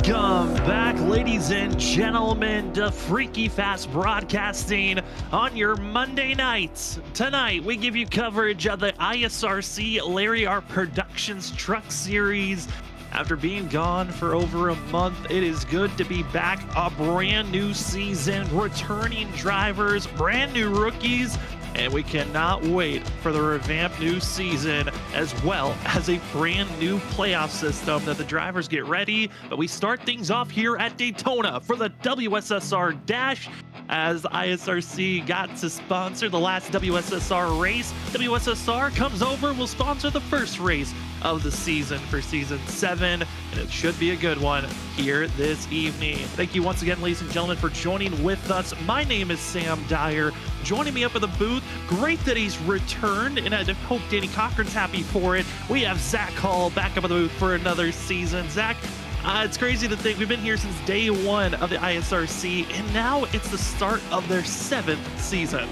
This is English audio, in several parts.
Welcome back, ladies and gentlemen, to Freaky Fast Broadcasting on your Monday nights. Tonight, we give you coverage of the ISRC Larry R Productions Truck Series. After being gone for over a month, it is good to be back. A brand new season, returning drivers, brand new rookies, and we cannot wait for the revamped new season, as well as a brand new playoff system that the drivers get ready. But we start things off here at Daytona for the WSSR Dash, as ISRC got to sponsor the last WSSR race. WSSR comes over, will sponsor the first race of the season for season 7, and it should be a good one here this evening. Thank you once again, ladies and gentlemen, for joining with us. My name is Sam Dyer. Joining me up in the booth, great that he's returned, and I hope Danny Cochran's happy for it. We have Zach Hall back up in the booth for another season. Zach, it's crazy to think we've been here since day one of the ISRC, and now it's the start of their 7th season.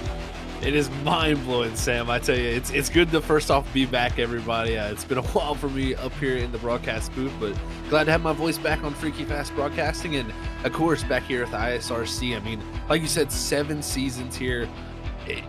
It is mind-blowing, Sam. I tell you, it's good to first off be back, everybody. It's been a while for me up here in the broadcast booth, but glad to have my voice back on Freaky Fast Broadcasting, and of course back here at the ISRC. I mean, like you said, 7 seasons here.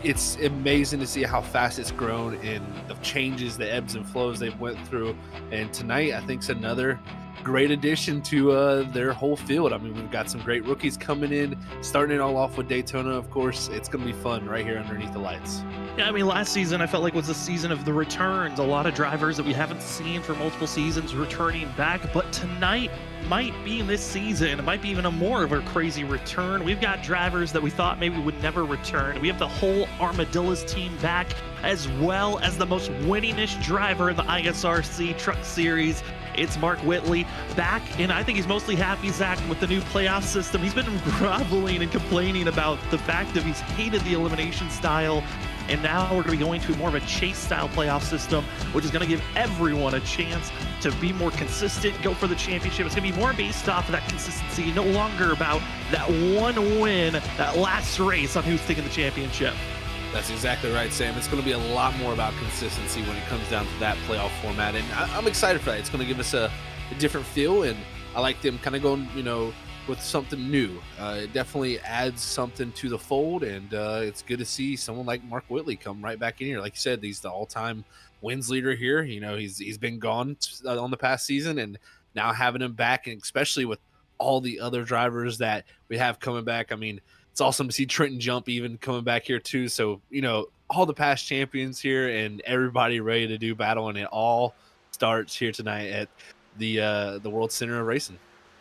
It's amazing to see how fast it's grown and the changes, the ebbs and flows they've went through. And tonight, I think, is another great addition to their whole field. I mean, we've got some great rookies coming in, starting it all off with Daytona. Of course, it's going to be fun right here underneath the lights. Yeah, I mean, last season I felt like was the season of the returns. A lot of drivers that we haven't seen for multiple seasons returning back, but tonight might be in this season. It might be even a more of a crazy return. We've got drivers that we thought maybe would never return. We have the whole Armadillos team back, as well as the most winningest driver in the ISRC Truck Series. It's Mark Whitley back, and I think he's mostly happy, Zach, with the new playoff system. He's been groveling and complaining about the fact that he's hated the elimination style, and now we're going to be going to more of a chase-style playoff system, which is going to give everyone a chance to be more consistent, go for the championship. It's going to be more based off of that consistency, no longer about that one win, that last race on who's taking the championship. That's exactly right, Sam. It's going to be a lot more about consistency when it comes down to that playoff format, and I'm excited for that. It's going to give us a different feel, and I like them kind of going, with something new. It definitely adds something to the fold, and it's good to see someone like Mark Whitley come right back in here. Like you said, he's the all-time wins leader here. He's been gone on the past season, and now having him back, and especially with all the other drivers that we have coming back. I mean, it's awesome to see Trenton Jump even coming back here too. So, all the past champions here and everybody ready to do battle, and it all starts here tonight at the World Center of Racing.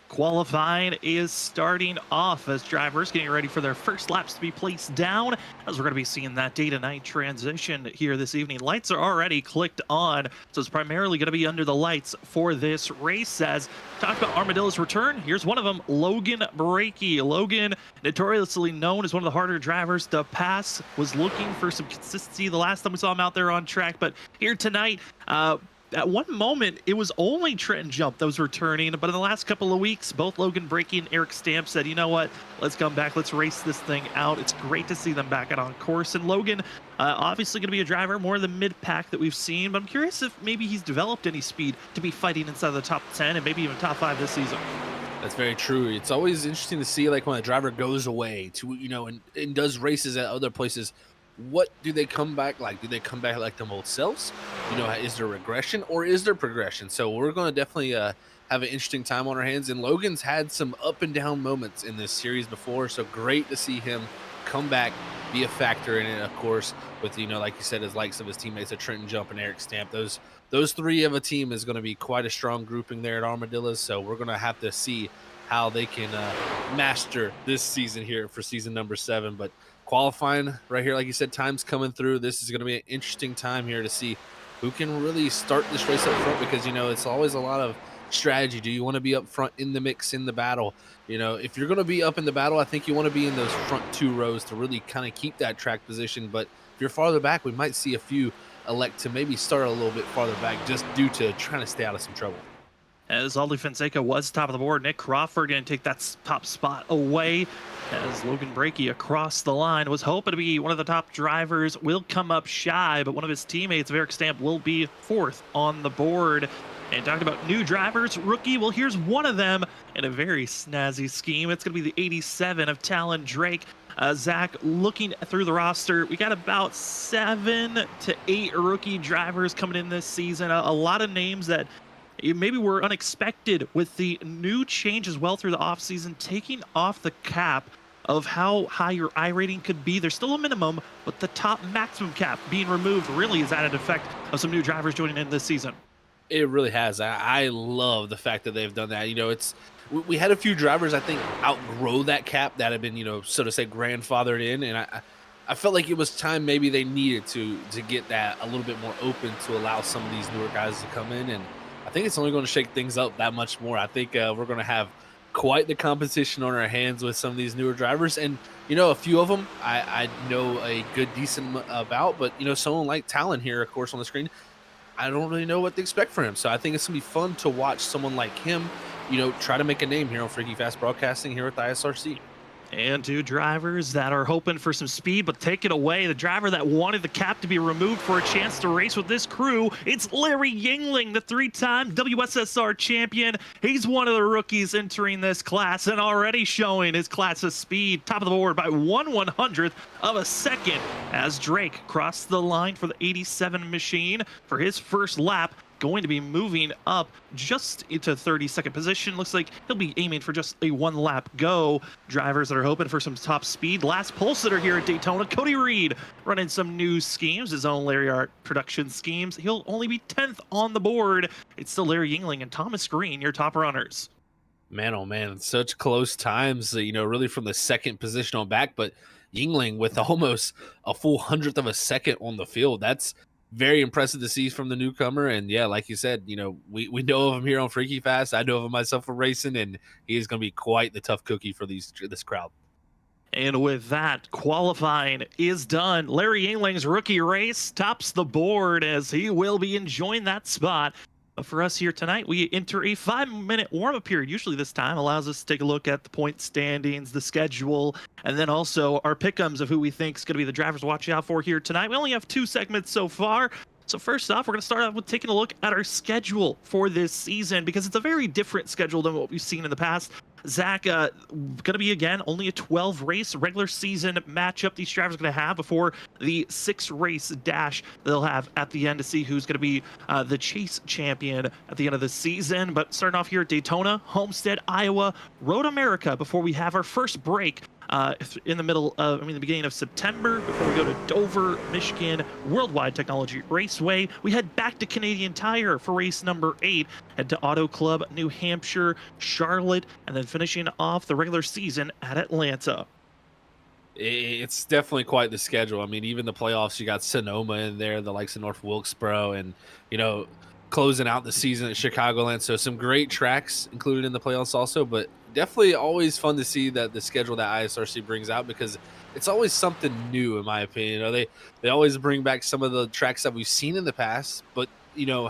Qualifying is starting off as drivers getting ready for their first laps to be placed down, as we're going to be seeing that day to night transition here this evening. Lights are already clicked on, so it's primarily going to be under the lights for this race. As talk about Armadillo's return, here's one of them, Logan Brakey. Logan, notoriously known as one of the harder drivers to pass, was looking for some consistency the last time we saw him out there on track, but here tonight, at one moment, it was only Trenton Jump that was returning, but in the last couple of weeks, both Logan Brakey and Eric Stamp said, you know what, let's come back, let's race this thing out. It's great to see them back out on course, and Logan, obviously going to be a driver more in the mid-pack that we've seen, but I'm curious if maybe he's developed any speed to be fighting inside the top 10 and maybe even top 5 this season. That's very true. It's always interesting to see, like, when a driver goes away to, and does races at other places. What do they come back like? Do they come back like them old selves? Is there regression or is there progression? So we're going to definitely have an interesting time on our hands. And Logan's had some up and down moments in this series before, so great to see him come back, be a factor in it, of course, with, like you said, his likes of his teammates at Trenton Jump and Eric Stamp. Those three of a team is going to be quite a strong grouping there at Armadillos, so we're going to have to see how they can master this season here for season number 7. But qualifying right here, like you said, time's coming through. This is going to be an interesting time here to see who can really start this race up front, because it's always a lot of strategy. Do you want to be up front in the mix, in the battle? If you're going to be up in the battle, I think you want to be in those front 2 rows to really kind of keep that track position. But if you're farther back, we might see a few elect to maybe start a little bit farther back just due to trying to stay out of some trouble. As Aldi Fonseca was top of the board, Nick Crawford going to take that top spot away, as Logan Brakey across the line was hoping to be one of the top drivers, will come up shy, but one of his teammates, Eric Stamp, will be 4th on the board. And talking about new drivers, rookie, well, here's one of them in a very snazzy scheme. It's going to be the 87 of Talon Drake. Zach, looking through the roster, we got about 7 to 8 rookie drivers coming in this season. A lot of names that maybe were unexpected with the new change as well through the offseason, taking off the cap of how high your I rating could be. There's still a minimum, but the top maximum cap being removed really is added effect of some new drivers joining in this season. It really has. I love the fact that they've done that. We had a few drivers, I think, outgrow that cap that have been, so to say, grandfathered in. And I felt like it was time maybe they needed to get that a little bit more open to allow some of these newer guys to come in. And I think it's only going to shake things up that much more. I think we're going to have quite the competition on our hands with some of these newer drivers. And, a few of them I know a good, decent about. But, someone like Talon here, of course, on the screen, I don't really know what to expect for him. So I think it's going to be fun to watch someone like him, try to make a name here on Freaky Fast Broadcasting here with the ISRC. And two drivers that are hoping for some speed, but take it away. The driver that wanted the cap to be removed for a chance to race with this crew, it's Larry Yingling, the 3-time WSSR champion. He's one of the rookies entering this class and already showing his class of speed. Top of the board by 1/100th of a second as Drake crossed the line for the 87 machine for his first lap. Going to be moving up just into 32nd position. Looks like he'll be aiming for just a 1-lap go. Drivers that are hoping for some top speed. Last pole sitter here at Daytona, Cody Reed, running some new schemes, his own Larry Art production schemes. He'll only be 10th on the board. It's still Larry Yingling and Thomas Green, your top runners. Man, oh man, such close times, really from the second position on back. But Yingling with almost a full 100th of a second on the field. That's very impressive to see from the newcomer. And yeah, like you said, we know of him here on Freaky Fast. I know of him myself from racing, and he is going to be quite the tough cookie for this crowd. And with that, qualifying is done. Larry Yingling's rookie race tops the board as he will be enjoying that spot. For us here tonight, we enter a 5-minute warm-up period. Usually this time allows us to take a look at the point standings, the schedule, and then also our pick'ems of who we think is going to be the drivers to watch out for here tonight. We only have 2 segments so far. So first off, we're going to start off with taking a look at our schedule for this season because it's a very different schedule than what we've seen in the past. Zach, going to be, again, only a 12-race regular season matchup these drivers are going to have before the 6-race dash they'll have at the end to see who's going to be the chase champion at the end of the season. But starting off here at Daytona, Homestead, Iowa, Road America before we have our first break in the beginning of September before we go to Dover, Michigan, Worldwide Technology Raceway. We head back to Canadian Tire for race number 8, head to Auto Club, New Hampshire, Charlotte, and then finishing off the regular season at Atlanta. It's definitely quite the schedule. I mean, even the playoffs, you got Sonoma in there, the likes of North Wilkesboro, and, closing out the season at Chicagoland. So some great tracks included in the playoffs also, but definitely always fun to see that the schedule that ISRC brings out because it's always something new, in my opinion. They always bring back some of the tracks that we've seen in the past, but,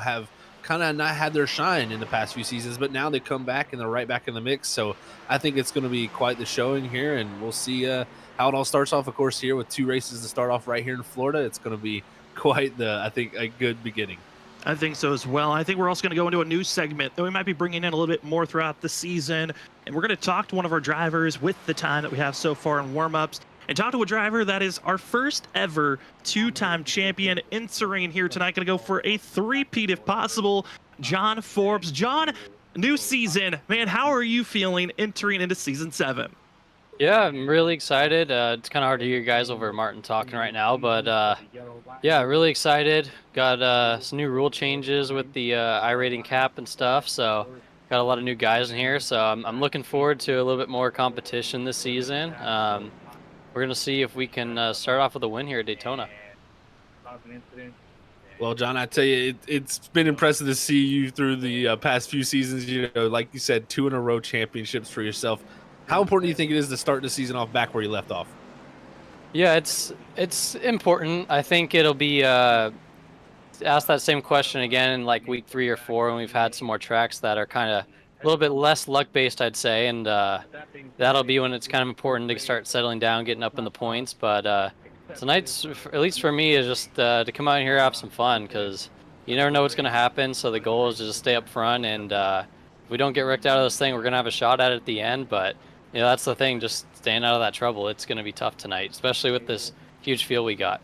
have kind of not had their shine in the past few seasons, but now they come back and they're right back in the mix. So I think it's going to be quite the showing here, and we'll see how it all starts off, of course, here with 2 races to start off right here in Florida. It's going to be quite a good beginning. I think so as well. I think we're also going to go into a new segment that we might be bringing in a little bit more throughout the season. And we're going to talk to one of our drivers with the time that we have so far in warm-ups and talk to a driver that is our first ever 2-time champion entering here tonight. Going to go for a 3-peat if possible. John Forbes. John, new season. Man, how are you feeling entering into season 7? Yeah, I'm really excited. It's kind of hard to hear you guys over Martin talking right now, but yeah, really excited. Got some new rule changes with the I rating cap and stuff, so got a lot of new guys in here. So I'm looking forward to a little bit more competition this season. We're going to see if we can start off with a win here at Daytona. Well, John, I tell you, it's been impressive to see you through the past few seasons. Like you said, 2 in a row championships for yourself. How important do you think it is to start the season off back where you left off? Yeah, it's important. I think it'll be asked that same question again in like week 3 or 4 when we've had some more tracks that are kind of a little bit less luck-based, I'd say, and that'll be when it's kind of important to start settling down, getting up in the points. But tonight's, at least for me, is just to come out here and have some fun because you never know what's going to happen. So the goal is to just stay up front, and if we don't get wrecked out of this thing, we're going to have a shot at it at the end. But that's the thing, just staying out of that trouble. It's going to be tough tonight, especially with this huge field we got.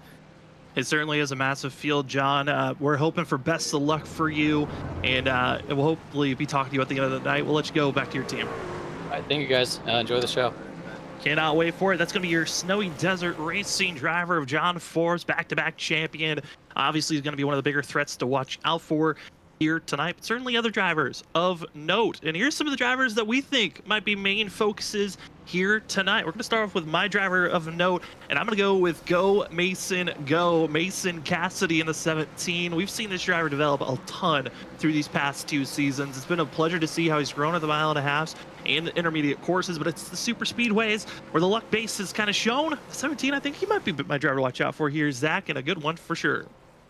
It certainly is a massive field, John. We're hoping for best of luck for you, and we'll hopefully be talking to you at the end of the night. We'll let you go back to your team. All right, thank you guys. Enjoy the show. Cannot wait for it. That's going to be your Snowy Desert Racing driver of John Forbes, back-to-back champion. Obviously, he's going to be one of the bigger threats to watch out for here tonight, but certainly other drivers of note. And here's some of the drivers that we think might be main focuses here tonight. We're going to start off with my driver of note, and I'm going to go with Go Mason Go. Mason Cassidy in the 17. We've seen this driver develop a ton through these past 2 seasons. It's been a pleasure to see how he's grown at the 1.5 miles and the intermediate courses, but it's the super speedways where the luck base is kind of shown. The 17, I think he might be my driver to watch out for here, Zach, and a good one for sure.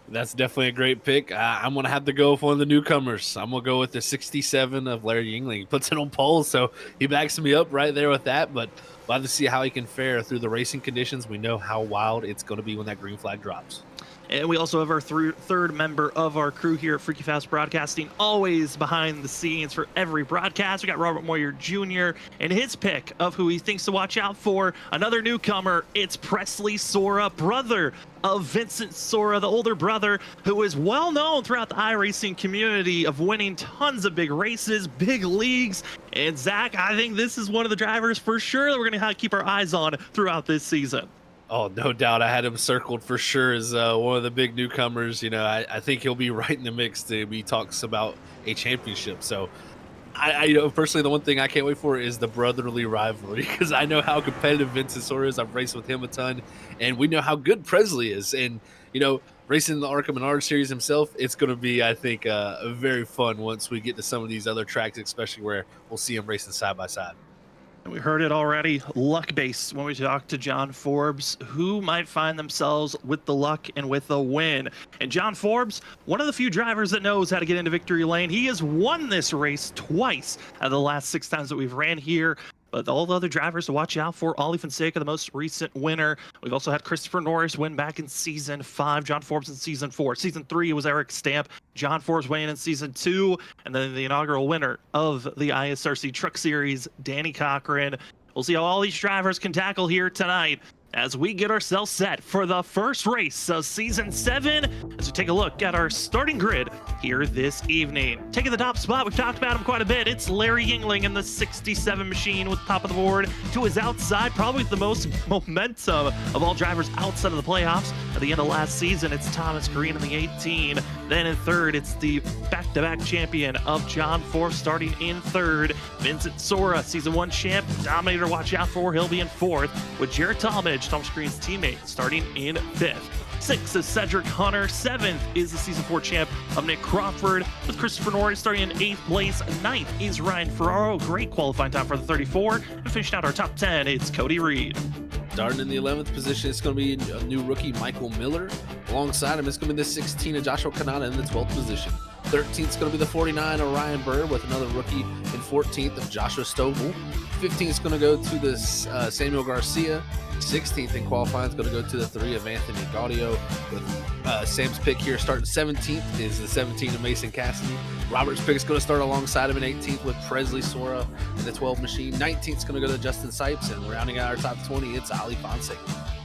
That's definitely a great pick. I'm going to have to go with one of the newcomers. I'm going to go with the 67 of Larry Yingling. He puts it on pole, so he backs me up right there with that. But we'll have to see how he can fare through the racing conditions. We know how wild it's going to be when that green flag drops. And we also have our third member of our crew here at Freaky Fast Broadcasting, always behind the scenes for every broadcast. We got Robert Moyer Jr. and his pick of who he thinks to watch out for. Another newcomer, it's Presley Sora, brother of Vincent Sora, the older brother, who is well known throughout the iRacing community of winning tons of big races, big leagues. And Zach, I think this is one of the drivers for sure that we're going to have to keep our eyes on throughout this season. Oh, no doubt. I had him circled for sure as one of the big newcomers. I think he'll be right in the mix to be talks about a championship. So I personally, the one thing I can't wait for is the brotherly rivalry, because I know how competitive Vincent Sora is. I've raced with him a ton, and we know how good Presley is. And, racing the Arkham and Art Series himself, it's going to be, I think, very fun once we get to some of these other tracks, especially where we'll see him racing side by side. We heard it already, luck base when we talked to John Forbes, who might find themselves with the luck and with a win. And John Forbes, one of the few drivers that knows how to get into victory lane. He has won this race twice out of the last 6 times that we've ran here. But all the other drivers to watch out for, Ollie Fonseca, the most recent winner. We've also had Christopher Norris win back in Season 5, John Forbes in Season 4. Season 3, it was Eric Stamp. John Forbes weighing in Season 2. And then the inaugural winner of the ISRC Truck Series, Danny Cochran. We'll see how all these drivers can tackle here tonight as we get ourselves set for the first race of Season 7, as we take a look at our starting grid here this evening. Taking the top spot, we've talked about him quite a bit. It's Larry Yingling in the 67 machine with top of the board. To his outside, probably the most momentum of all drivers outside of the playoffs. At the end of last season, it's Thomas Green in the 18. Then in third, it's the back-to-back champion of John Forbes starting in third. Vincent Sora, Season 1 champ, dominator watch out for. He'll be in fourth with Jared Talmadge, Tom Green's teammate, starting in 5th. 6th is Cedric Hunter. 7th is the Season 4 champ of Nick Crawford, with Christopher Norris starting in 8th place. 9th is Ryan Ferraro. Great qualifying time for the 34. And finishing out our top 10, it's Cody Reed. Starting in the 11th position, it's going to be a new rookie, Michael Miller. Alongside him, it's going to be the 16 of Joshua Kanata in the 12th position. 13th is going to be the 49 of Ryan Burr, with another rookie in 14th of Joshua Stovall. 15th is going to go to the Samuel Garcia. 16th in qualifying is going to go to the 3 of Anthony Gaudio, with Sam's pick here starting 17th is the 17 of Mason Cassidy. Robert's pick is going to start alongside him in 18th with Presley Sora in the 12 machine. 19th is going to go to Justin Sipes, and rounding out our top 20, it's Ali Fonseca.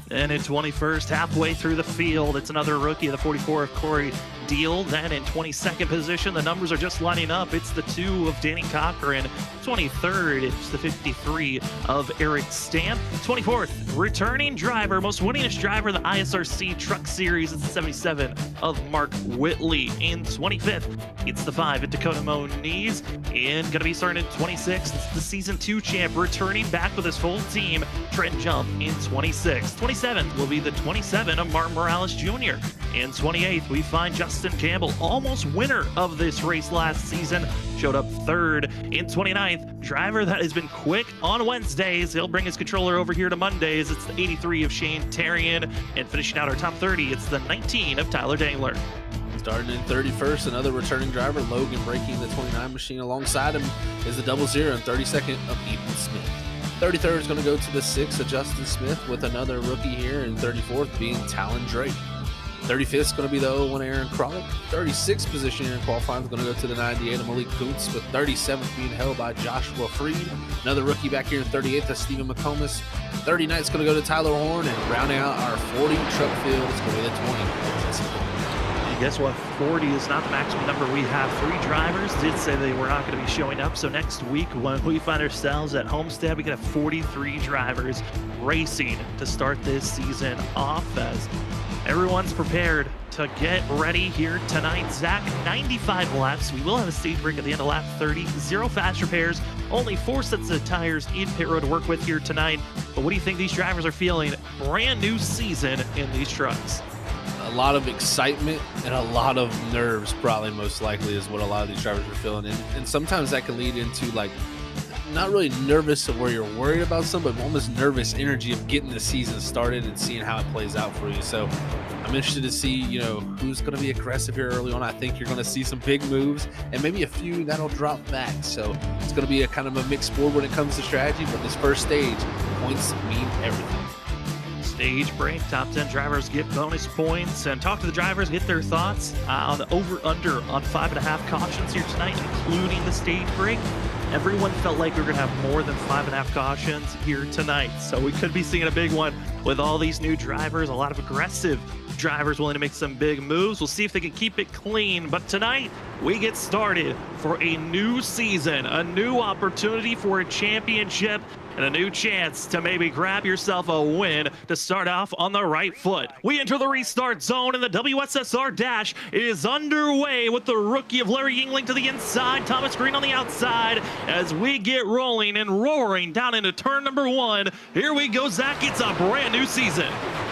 And in 21st, halfway through the field, it's another rookie, the 44 of Corey Deal. Then in 22nd position, the numbers are just lining up. It's the 2 of Danny Cochran. 23rd, it's the 53 of Eric Stamp. 24th, returning driver, most winningest driver in the ISRC Truck Series. It's the 77 of Mark Whitley. In 25th, it's the 5 of Dakota Moniz. And going to be starting in 26th, it's the Season 2 champ, returning back with his full team, Trent Jump in 26th. 27th will be the 27 of Martin Morales Jr. In 28th, we find Justin Campbell, almost winner of this race last season, showed up 3rd. In 29th, driver that has been quick on Wednesdays. He'll bring his controller over here to Mondays. It's the 83 of Shane Tarian. And finishing out our top 30, it's the 19 of Tyler Dangler. Starting in 31st, another returning driver, Logan, breaking the 29 machine. Alongside him is the 00 and 32nd of Ethan Smith. 33rd is going to go to the 6 of Justin Smith, with another rookie here, and 34th being Talon Drake. 35th is going to be the 01 Aaron Kralik. 36th position in qualifying is going to go to the 98 of Malik Kuntz, with 37th being held by Joshua Freed. Another rookie back here in 38th is Stephen McComas. 39th is going to go to Tyler Horn, and rounding out our 40 truck field is going to be the 20. And guess what? 40 is not the maximum number. We have 3 drivers did say they were not going to be showing up. So next week, when we find ourselves at Homestead, we can have 43 drivers racing to start this season off, as everyone's prepared to get ready here tonight. Zach, 95 laps. We will have a stage break at the end of lap 30. 0 fast repairs. Only 4 sets of tires in pit road to work with here tonight. But what do you think these drivers are feeling? Brand new season in these trucks. A lot of excitement and a lot of nerves, probably most likely, is what a lot of these drivers are feeling. And sometimes that can lead into, like, not really nervous of where you're worried about something, but almost nervous energy of getting the season started and seeing how it plays out for you. So I'm interested to see, who's going to be aggressive here early on. I think you're going to see some big moves and maybe a few that'll drop back. So it's going to be a kind of a mixed board when it comes to strategy, but this first stage, points mean everything. Stage break, top 10 drivers get bonus points, and talk to the drivers, get their thoughts on the over-under on 5.5 cautions here tonight, including the stage break. Everyone felt like we were going to have more than 5.5 cautions here tonight, so we could be seeing a big one with all these new drivers, a lot of aggressive drivers willing to make some big moves. We'll see if they can keep it clean, but tonight we get started for a new season, a new opportunity for a championship, and a new chance to maybe grab yourself a win to start off on the right foot. We enter the restart zone, and the WSSR dash is underway with the rookie of Larry Yingling to the inside, Thomas Green on the outside, as we get rolling and roaring down into turn number 1. Here we go, Zach. It's a brand new season.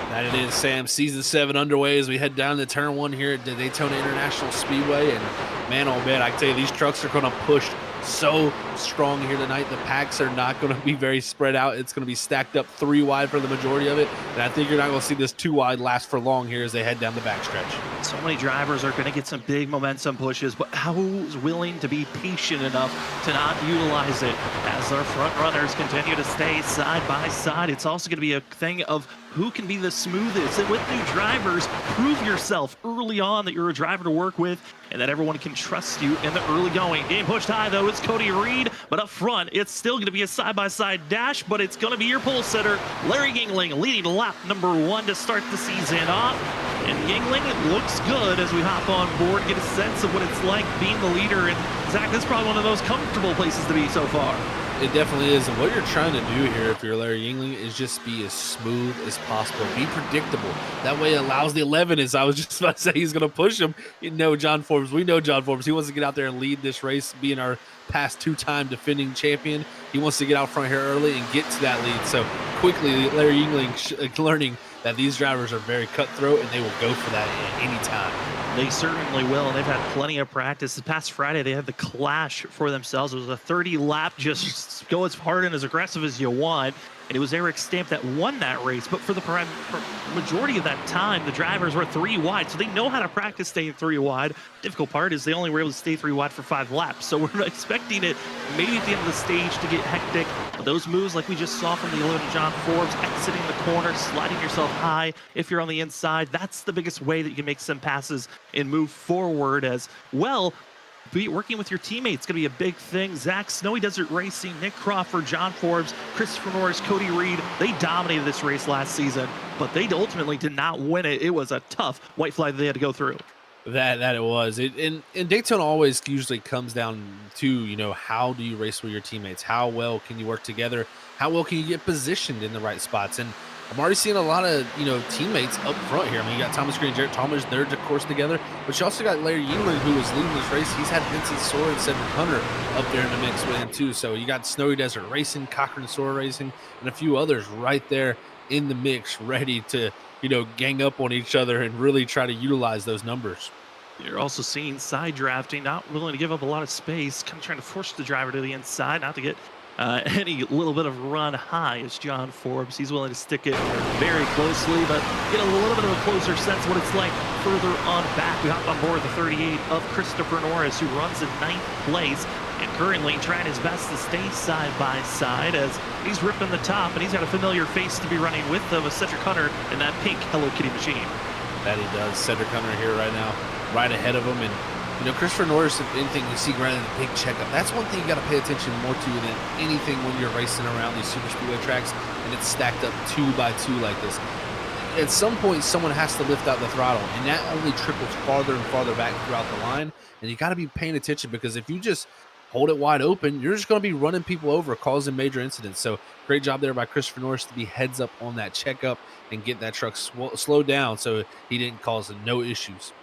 That it is, Sam. Season 7 underway as we head down to turn 1 here at the Daytona International Speedway. And man, oh man, I can tell you, these trucks are going to push so strong here tonight. The packs are not going to be very spread out. It's going to be stacked up 3 wide for the majority of it. And I think you're not going to see this 2 wide last for long here as they head down the backstretch. So many drivers are going to get some big momentum pushes, but who's willing to be patient enough to not utilize it as our front runners continue to stay side by side? It's also going to be a thing of who can be the smoothest. And with new drivers, prove yourself early on that you're a driver to work with and that everyone can trust you in the early going. Game pushed high, though, it's Cody Reed, but up front, it's still going to be a side-by-side dash, but it's going to be your pole sitter, Larry Yingling, leading lap number 1 to start the season off. And Yingling, it looks good as we hop on board, get a sense of what it's like being the leader. And Zach, this is probably one of the most comfortable places to be so far. It definitely is. And what you're trying to do here, if you're Larry Yingling, is just be as smooth as possible. Be predictable. That way it allows the 11, as I was just about to say, he's going to push him. John Forbes. We know John Forbes. He wants to get out there and lead this race, being our past 2-time defending champion. He wants to get out front here early and get to that lead. So quickly, Larry Yingling learning that these drivers are very cutthroat and they will go for that at any time. They certainly will, and they've had plenty of practice. This past Friday, they had the Clash for themselves. It was a 30-lap, just go as hard and as aggressive as you want. And it was Eric Stamp that won that race. But for the majority of that time, the drivers were 3 wide, so they know how to practice staying 3 wide. Difficult part is they only were able to stay 3 wide for 5 laps. So we're expecting it maybe at the end of the stage to get hectic. But those moves, like we just saw from the 11 John Forbes, exiting the corner, sliding yourself high if you're on the inside, that's the biggest way that you can make some passes and move forward as well. Working with your teammates going to be a big thing. Zach, Snowy Desert Racing, Nick Crawford, John Forbes, Christopher Norris, Cody Reed, they dominated this race last season, but they ultimately did not win it. It was a tough white flag they had to go through. That it was. And Daytona always usually comes down to, how do you race with your teammates? How well can you work together? How well can you get positioned in the right spots? And I'm already seeing a lot of, teammates up front here. I mean, you got Thomas Green and Jarrett Thomas, they're of course together, but you also got Larry Yingling, who was leading this race. He's had Vincent Sora and Cedric Hunter up there in the mix with him too. So you got Snowy Desert Racing, Cochran Sora Racing, and a few others right there in the mix, ready to, gang up on each other and really try to utilize those numbers. You're also seeing side drafting, not willing to give up a lot of space, kind of trying to force the driver to the inside, not to get any little bit of run high as John Forbes. He's willing to stick it very closely, but get a little bit of a closer sense of what it's like further on back. We hop on board the 38 of Christopher Norris, who runs in 9th place and currently trying his best to stay side by side as he's ripping the top, and he's got a familiar face to be running with them, with Cedric Hunter in that pink Hello Kitty machine. That he does. Cedric Hunter here right now, right ahead of him. And, you know, Christopher Norris, if anything, you see granted the big checkup. That's one thing you got to pay attention more to than anything when you're racing around these super speedway tracks and it's stacked up 2 by 2 like this. At some point, someone has to lift out the throttle, and that only trickles farther and farther back throughout the line. And you got to be paying attention, because if you just hold it wide open, you're just going to be running people over, causing major incidents. So great job there by Christopher Norris to be heads up on that checkup and get that truck slowed down so he didn't cause no issues.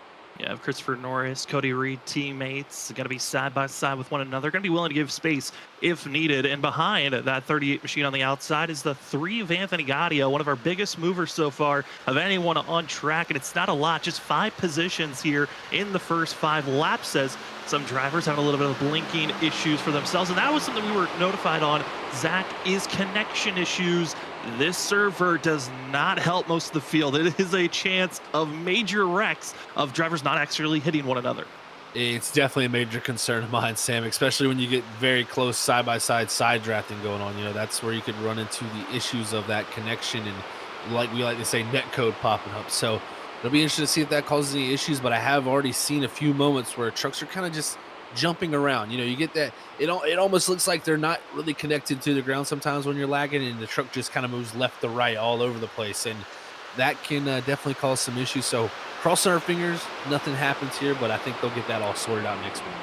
Yeah, Christopher Norris, Cody Reed teammates, going to be side by side with one another, going to be willing to give space if needed. And behind that 38 machine on the outside is the 3 of Anthony Gaudio, one of our biggest movers so far of anyone on track. And it's not a lot, just 5 positions here in the first 5 laps, as some drivers have a little bit of blinking issues for themselves. And that was something we were notified on, Zach, is connection issues. This server does not help most of the field. It is a chance of major wrecks of drivers not actually hitting one another. It's definitely a major concern of mine, Sam, especially when you get very close side-by-side side drafting going on. You know, that's where you could run into the issues of that connection and, like we like to say, net code popping up. So it'll be interesting to see if that causes any issues, but I have already seen a few moments where trucks are kind of just jumping around. You know, you get that it almost looks like they're not really connected to the ground sometimes when you're lagging, and the truck just kind of moves left to right all over the place, and that can definitely cause some issues. So crossing our fingers, nothing happens here, but I think they'll get that all sorted out next week.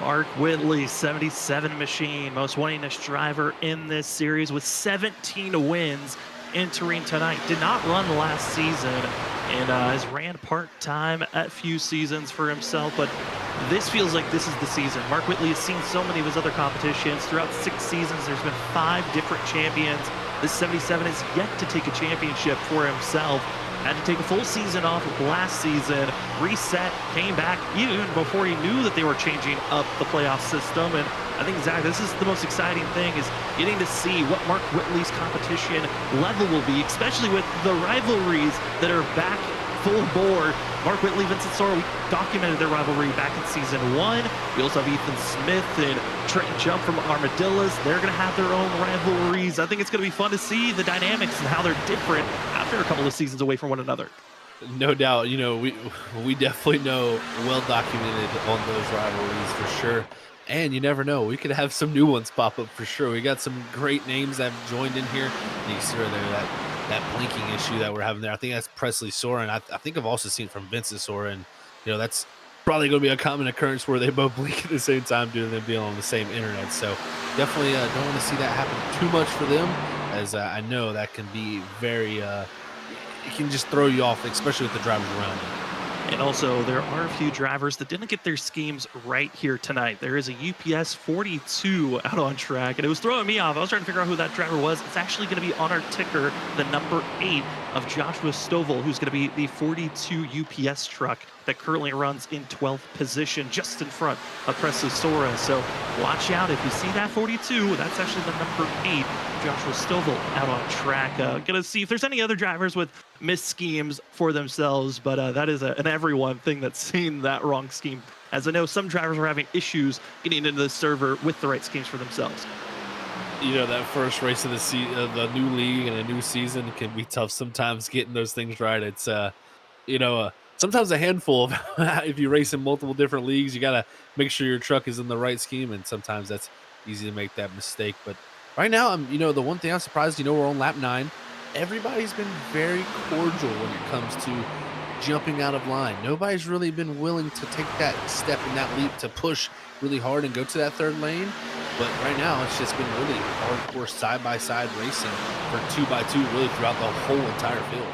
Mark Whitley, 77 machine, most winningest driver in this series with 17 wins entering tonight. Did not run last season and has ran part-time at few seasons for himself, but this feels like this is the season. Mark Whitley has seen so many of his other competitions. Throughout 6 seasons, there's been 5 different champions. This 77 is yet to take a championship for himself. Had to take a full season off of last season, reset, came back even before he knew that they were changing up the playoff system. And I think, Zach, this is the most exciting thing, is getting to see what Mark Whitley's competition level will be, especially with the rivalries that are back full bore. Mark Whitley, Vincent Sora, we documented their rivalry back in season 1. We also have Ethan Smith and Trenton Jump from Armadillas. They're going to have their own rivalries. I think it's going to be fun to see the dynamics and how they're different after a couple of seasons away from one another. No doubt. You know, we definitely know, well documented on those rivalries for sure. And you never know, we could have some new ones pop up for sure. We got some great names that have joined in here. You see right there that blinking issue that we're having there. I think that's Presley Sora, and I think I've also seen it from Vincent Sora, and you know, that's probably going to be a common occurrence where they both blink at the same time due to them being on the same internet. So definitely don't want to see that happen too much for them, as I know that can be very it can just throw you off, especially with the drivers around you. And also, there are a few drivers that didn't get their schemes right here tonight. There is a UPS 42 out on track, and it was throwing me off. I was trying to figure out who that driver was. It's actually going to be on our ticker, the number 8 of Joshua Stovall, who's going to be the 42 UPS truck that currently runs in 12th position, just in front of Presley Sora. So watch out if you see that 42. That's actually the number 8, Joshua Stovall, out on track. Gonna see if there's any other drivers with missed schemes for themselves, but that is an everyone thing that's seen that wrong scheme. As I know, some drivers are having issues getting into the server with the right schemes for themselves. You know, that first race of the new league and a new season can be tough sometimes getting those things right. It's sometimes a handful of if you race in multiple different leagues, you got to make sure your truck is in the right scheme, and sometimes that's easy to make that mistake. But right now, the one thing I'm surprised, we're on lap 9. Everybody's been very cordial when it comes to jumping out of line. Nobody's really been willing to take that step and that leap to push really hard and go to that 3rd lane. But right now, it's just been really hardcore side-by-side racing for 2x2 really throughout the whole entire field.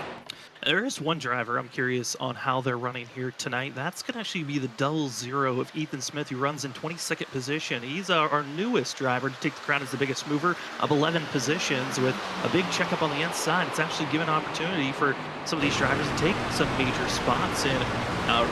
There is one driver I'm curious on how they're running here tonight. That's going to actually be the 00 of Ethan Smith, who runs in 22nd position. He's our newest driver to take the crown as the biggest mover of 11 positions with a big checkup on the inside. It's actually given an opportunity for some of these drivers to take some major spots. And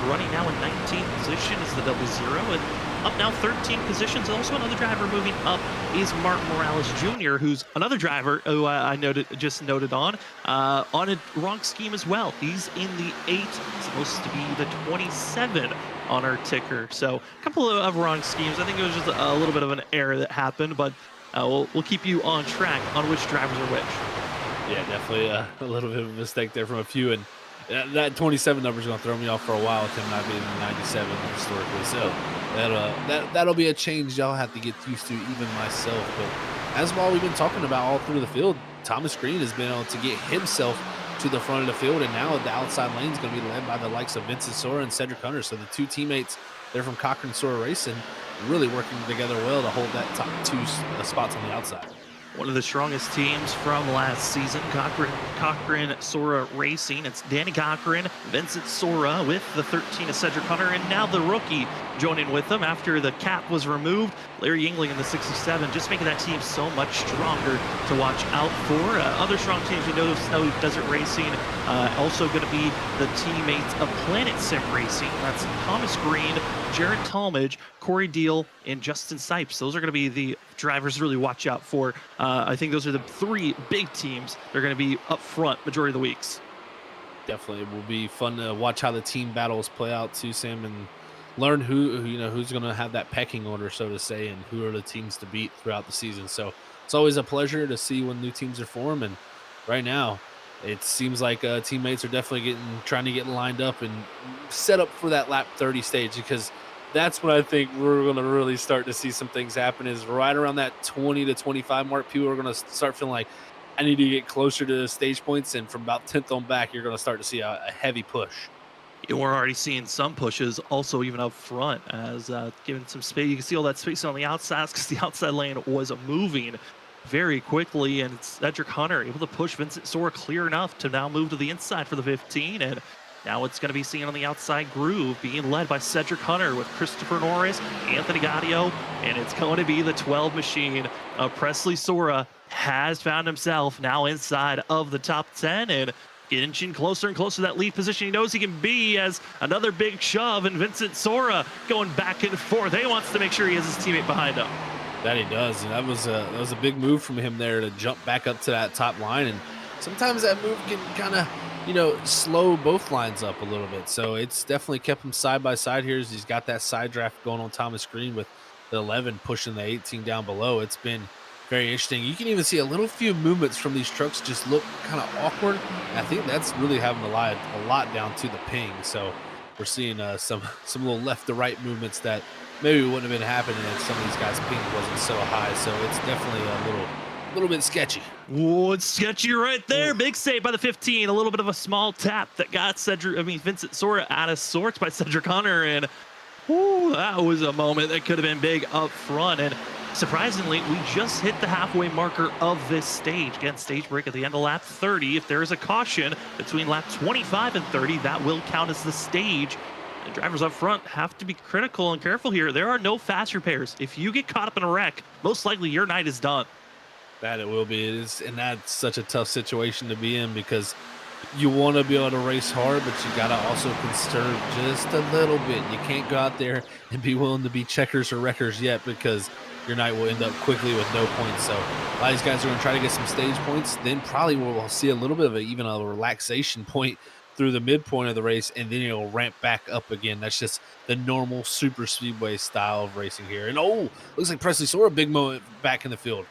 running now in 19th position is the 00, and up now 13 positions. Also another driver moving up is Mark Morales Jr., who's another driver who I just noted on a wrong scheme as well. He's in the 8, supposed to be the 27 on our ticker. So a couple of wrong schemes. I think it was just a little bit of an error that happened, but we'll keep you on track on which drivers are which. Yeah, definitely a little bit of a mistake there from a few. And That 27 number is going to throw me off for a while with him not being 97 historically. So that'll be a change y'all have to get used to, even myself. But as while we've been talking about all through the field, Thomas Green has been able to get himself to the front of the field, and now the outside lane is going to be led by the likes of Vincent Sora and Cedric Hunter. So the two teammates, they're from Cochran Sora Racing, really working together well to hold that top two spots on the outside. One of the strongest teams from last season, Cochran Sora Racing. It's Danny Cochran, Vincent Sora with the 13 of Cedric Hunter, and now the rookie joining with them after the cap was removed, Larry Yingling in the 67, just making that team so much stronger to watch out for. Other strong teams we know, Snow Desert Racing, also going to be the teammates of Planet Sim Racing. That's Thomas Green, Jared Talmadge, Corey Deal, and Justin Sipes. Those are going to be the drivers to really watch out for. I think those are the three big teams. They're going to be up front majority of the weeks. Definitely, it will be fun to watch how the team battles play out too, Sam, and learn who's going to have that pecking order, so to say, and who are the teams to beat throughout the season. So it's always a pleasure to see when new teams are formed. And right now, it seems like teammates are definitely trying to get lined up and set up for that lap 30 stage, because that's when I think we're going to really start to see some things happen. Is right around that 20 to 25 mark, people are going to start feeling like, I need to get closer to the stage points, and from about 10th on back, you're going to start to see a heavy push. And we're already seeing some pushes also even up front, as given some space. You can see all that space on the outside because the outside lane was moving very quickly, and it's Cedric Hunter able to push Vincent Sora clear enough to now move to the inside for the 15, and now it's going to be seen on the outside groove, being led by Cedric Hunter with Christopher Norris, Anthony Gaudio, and it's going to be the 12 machine. Presley Sora has found himself now inside of the top 10 and inching closer and closer to that lead position he knows he can be, as another big shove, and Vincent Sora going back and forth. He wants to make sure he has his teammate behind him. That he does, and that was a big move from him there to jump back up to that top line. And sometimes that move can kind of slow both lines up a little bit. So it's definitely kept him side by side here, as he's got that side draft going on Thomas Green with the 11 pushing the 18 down below. It's been very interesting. You can even see a little few movements from these trucks just look kind of awkward. And I think that's really having a lot down to the ping. So we're seeing some little left to right movements that maybe wouldn't have been happening if some of these guys' ping wasn't so high. So it's definitely a little bit sketchy. Whoa, it's sketchy right there. Big save by the 15. A little bit of a small tap that got Vincent Sora out of sorts by Cedric Hunter, and that was a moment that could have been big up front. And surprisingly, we just hit the halfway marker of this stage. Again, stage break at the end of lap 30. If there is a caution between lap 25 and 30, that will count as the stage. The drivers up front have to be critical and careful here. There are no fast repairs. If you get caught up in a wreck, most likely your night is done. That it will be. It is, and that's such a tough situation to be in, because you want to be able to race hard, but you got to also conserve just a little bit. You can't go out there and be willing to be checkers or wreckers yet, because your night will end up quickly with no points. So a lot of these guys are going to try to get some stage points. Then probably we'll see a little bit of even a relaxation point through the midpoint of the race, and then it'll ramp back up again. That's just the normal super speedway style of racing here. And looks like Presley Sora, big moment back in the field.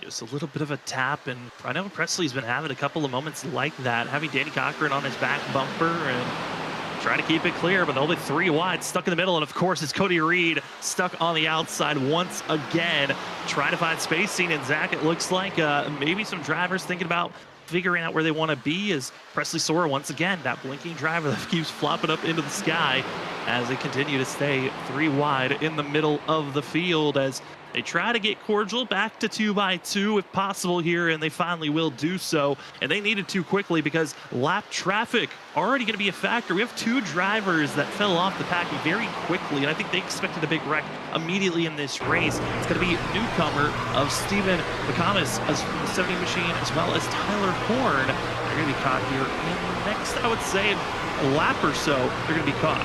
Just a little bit of a tap, and I know Presley's been having a couple of moments like that, having Danny Cochran on his back bumper and trying to keep it clear, but only 3 wide, stuck in the middle. And of course, it's Cody Reed stuck on the outside once again, trying to find spacing. And Zach, it looks like maybe some drivers thinking about figuring out where they want to be, is Presley Sora once again, that blinking driver that keeps flopping up into the sky as they continue to stay 3 wide in the middle of the field, as they try to get cordial back to 2x2 if possible here, and they finally will do so. And they needed to quickly, because lap traffic already going to be a factor. We have 2 drivers that fell off the pack very quickly, and I think they expected a big wreck immediately in this race. It's going to be newcomer of Steven McComas as the 70 machine, as well as Tyler Horn. They're going to be caught here in the next, I would say, a lap or so. They're going to be caught.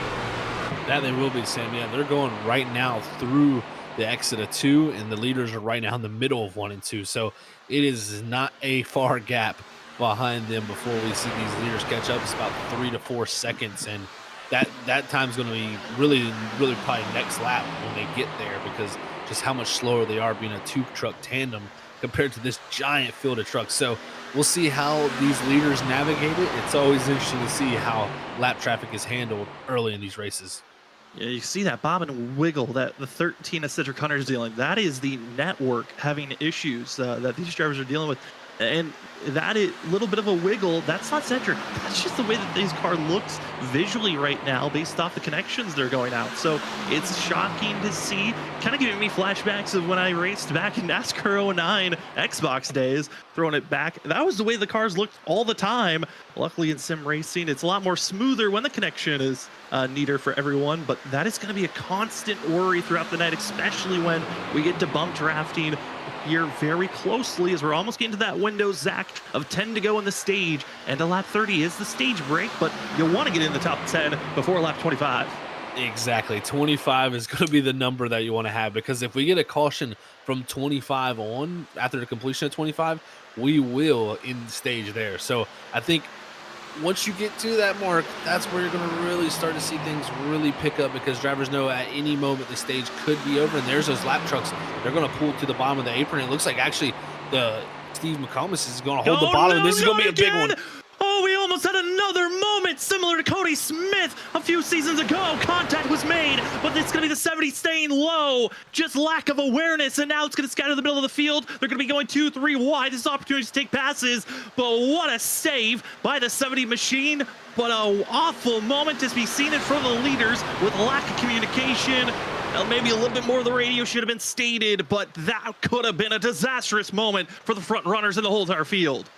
That they will be, Sam. Yeah, they're going right now through the exit of 2, and the leaders are right now in the middle of 1 and 2. So it is not a far gap behind them before we see these leaders catch up. It's about 3 to 4 seconds, and that time's going to be really probably next lap when they get there, because just how much slower they are being a 2 truck tandem compared to this giant field of trucks. So we'll see how these leaders navigate it. It's always interesting to see how lap traffic is handled early in these races. Yeah, you see that bob and wiggle that the 13 of Cedric Hunter is dealing. That is the network having issues that these drivers are dealing with. And that is a little bit of a wiggle. That's not Cedric. That's just the way that this car looks visually right now based off the connections they're going out. So it's shocking to see. Kind of giving me flashbacks of when I raced back in NASCAR 09 Xbox days, throwing it back. That was the way the cars looked all the time. Luckily in sim racing, it's a lot more smoother when the connection is neater for everyone. But that is going to be a constant worry throughout the night, especially when we get to bump drafting here very closely as we're almost getting to that window, Zach, of 10 to go in the stage. And a lap 30 is the stage break, but you want to get in the top 10 before lap 25. Exactly. 25 is going to be the number that you want to have, because if we get a caution from 25 on after the completion of 25, we will end the stage there. So I think once you get to that mark, that's where you're going to really start to see things really pick up, because drivers know at any moment the stage could be over. And there's those lap trucks. They're going to pull to the bottom of the apron. It looks like actually the Steve McComas is going to hold the bottom. And this is going to be a big one. Oh, we almost had another moment similar to Cody Smith a few seasons ago. Contact was made, but it's going to be the 70 staying low. Just lack of awareness, and now it's going to scatter the middle of the field. They're going to be going 2-3 wide. This is opportunity to take passes, but what a save by the 70 machine. But an awful moment to be seen in front of the leaders with lack of communication. Maybe a little bit more of the radio should have been stated, but that could have been a disastrous moment for the front runners in the whole entire field.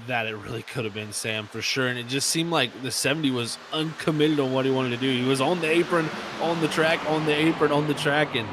That it really could have been, Sam, for sure. And it just seemed like the 70 was uncommitted on what he wanted to do. He was on the apron, on the track, on the apron, on the track. And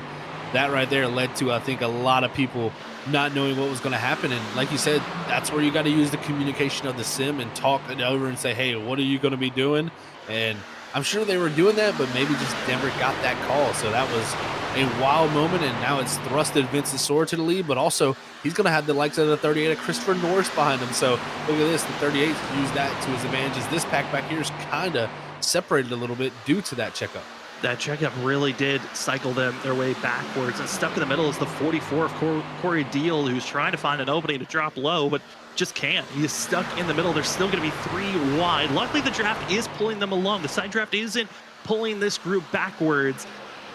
that right there led to, I think, a lot of people not knowing what was going to happen. And like you said, that's where you got to use the communication of the sim and talk it over and say, hey, what are you going to be doing? And I'm sure they were doing that, but maybe just never got that call. So that was a wild moment, and now it's thrusted Vincent Sora to the lead, but also he's going to have the likes of the 38 of Christopher Norris behind him. So look at this, the 38 used that to his advantage, as this pack back here is kind of separated a little bit due to that checkup. That checkup really did cycle them their way backwards, and stuck in the middle is the 44 of Corey Deal, who's trying to find an opening to drop low, but just can't. He's stuck in the middle. They're still going to be 3 wide. Luckily, the draft is pulling them along. The side draft isn't pulling this group backwards,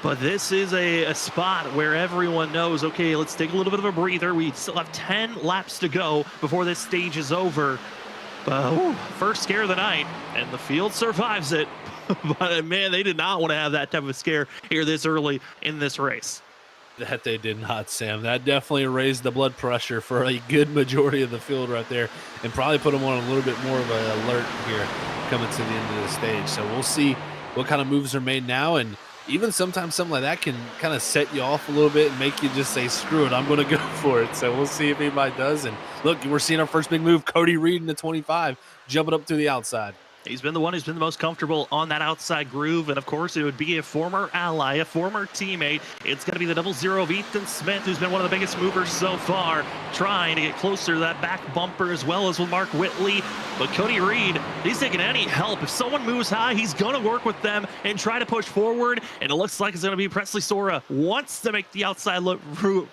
but this is a spot where everyone knows, okay, let's take a little bit of a breather. We still have 10 laps to go before this stage is over. But first scare of the night, and the field survives it. But man, they did not want to have that type of a scare here this early in this race. That they did not, Sam. That definitely raised the blood pressure for a good majority of the field right there, and probably put them on a little bit more of an alert here coming to the end of the stage. So we'll see what kind of moves are made now, and even sometimes something like that can kind of set you off a little bit and make you just say, screw it, I'm going to go for it. So we'll see if anybody does. And look, we're seeing our first big move, Cody Reed in the 25, jumping up to the outside. He's been the one who's been the most comfortable on that outside groove. And of course, it would be a former ally, a former teammate. It's going to be the 00 of Ethan Smith, who's been one of the biggest movers so far, trying to get closer to that back bumper, as well as with Mark Whitley. But Cody Reed, he's taking any help. If someone moves high, he's going to work with them and try to push forward. And it looks like it's going to be Presley Sora wants to make the outside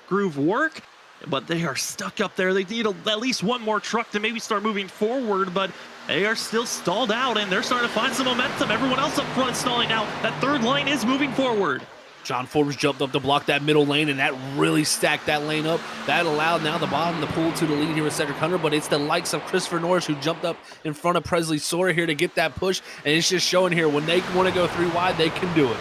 groove work, but they are stuck up there. They need at least one more truck to maybe start moving forward, but they are still stalled out, and they're starting to find some momentum. Everyone else up front is stalling out. That third lane is moving forward. John Forbes jumped up to block that middle lane, and that really stacked that lane up. That allowed now the bottom to pull to the lead here with Cedric Hunter, but it's the likes of Christopher Norris who jumped up in front of Presley Sora here to get that push, and it's just showing here when they want to go 3 wide, they can do it.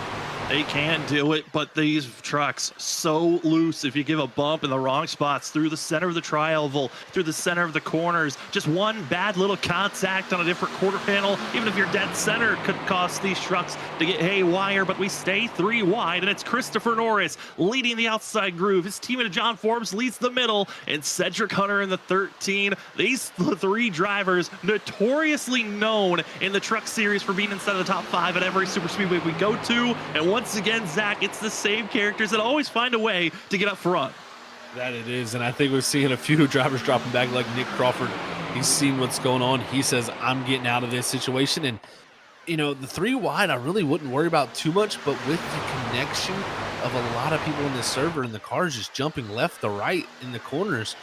They can do it, but these trucks so loose. If you give a bump in the wrong spots, through the center of the tri-oval, through the center of the corners, just one bad little contact on a different quarter panel, even if you're dead center, could cost these trucks to get haywire. But we stay 3 wide, and it's Christopher Norris leading the outside groove. His teammate John Forbes leads the middle, and Cedric Hunter in the 13. These 3 drivers notoriously known in the truck series for being inside of the top 5 at every super speedway we go to. And once again, Zach, it's the same characters that always find a way to get up front. That it is, and I think we're seeing a few drivers dropping back, like Nick Crawford. He's seen what's going on. He says, I'm getting out of this situation. And, you know, the 3 wide, I really wouldn't worry about too much, but with the connection of a lot of people in this server, and the cars just jumping left to right in the corners.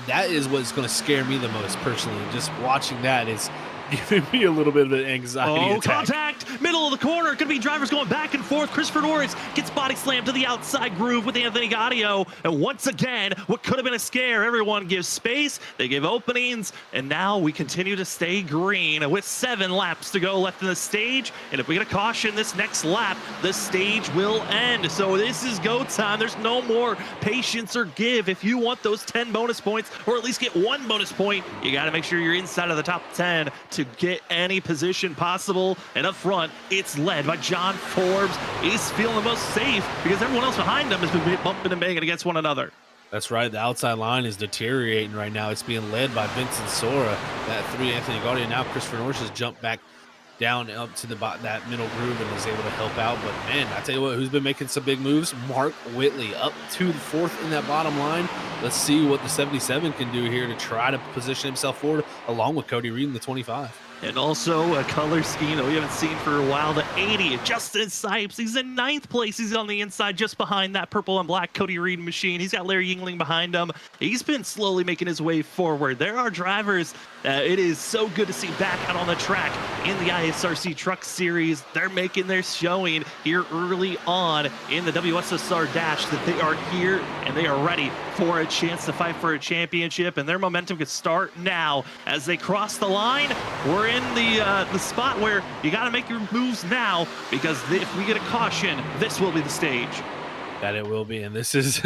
That is what's going to scare me the most personally. Just watching that is giving me a little bit of an anxiety attack. Contact! Middle of the corner. Could be drivers going back and forth. Christopher Norris gets body slammed to the outside groove with Anthony Gaudio. And once again, what could have been a scare. Everyone gives space. They give openings. And now we continue to stay green with 7 laps to go left in the stage. And if we get a caution this next lap, the stage will end. So this is go time. There's no more patience or give. If you want those 10 bonus points, or at least get 1 bonus point, you got to make sure you're inside of the top 10 to get any position possible. And up front, it's led by John Forbes. He's feeling the most safe because everyone else behind him has been bumping and banging against one another. That's right. The outside line is deteriorating right now. It's being led by Vincent Sora. That 3 Anthony Gaudio. Now Christopher Norris has jumped back down up to that middle groove and is able to help out. But man, I tell you what, who's been making some big moves? Mark Whitley up to the 4th in that bottom line. Let's see what the 77 can do here to try to position himself forward along with Cody Reed in the 25. And also a color scheme that we haven't seen for a while, the 80, Justin Sipes. He's in 9th place. He's on the inside just behind that purple and black Cody Reed machine. He's got Larry Yingling behind him. He's been slowly making his way forward. There are drivers it is so good to see back out on the track in the ISRC Truck Series. They're making their showing here early on in the WSSR Dash, that they are here and they are ready for a chance to fight for a championship, and their momentum could start now as they cross the line. We're in the spot where you got to make your moves now, because if we get a caution, this will be the stage. That it will be, and this is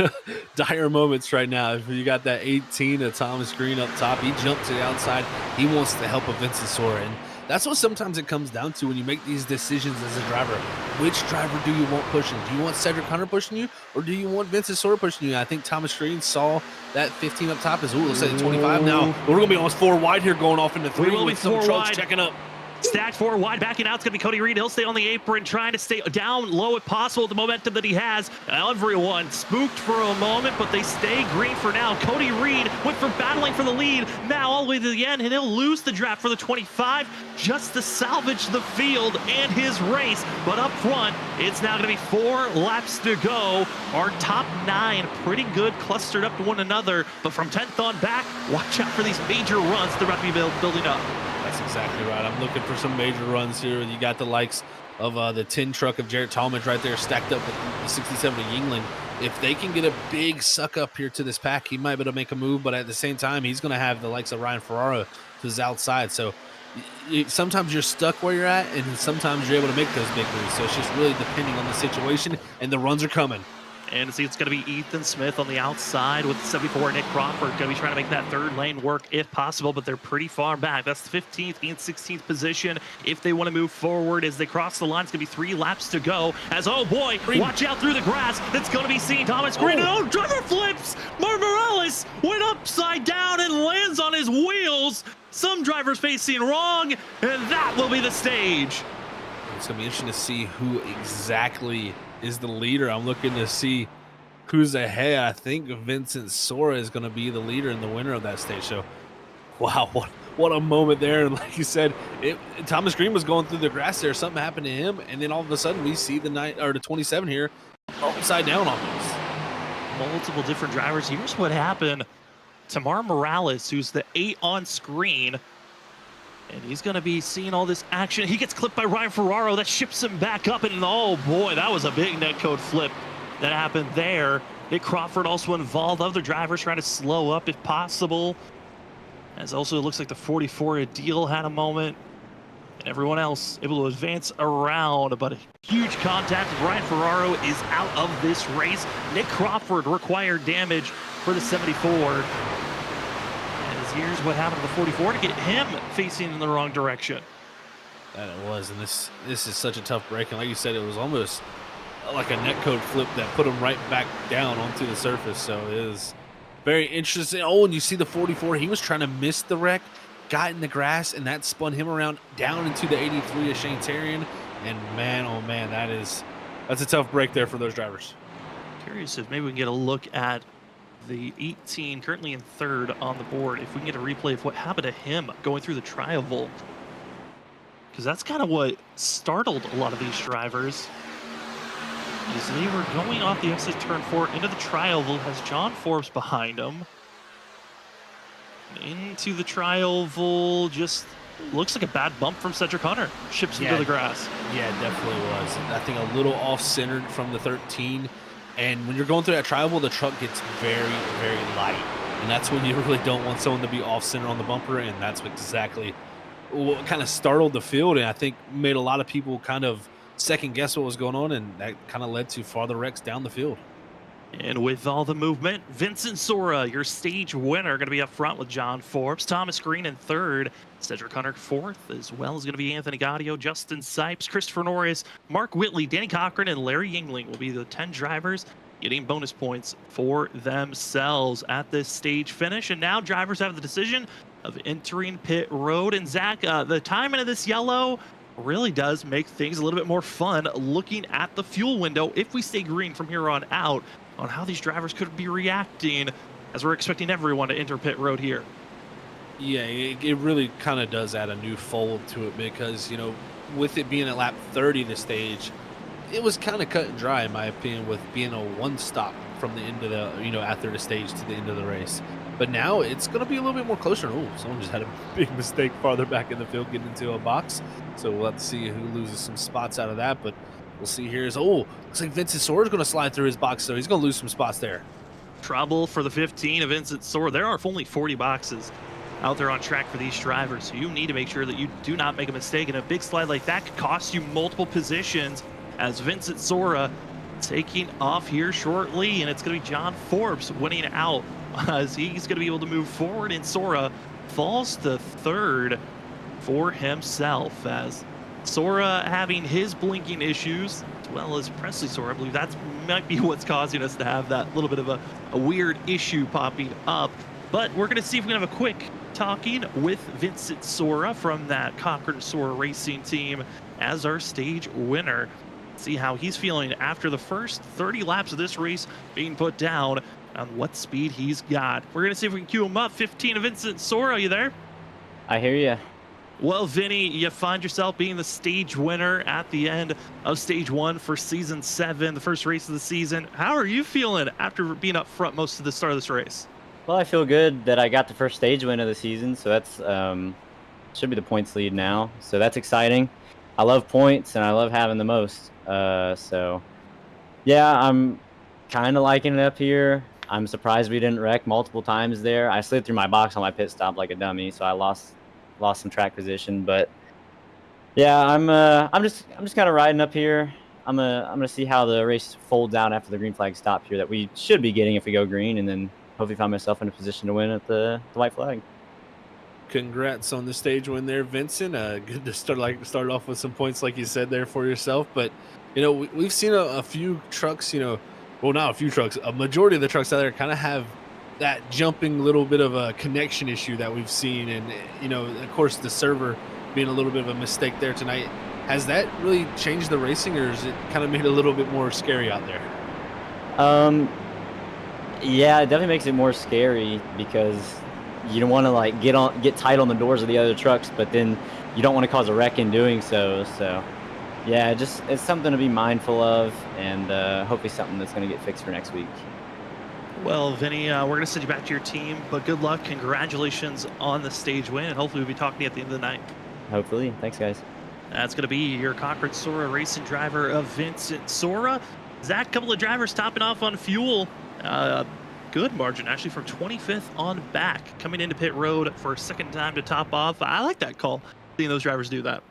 dire moments right now. If you got that 18 of Thomas Green up top, he jumped to the outside. He wants the help of Vincent Sora, and that's what sometimes it comes down to when you make these decisions as a driver. Which driver do you want pushing? Do you want Cedric Hunter pushing you, or do you want Vincent Sora pushing you? I think Thomas Green saw that 15 up top as, ooh, looks like 25 now. We're going to be almost 4 wide here, going off into 3 with some trucks checking up. Stacked 4 wide, backing out. It's going to be Cody Reed. He'll stay on the apron, trying to stay down low if possible with the momentum that he has. Everyone spooked for a moment, but they stay green for now. Cody Reed went from battling for the lead, now all the way to the end, and he'll lose the draft for the 25 just to salvage the field and his race. But up front, it's now going to be 4 laps to go. Our top 9 pretty good, clustered up to one another, but from 10th on back, watch out for these major runs they're about to be building up. That's exactly right. I'm looking for some major runs here. You got the likes of the 10 truck of Jarrett Talmadge right there stacked up with the 67 of Yingling. If they can get a big suck up here to this pack, he might be able to make a move, but at the same time, he's going to have the likes of Ryan Ferraro to his outside. So sometimes you're stuck where you're at, and sometimes you're able to make those big moves. So it's just really depending on the situation, and the runs are coming. And see, it's going to be Ethan Smith on the outside with 74. Nick Crawford going to be trying to make that 3rd lane work if possible, but they're pretty far back. That's the 15th and 16th position if they want to move forward as they cross the line. It's going to be 3 laps to go as, oh boy, watch out through the grass. That's going to be seen. Thomas Green. Oh, driver flips. Mark Morales went upside down and lands on his wheels. Some drivers facing wrong, and that will be the stage. It's going to be interesting to see who exactly is the leader. I'm looking to see who's ahead. I think Vincent Sora is going to be the leader and the winner of that stage. So, wow, what a moment there. And like you said, Thomas Green was going through the grass there. Something happened to him, and then all of a sudden we see the 27 here upside down almost. Multiple different drivers. Here's what happened. Tamar Morales, who's the 8 on screen, and he's going to be seeing all this action. He gets clipped by Ryan Ferraro. That ships him back up. And oh, boy, that was a big netcode flip that happened there. Nick Crawford also involved. Other drivers trying to slow up if possible. As also it looks like the 44 Adil had a moment. And everyone else able to advance around. But a huge contact. Ryan Ferraro is out of this race. Nick Crawford required damage for the 74. Here's what happened to the 44 to get him facing in the wrong direction. That it was, and this is such a tough break. And like you said, it was almost like a netcode flip that put him right back down onto the surface. So it is very interesting. Oh, and you see the 44, he was trying to miss the wreck, got in the grass, and that spun him around down into the 83 of Shane Terrian. And man, oh man, that's a tough break there for those drivers. Curious if maybe we can get a look at the 18 currently in 3rd on the board, if we can get a replay of what happened to him going through the tri-oval, because that's kind of what startled a lot of these drivers. As they were going off the exit turn 4 into the tri-oval, has John Forbes behind him. Into the tri-oval, just looks like a bad bump from Cedric Hunter. Chips him to the grass. Yeah, it definitely was. I think a little off-centered from the 13. And when you're going through that tri-oval, the truck gets very, very light. And that's when you really don't want someone to be off-center on the bumper. And that's exactly what kind of startled the field. And I think made a lot of people kind of second-guess what was going on. And that kind of led to farther wrecks down the field. And with all the movement, Vincent Sora, your stage winner, going to be up front with John Forbes. Thomas Green in third. Cedric Hunter fourth, as well as going to be Anthony Gaudio, Justin Sipes, Christopher Norris, Mark Whitley, Danny Cochran, and Larry Yingling will be the 10 drivers getting bonus points for themselves at this stage finish. And now drivers have the decision of entering pit road. And Zach, the timing of this yellow really does make things a little bit more fun looking at the fuel window if we stay green from here on out, on how these drivers could be reacting, as we're expecting everyone to enter pit road here. Yeah, it really kind of does add a new fold to it because, you know, with it being at lap 30 the stage, it was kind of cut and dry, in my opinion, with being a one stop from the end of the, you know, after the stage to the end of the race. But now it's going to be a little bit more closer. Oh, someone just had a big mistake farther back in the field getting into a box. So we'll have to see who loses some spots out of that. But we'll see here is, oh, looks like Vincent Sora is going to slide through his box, so he's going to lose some spots there. Trouble for the 15 of Vincent Sora. There are only 40 boxes out there on track for these drivers, so you need to make sure that you do not make a mistake, and a big slide like that could cost you multiple positions, as Vincent Sora taking off here shortly, and it's going to be John Forbes winning out as he's going to be able to move forward, and Sora falls to third for himself, as Sora having his blinking issues, as well as Presley Sora. I believe that might be what's causing us to have that little bit of a weird issue popping up. But we're going to see if we can have a quick talking with Vincent Sora from that Cochran Sora Racing team as our stage winner. See how he's feeling after the first 30 laps of this race being put down, on what speed he's got. We're going to see if we can cue him up. 15 of Vincent Sora, you there? I hear you. Well, Vinny, you find yourself being the stage winner at the end of stage 1 for season 7, the first race of the season. How are you feeling after being up front most of the start of this race? Well, I feel good that I got the first stage win of the season, so that's should be the points lead now. So that's exciting. I love points and I love having the most. So yeah, I'm kind of liking it up here. I'm surprised we didn't wreck multiple times there. I slid through my box on my pit stop like a dummy, so I lost some track position. But yeah, I'm just kind of riding up here. I'm gonna see how the race folds out after the green flag stop here that we should be getting if we go green, and then hopefully find myself in a position to win at the white flag. Congrats on the stage win there, Vincent. Good to start off with some points like you said there for yourself. But you know, we've seen a few trucks, you know, well, not a few trucks, a majority of the trucks out there kind of have that jumping little bit of a connection issue that we've seen. And you know, of course, the server being a little bit of a mistake there tonight. Has that really changed the racing, or is it kind of made it a little bit more scary out there? Yeah, it definitely makes it more scary because you don't want to like get tight on the doors of the other trucks, but then you don't want to cause a wreck in doing so. So yeah, it's something to be mindful of, and hopefully something that's going to get fixed for next week. Well, Vinny, we're going to send you back to your team, but good luck. Congratulations on the stage win, and hopefully we'll be talking to you at the end of the night. Hopefully. Thanks, guys. That's going to be your Cochran Sora Racing driver of Vincent Sora. Zach, couple of drivers topping off on fuel. Good margin, actually, from 25th on back, coming into pit road for a second time to top off. I like that call, seeing those drivers do that.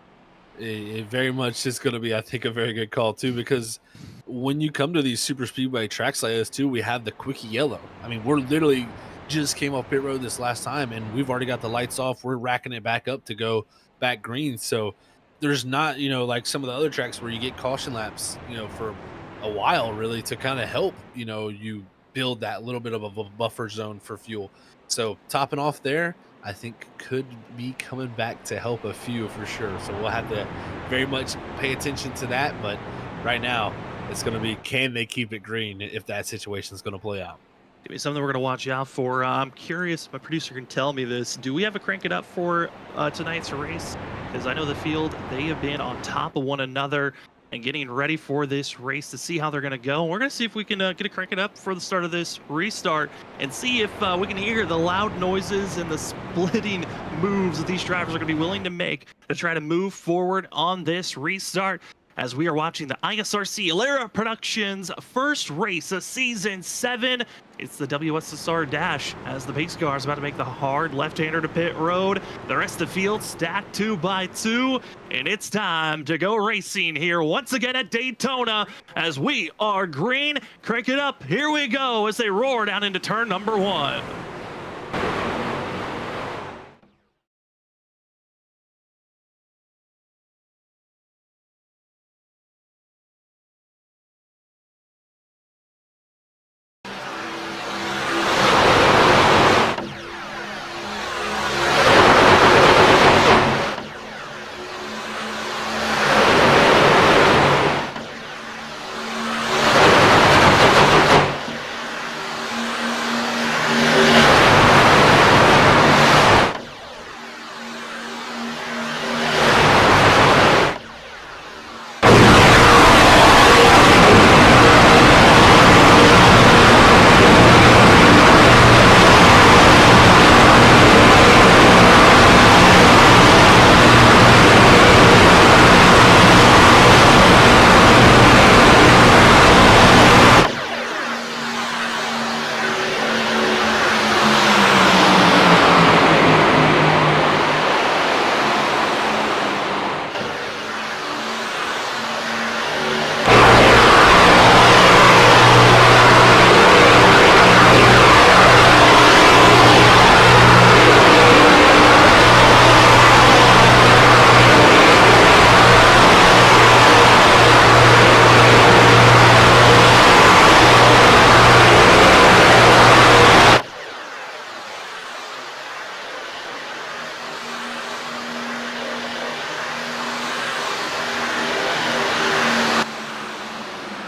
It very much is going to be, I think, a very good call, too, because when you come to these super speedway tracks like this, too, we have the quickie yellow. I mean, we're literally just came off pit road this last time, and we've already got the lights off. We're racking it back up to go back green. So there's not, you know, like some of the other tracks where you get caution laps, you know, for a while, really, to kind of help, you know, you build that little bit of a buffer zone for fuel. So topping off there, I think could be coming back to help a few for sure. So we'll have to very much pay attention to that. But right now, it's going to be, can they keep it green if that situation is going to play out? Give me something we're going to watch out for. I'm curious, my producer can tell me this. Do we have a crank it up for tonight's race? Because I know the field, they have been on top of one another. and getting ready for this race to see how they're going to go. We're going to see if we can get it crank it up for the start of this restart and see if we can hear the loud noises and the splitting moves that these drivers are going to be willing to make to try to move forward on this restart. As we are watching the ISRC Lara Productions first race of Season 7. It's the WSSR Dash as the pace car is about to make the hard left-hander to pit road. The rest of the field stacked 2 by 2. And it's time to go racing here once again at Daytona as we are green. Crank it up. Here we go as they roar down into turn number 1.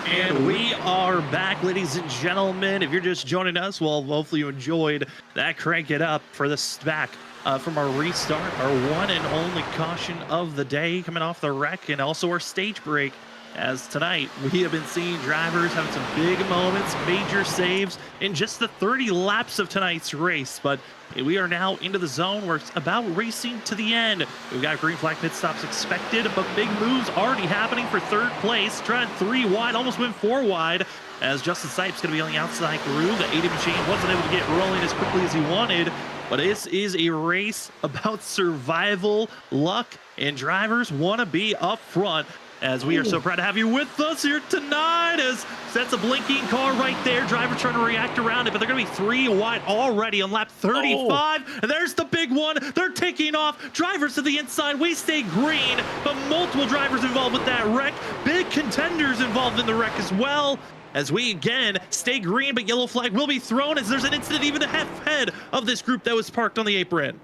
And we are back, ladies and gentlemen. If you're just joining us, well, hopefully you enjoyed that crank it up for this back from our restart, our one and only caution of the day coming off the wreck, and also our stage break. As tonight, we have been seeing drivers having some big moments, major saves in just the 30 laps of tonight's race. But we are now into the zone where it's about racing to the end. We've got green flag pit stops expected, but big moves already happening for third place. Trying 3 wide, almost went 4 wide, as Justin Sipes going to be on the outside groove. The 80 machine wasn't able to get rolling as quickly as he wanted. But this is a race about survival, luck, and drivers want to be up front. As we are so proud to have you with us here tonight, as that's a blinking car right there. Driver trying to react around it, but they're going to be 3 wide already on lap 35. And there's the big one. They're taking off. Drivers to the inside. We stay green, but multiple drivers involved with that wreck. Big contenders involved in the wreck as well. As we again stay green, but yellow flag will be thrown as there's an incident even ahead of this group that was parked on the apron.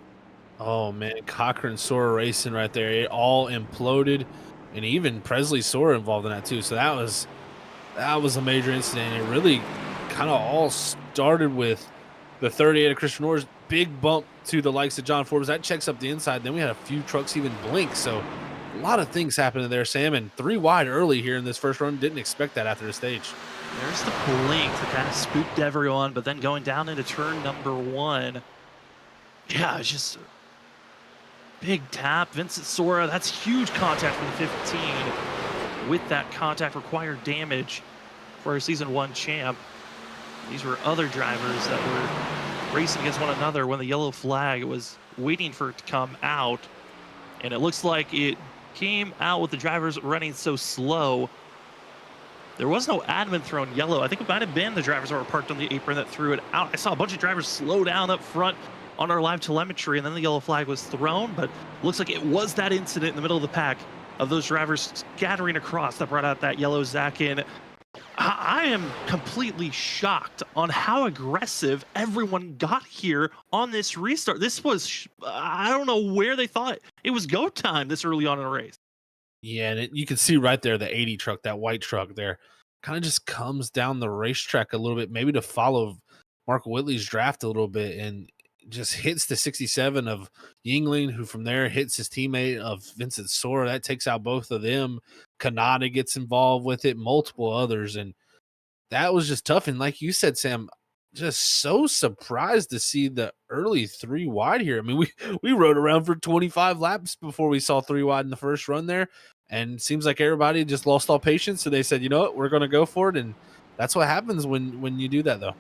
Oh man, Cochran Sora racing right there. It all imploded. And even Presley Sora involved in that too. So that was a major incident. It really kind of all started with the 38 of Christian Orr's big bump to the likes of John Forbes. That checks up the inside. Then we had a few trucks even blink. So a lot of things happening there, Sam. And 3 wide early here in this first run. Didn't expect that after the stage. There's the blink that kind of spooked everyone. But then going down into turn number 1. Yeah, it's just big tap. Vincent Sora, that's huge contact from the 15. With that contact required damage for our season 1 champ. These were other drivers that were racing against one another when the yellow flag was waiting for it to come out. And it looks like it came out with the drivers running so slow. There was no admin thrown yellow. I think it might have been the drivers that were parked on the apron that threw it out. I saw a bunch of drivers slow down up front on our live telemetry, and then the yellow flag was thrown, but looks like it was that incident in the middle of the pack of those drivers scattering across that brought out that yellow Zach in. I am completely shocked on how aggressive everyone got here on this restart. This was, I don't know where they thought it was go time this early on in a race. Yeah, and you can see right there the 80 truck, that white truck there, kind of just comes down the racetrack a little bit, maybe to follow Mark Whitley's draft a little bit, and just hits the 67 of Yingling, who from there hits his teammate of Vincent Sora. That takes out both of them. Kanata gets involved with it, multiple others, and that was just tough. And like you said, Sam, just so surprised to see the early 3 wide here. I mean, we rode around for 25 laps before we saw 3 wide in the first run there, and it seems like everybody just lost all patience. So they said, you know what, we're going to go for it, and that's what happens when you do that, though.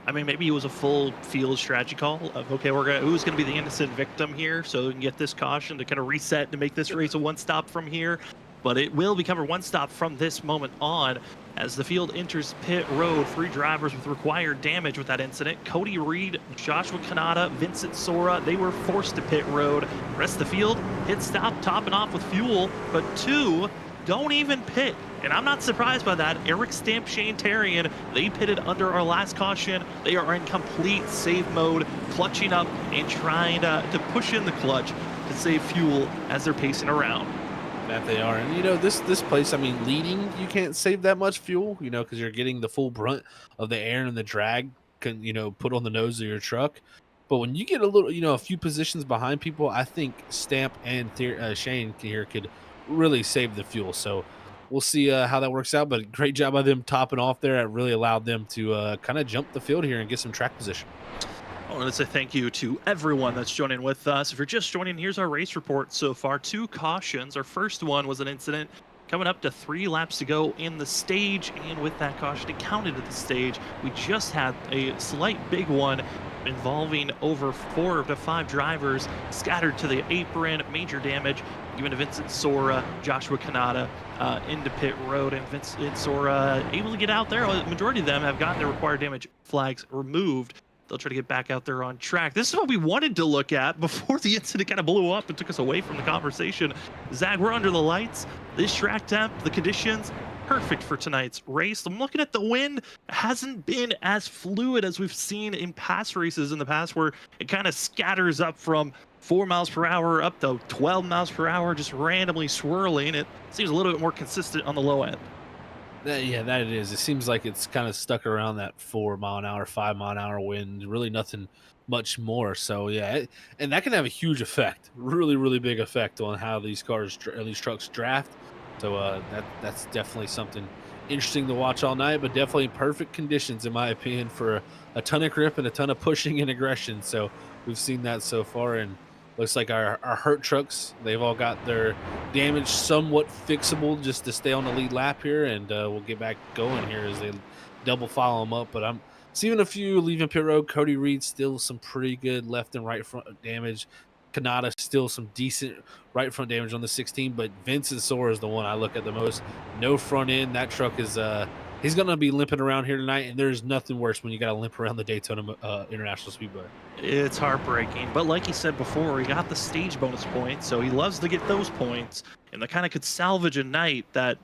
I mean, maybe it was a full field strategy call of, okay, who's going to be the innocent victim here, so we can get this caution to kind of reset to make this race a one-stop from here. But it will become a one-stop from this moment on as the field enters pit road. 3 drivers with required damage with that incident. Cody Reed, Joshua Kanata, Vincent Sora, they were forced to pit road. Rest of the field, hit stop, topping off with fuel, but 2 don't even pit. And I'm not surprised by that. Eric Stamp, Shane Tarian, they pitted under our last caution. They are in complete save mode, clutching up and trying to push in the clutch to save fuel as they're pacing around. That they are. And, you know, this place, I mean, leading, you can't save that much fuel, you know, because you're getting the full brunt of the air and the drag can, you know, put on the nose of your truck. But when you get a little, you know, a few positions behind people, I think Stamp and Shane here could really save the fuel. So we'll see how that works out. But great job by them topping off there. It really allowed them to kind of jump the field here and get some track position. I want to say thank you to everyone that's joining with us. If you're just joining, here's our race report so far. 2 cautions. Our first one was an incident coming up to 3 laps to go in the stage, and with that caution, it counted at the stage. We just had a slight big one involving over 4 to 5 drivers scattered to the apron, major damage given to Vincent Sora, Joshua Kanata into pit road, and Vincent Sora able to get out there. The majority of them have gotten their required damage flags removed. They'll try to get back out there on track. This is what we wanted to look at before the incident kind of blew up and took us away from the conversation. Zach, we're under the lights. This track temp, the conditions, perfect for tonight's race. I'm looking at the wind. It hasn't been as fluid as we've seen in past races in the past, where it kind of scatters up from 4 miles per hour up to 12 miles per hour, just randomly swirling. It seems a little bit more consistent on the low end. Yeah, that it is. It seems like it's kind of stuck around that 4 mile an hour, 5 mile an hour wind. Really nothing much more. So yeah, and that can have a huge effect, really big effect on how these trucks draft. So that's definitely something interesting to watch all night. But definitely perfect conditions, in my opinion, for a ton of grip and a ton of pushing and aggression. So we've seen that so far, and looks like our hurt trucks, they've all got their damage somewhat fixable just to stay on the lead lap here, and we'll get back going here as they double follow them up. But I'm seeing a few leaving pit road. Cody Reed still some pretty good left and right front damage. Kanata still some decent right front damage on the 16, but Vincent Sora is the one I look at the most. No front end. That truck is he's going to be limping around here tonight, and there's nothing worse when you got to limp around the Daytona International Speedway. It's heartbreaking, but like he said before, he got the stage bonus points, so he loves to get those points, and that kind of could salvage a night that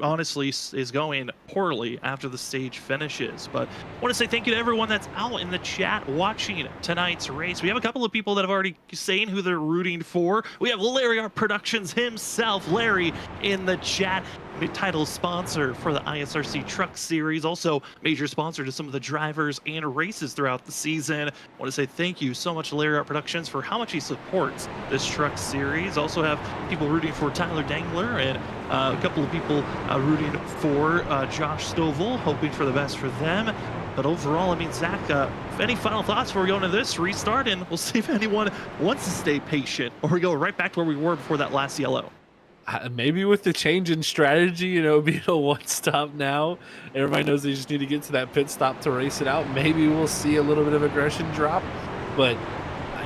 honestly is going poorly after the stage finishes. But I want to say thank you to everyone that's out in the chat watching tonight's race. We have a couple of people that have already saying who they're rooting for. We have Larry Art Productions himself, Larry, in the chat. Title sponsor for the ISRC Truck Series, also major sponsor to some of the drivers and races throughout the season. I want to say thank you so much to Larry Art Productions for how much he supports this Truck Series. Also have people rooting for Tyler Dangler, and a couple of people rooting for Josh Stovall, hoping for the best for them. But overall, I mean, Zach, any final thoughts before we go into this restart? And we'll see if anyone wants to stay patient, or we go right back to where we were before that last yellow. Maybe with the change in strategy, you know, being a one-stop now, everybody knows they just need to get to that pit stop to race it out. Maybe we'll see a little bit of aggression drop, but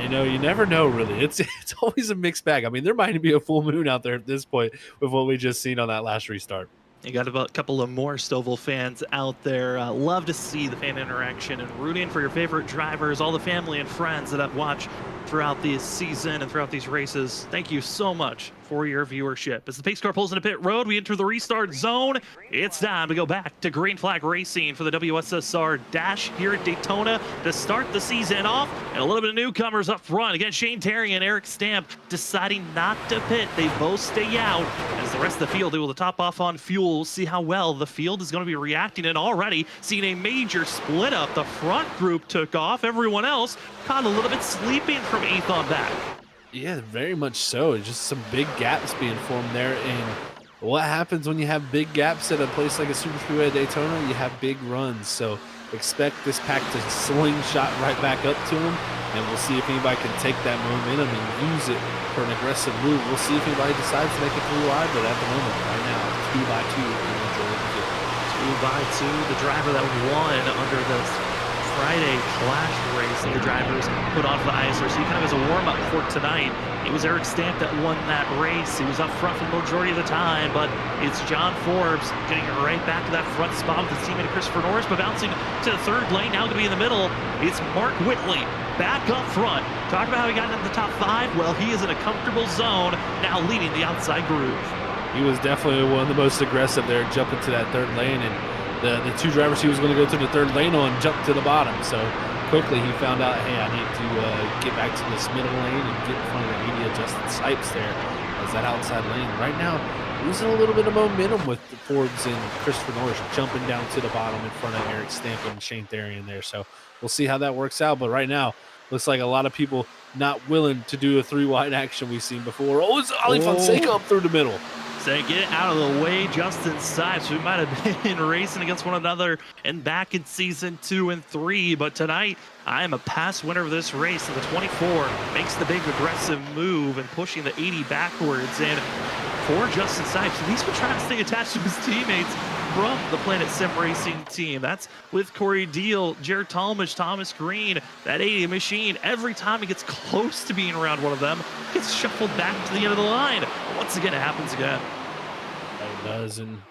you know, you never know really. It's always a mixed bag. I mean, there might be a full moon out there at this point with what we just seen on that last restart. You got about a couple of more Stovall fans out there. Love to see the fan interaction and rooting for your favorite drivers, all the family and friends that have watched throughout this season and throughout these races. Thank you so much for your viewership. As the pace car pulls into pit road, we enter the restart zone. It's time to go back to green flag racing for the WSSR Dash here at Daytona to start the season off. And a little bit of newcomers up front. Again, Shane Terry and Eric Stamp deciding not to pit. They both stay out as the rest of the field able to top off on fuel. We'll see how well the field is going to be reacting, and already seeing a major split up. The front group took off. Everyone else caught a little bit sleeping from 8th on back. Yeah, very much so. Just some big gaps being formed there. And what happens when you have big gaps at a place like a Super Speedway at Daytona? You have big runs. So expect this pack to slingshot right back up to them. And we'll see if anybody can take that momentum and use it for an aggressive move. We'll see if anybody decides to make it 3 wide. But at the moment, right now, 2 by 2. 2 by 2, the driver that won under the Friday Clash race that the drivers put on for the ISRC kind of as a warm-up for tonight. It was Eric Stamp that won that race. He was up front for the majority of the time, but it's John Forbes getting right back to that front spot with his teammate Christopher Norris, but bouncing to the 3rd lane, now going to be in the middle. It's Mark Whitley back up front. Talk about how he got into the top 5. Well, he is in a comfortable zone, now leading the outside groove. He was definitely one of the most aggressive there, jumping to that 3rd lane, and the 2 drivers he was going to go to the 3rd lane on jumped to the bottom. So quickly he found out, hey, I need to get back to this middle lane and get in front of the 80 adjusted Sipes there as that outside lane. Right now, losing a little bit of momentum with Forbes and Christopher Norris jumping down to the bottom in front of Eric Stamp and Shane Therian there. So we'll see how that works out. But right now, looks like a lot of people not willing to do a 3 wide action we've seen before. Oh, it's Ali Fonseca up through the middle. Say, get out of the way, Justin Sipes. We might have been racing against one another and back in season 2 and 3, but tonight I am a past winner of this race. And the 24 makes the big aggressive move and pushing the 80 backwards. And for Justin Sipes, he's been trying to stay attached to his teammates from the Planet Sim Racing team. That's with Corey Deal, Jared Talmadge, Thomas Green, that 80 machine. Every time he gets close to being around one of them, gets shuffled back to the end of the line. Once again, it happens again. It does, and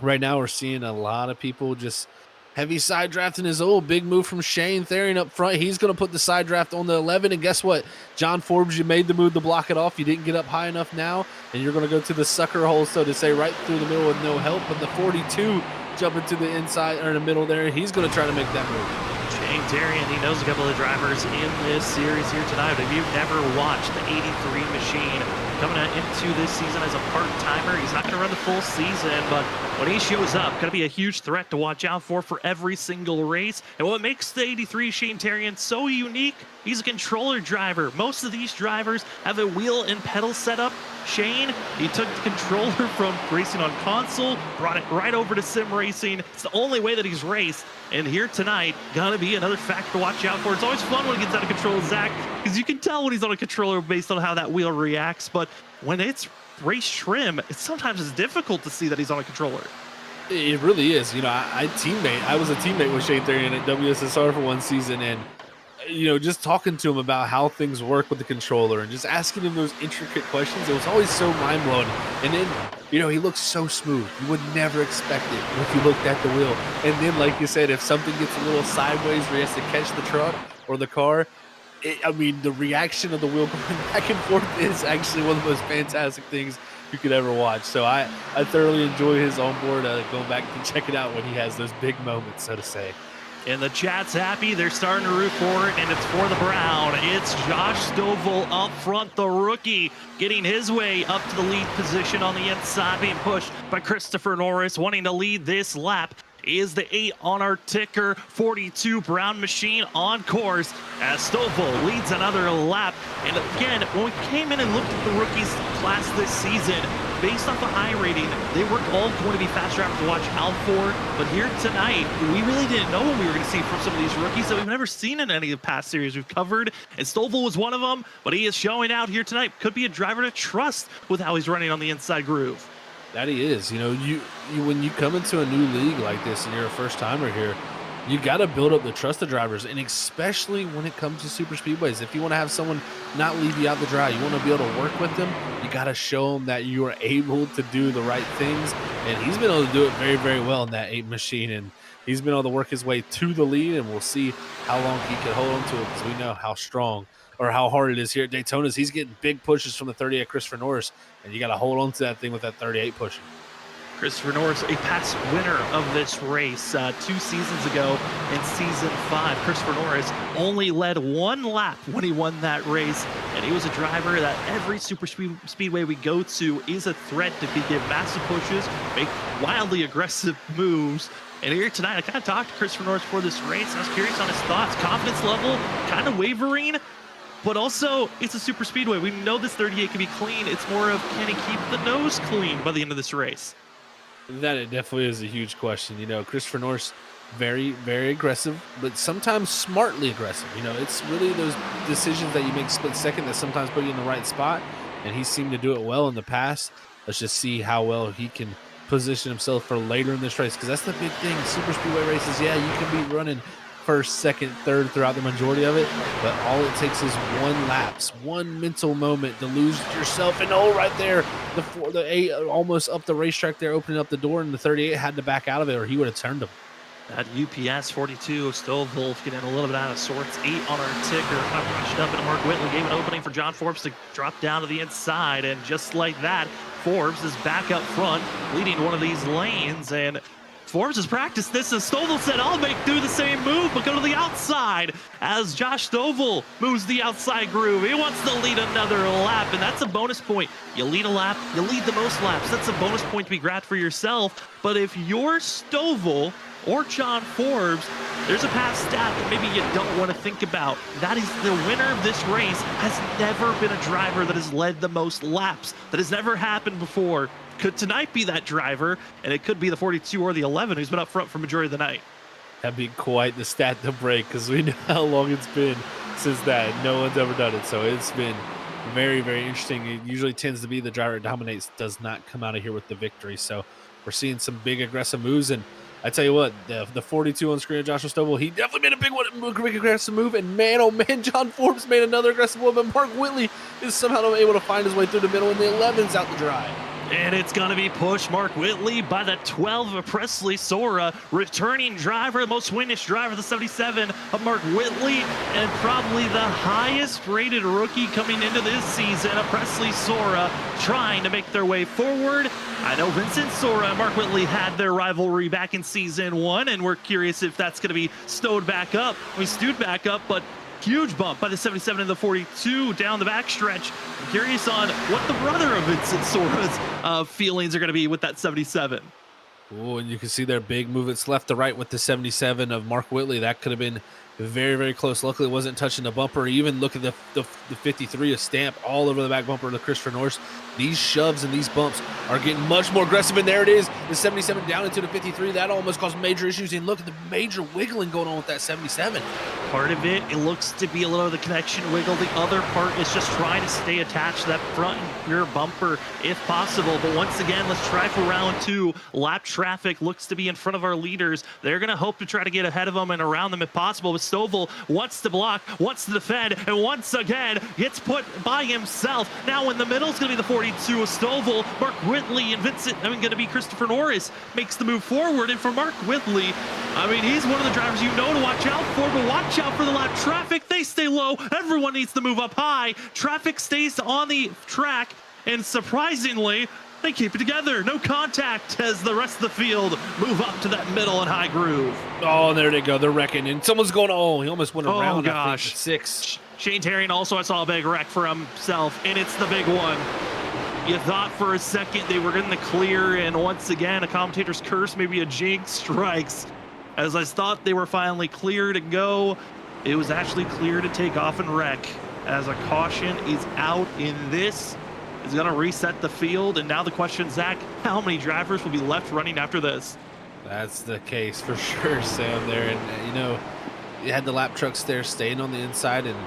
right now we're seeing a lot of people just heavy side drafting his old big move from Shane Therian up front. He's going to put the side draft on the 11, and guess what? John Forbes, you made the move to block it off. You didn't get up high enough now, and you're going to go to the sucker hole, so to say, right through the middle with no help. But the 42 jumping to the inside or in the middle there, he's going to try to make that move. Shane Therian, he knows a couple of the drivers in this series here tonight. If you've never watched the 83 machine coming into this season as a part-timer, he's not going to run the full season, but when he shows up, going to be a huge threat to watch out for every single race. And what makes the 83 Shane Therian so unique, he's a controller driver. Most of these drivers have a wheel and pedal setup. Shane, he took the controller from racing on console, brought it right over to sim racing. It's the only way that he's raced. And here tonight, gonna be another factor to watch out for. It's always fun when he gets out of control, Zach, because you can tell when he's on a controller based on how that wheel reacts. But when it's race trim, sometimes it's difficult to see that he's on a controller. It really is. You know, I was a teammate with Shane Therian at WSSR for one season, and you know, just talking to him about how things work with the controller and just asking him those intricate questions, it was always so mind-blowing. And then, you know, he looks so smooth. You would never expect it if you looked at the wheel. And then, like you said, if something gets a little sideways where he has to catch the truck or the car, I mean, the reaction of the wheel going back and forth is actually one of the most fantastic things you could ever watch. So I thoroughly enjoy his onboard, going back and check it out when he has those big moments, so to say. And the chat's happy. They're starting to root for it, and it's for the Brown. It's Josh Stovall up front, the rookie, getting his way up to the lead position on the inside, being pushed by Christopher Norris, wanting to lead this lap. Is the 8 on our ticker, 42 Brown machine on course as Stovall leads another lap. And again, when we came in and looked at the rookies class this season, based off the iRating, they were all going to be fast drivers to watch out for. But here tonight, we really didn't know what we were going to see from some of these rookies that we've never seen in any of the past series we've covered. And Stovall was one of them, but he is showing out here tonight. Could be a driver to trust with how he's running on the inside groove. That he is. You know, you when you come into a new league like this and you're a first timer here, you got to build up the trust of drivers, and especially when it comes to super speedways. If you want to have someone not leave you out to dry, you want to be able to work with them, you got to show them that you are able to do the right things. And he's been able to do it very, very well in that 8 machine. And he's been able to work his way to the lead, and we'll see how long he can hold on to it because we know how strong or how hard it is here at Daytona. He's getting big pushes from the 38 Christopher Norris, and you got to hold on to that thing with that 38 pushing. Christopher Norris, a past winner of this race 2 seasons ago in season 5. Christopher Norris only led 1 lap when he won that race, and he was a driver that every speedway we go to is a threat to give massive pushes, make wildly aggressive moves. And here tonight, I kind of talked to Christopher Norris before this race. I was curious on his thoughts. Confidence level kind of wavering, but also it's a super speedway. We know this 38 can be clean. It's more of, can he keep the nose clean by the end of this race? That it definitely is a huge question. You know, Christopher Norris, very, very aggressive, but sometimes smartly aggressive. You know, it's really those decisions that you make split second that sometimes put you in the right spot, and he seemed to do it well in the past. Let's just see how well he can position himself for later in this race, because that's the big thing. Super speedway races, yeah, you can be running first, second, third throughout the majority of it, but all it takes is 1 lapse, 1 mental moment to lose yourself. And right there, the 8 almost up the racetrack there, opening up the door, and the 38 had to back out of it, or he would have turned him. That UPS 42 Stovall getting a little bit out of sorts. 8 on our ticker. Kind of rushed up, and Mark Whitley gave an opening for John Forbes to drop down to the inside. And just like that, Forbes is back up front, leading one of these lanes. And Forbes has practiced this, and Stovall said, I'll do the same move, but go to the outside. As Josh Stovall moves the outside groove, he wants to lead another lap, and that's a bonus point. You lead a lap, you lead the most laps. That's a bonus point to be grabbed for yourself. But if you're Stovall or John Forbes, there's a past stat that maybe you don't want to think about. That is, the winner of this race has never been a driver that has led the most laps. That has never happened before. Could tonight be that driver, and it could be the 42 or the 11 who's been up front for majority of the night. That'd be quite the stat to break, because we know how long it's been since that. No one's ever done it, so it's been very, very interesting. It usually tends to be the driver that dominates does not come out of here with the victory, so we're seeing some big aggressive moves. And I tell you what, the 42 on screen of Joshua Stovall, he definitely made a big aggressive move, and man, oh man, John Forbes made another aggressive one, but Mark Whitley is somehow able to find his way through the middle, and the 11's out to dry. And it's going to be pushed, Mark Whitley, by the 12 of Presley Sora, returning driver, the most winnish driver, the 77 of Mark Whitley, and probably the highest rated rookie coming into this season, of Presley Sora, trying to make their way forward. I know Vincent Sora and Mark Whitley had their rivalry back in season 1, and we're curious if that's going to be stewed back up, but huge bump by the 77 and the 42 down the backstretch. I'm curious on what the brother of Vincent Sora's feelings are going to be with that 77. Oh, and you can see their big movements left to right with the 77 of Mark Whitley. That could have been very, very close. Luckily, it wasn't touching the bumper. Even look at the 53, a stamp all over the back bumper of the Christopher Norris. These shoves and these bumps are getting much more aggressive, and there it is. The 77 down into the 53. That almost caused major issues. And look at the major wiggling going on with that 77. Part of it looks to be a little of the connection wiggle. The other part is just trying to stay attached to that front and rear bumper if possible. But once again, let's try for round 2. Lap traffic looks to be in front of our leaders. They're going to hope to try to get ahead of them and around them if possible. But Stovall wants to block, wants to defend, and once again gets put by himself. Now in the middle is going to be the 42 of Stovall. Mark Whitley and going to be Christopher Norris makes the move forward. And for Mark Whitley, I mean, he's one of the drivers you know to watch out for, but watch out for the lap traffic. They stay low. Everyone needs to move up high. Traffic stays on the track, and surprisingly, they keep it together. No contact as the rest of the field move up to that middle and high groove. Oh, there they go. They're wrecking, and someone's going, oh, he almost went around. Oh, gosh. 6. Shane Herring also, I saw a big wreck for himself, and it's the big one. You thought for a second they were in the clear, and once again, a commentator's curse, maybe a jinx, strikes. As I thought they were finally clear to go, it was actually clear to take off and wreck, as a caution is out in this. Is going to reset the field, and now the question, Zach, how many drivers will be left running after this? That's the case for sure, Sam, there. And, you know, you had the lap trucks there staying on the inside, and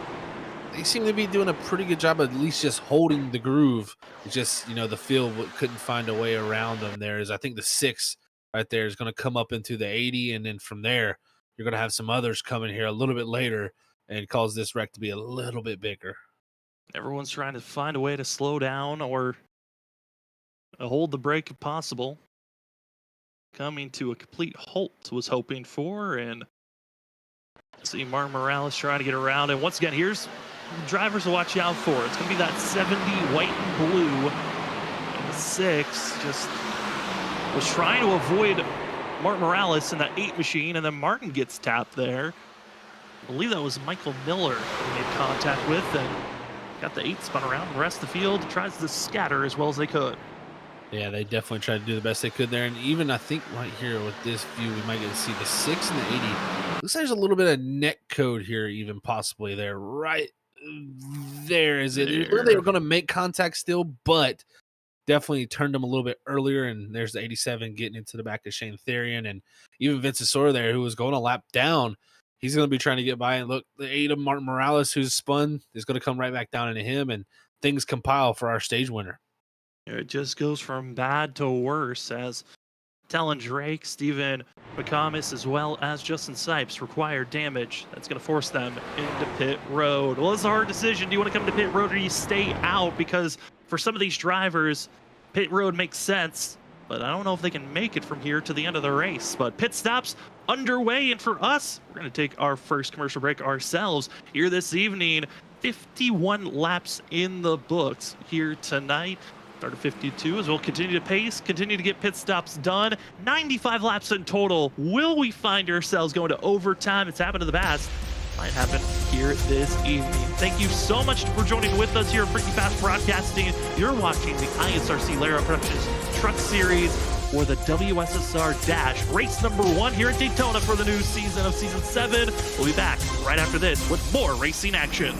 they seem to be doing a pretty good job of at least just holding the groove. It's just, you know, the field couldn't find a way around them there. I think the 6 right there is going to come up into the 80, and then from there, you're going to have some others coming here a little bit later and cause this wreck to be a little bit bigger. Everyone's trying to find a way to slow down or hold the brake if possible. coming to a complete halt was hoping for, and see Martin Morales trying to get around. And once again, here's drivers to watch out for. It's going to be that 70 white and blue. And the 6 just was trying to avoid Martin Morales in that 8 machine, and then Martin gets tapped there. I believe that was Michael Miller he made contact with, and got the 8 spun around. The rest of the field tries to scatter as well as they could. Yeah, they definitely tried to do the best they could there. And even I think right here with this view, we might get to see the 6 and the 80. Looks like there's a little bit of net code here, even possibly there. Right there is it. It looked like they were going to make contact still, but definitely turned them a little bit earlier. And there's the 87 getting into the back of Shane Therian. And even Vince Asor there, who was going a lap down, he's going to be trying to get by. And look, the 8 of Martin Morales, who's spun, is going to come right back down into him. And things compile for our stage winner. It just goes from bad to worse as Talon Drake, Steven McComas, as well as Justin Sipes require damage. That's going to force them into pit road. Well, it's a hard decision. Do you want to come to pit road or do you stay out? Because for some of these drivers, pit road makes sense, but I don't know if they can make it from here to the end of the race. But pit stops underway, and for us, we're going to take our first commercial break ourselves here this evening. 51 laps in the books here tonight. Start at 52 as we'll continue to pace, continue to get pit stops done. 95 laps in total. Will we find ourselves going to overtime? It's happened to the past. Might happen here this evening. Thank you so much for joining with us here at Freaky Fast Broadcasting. You're watching the ISRC Lara Productions Truck Series for the WSSR Dash race number 1 here at Daytona for the new season of Season 7. We'll be back right after this with more racing action.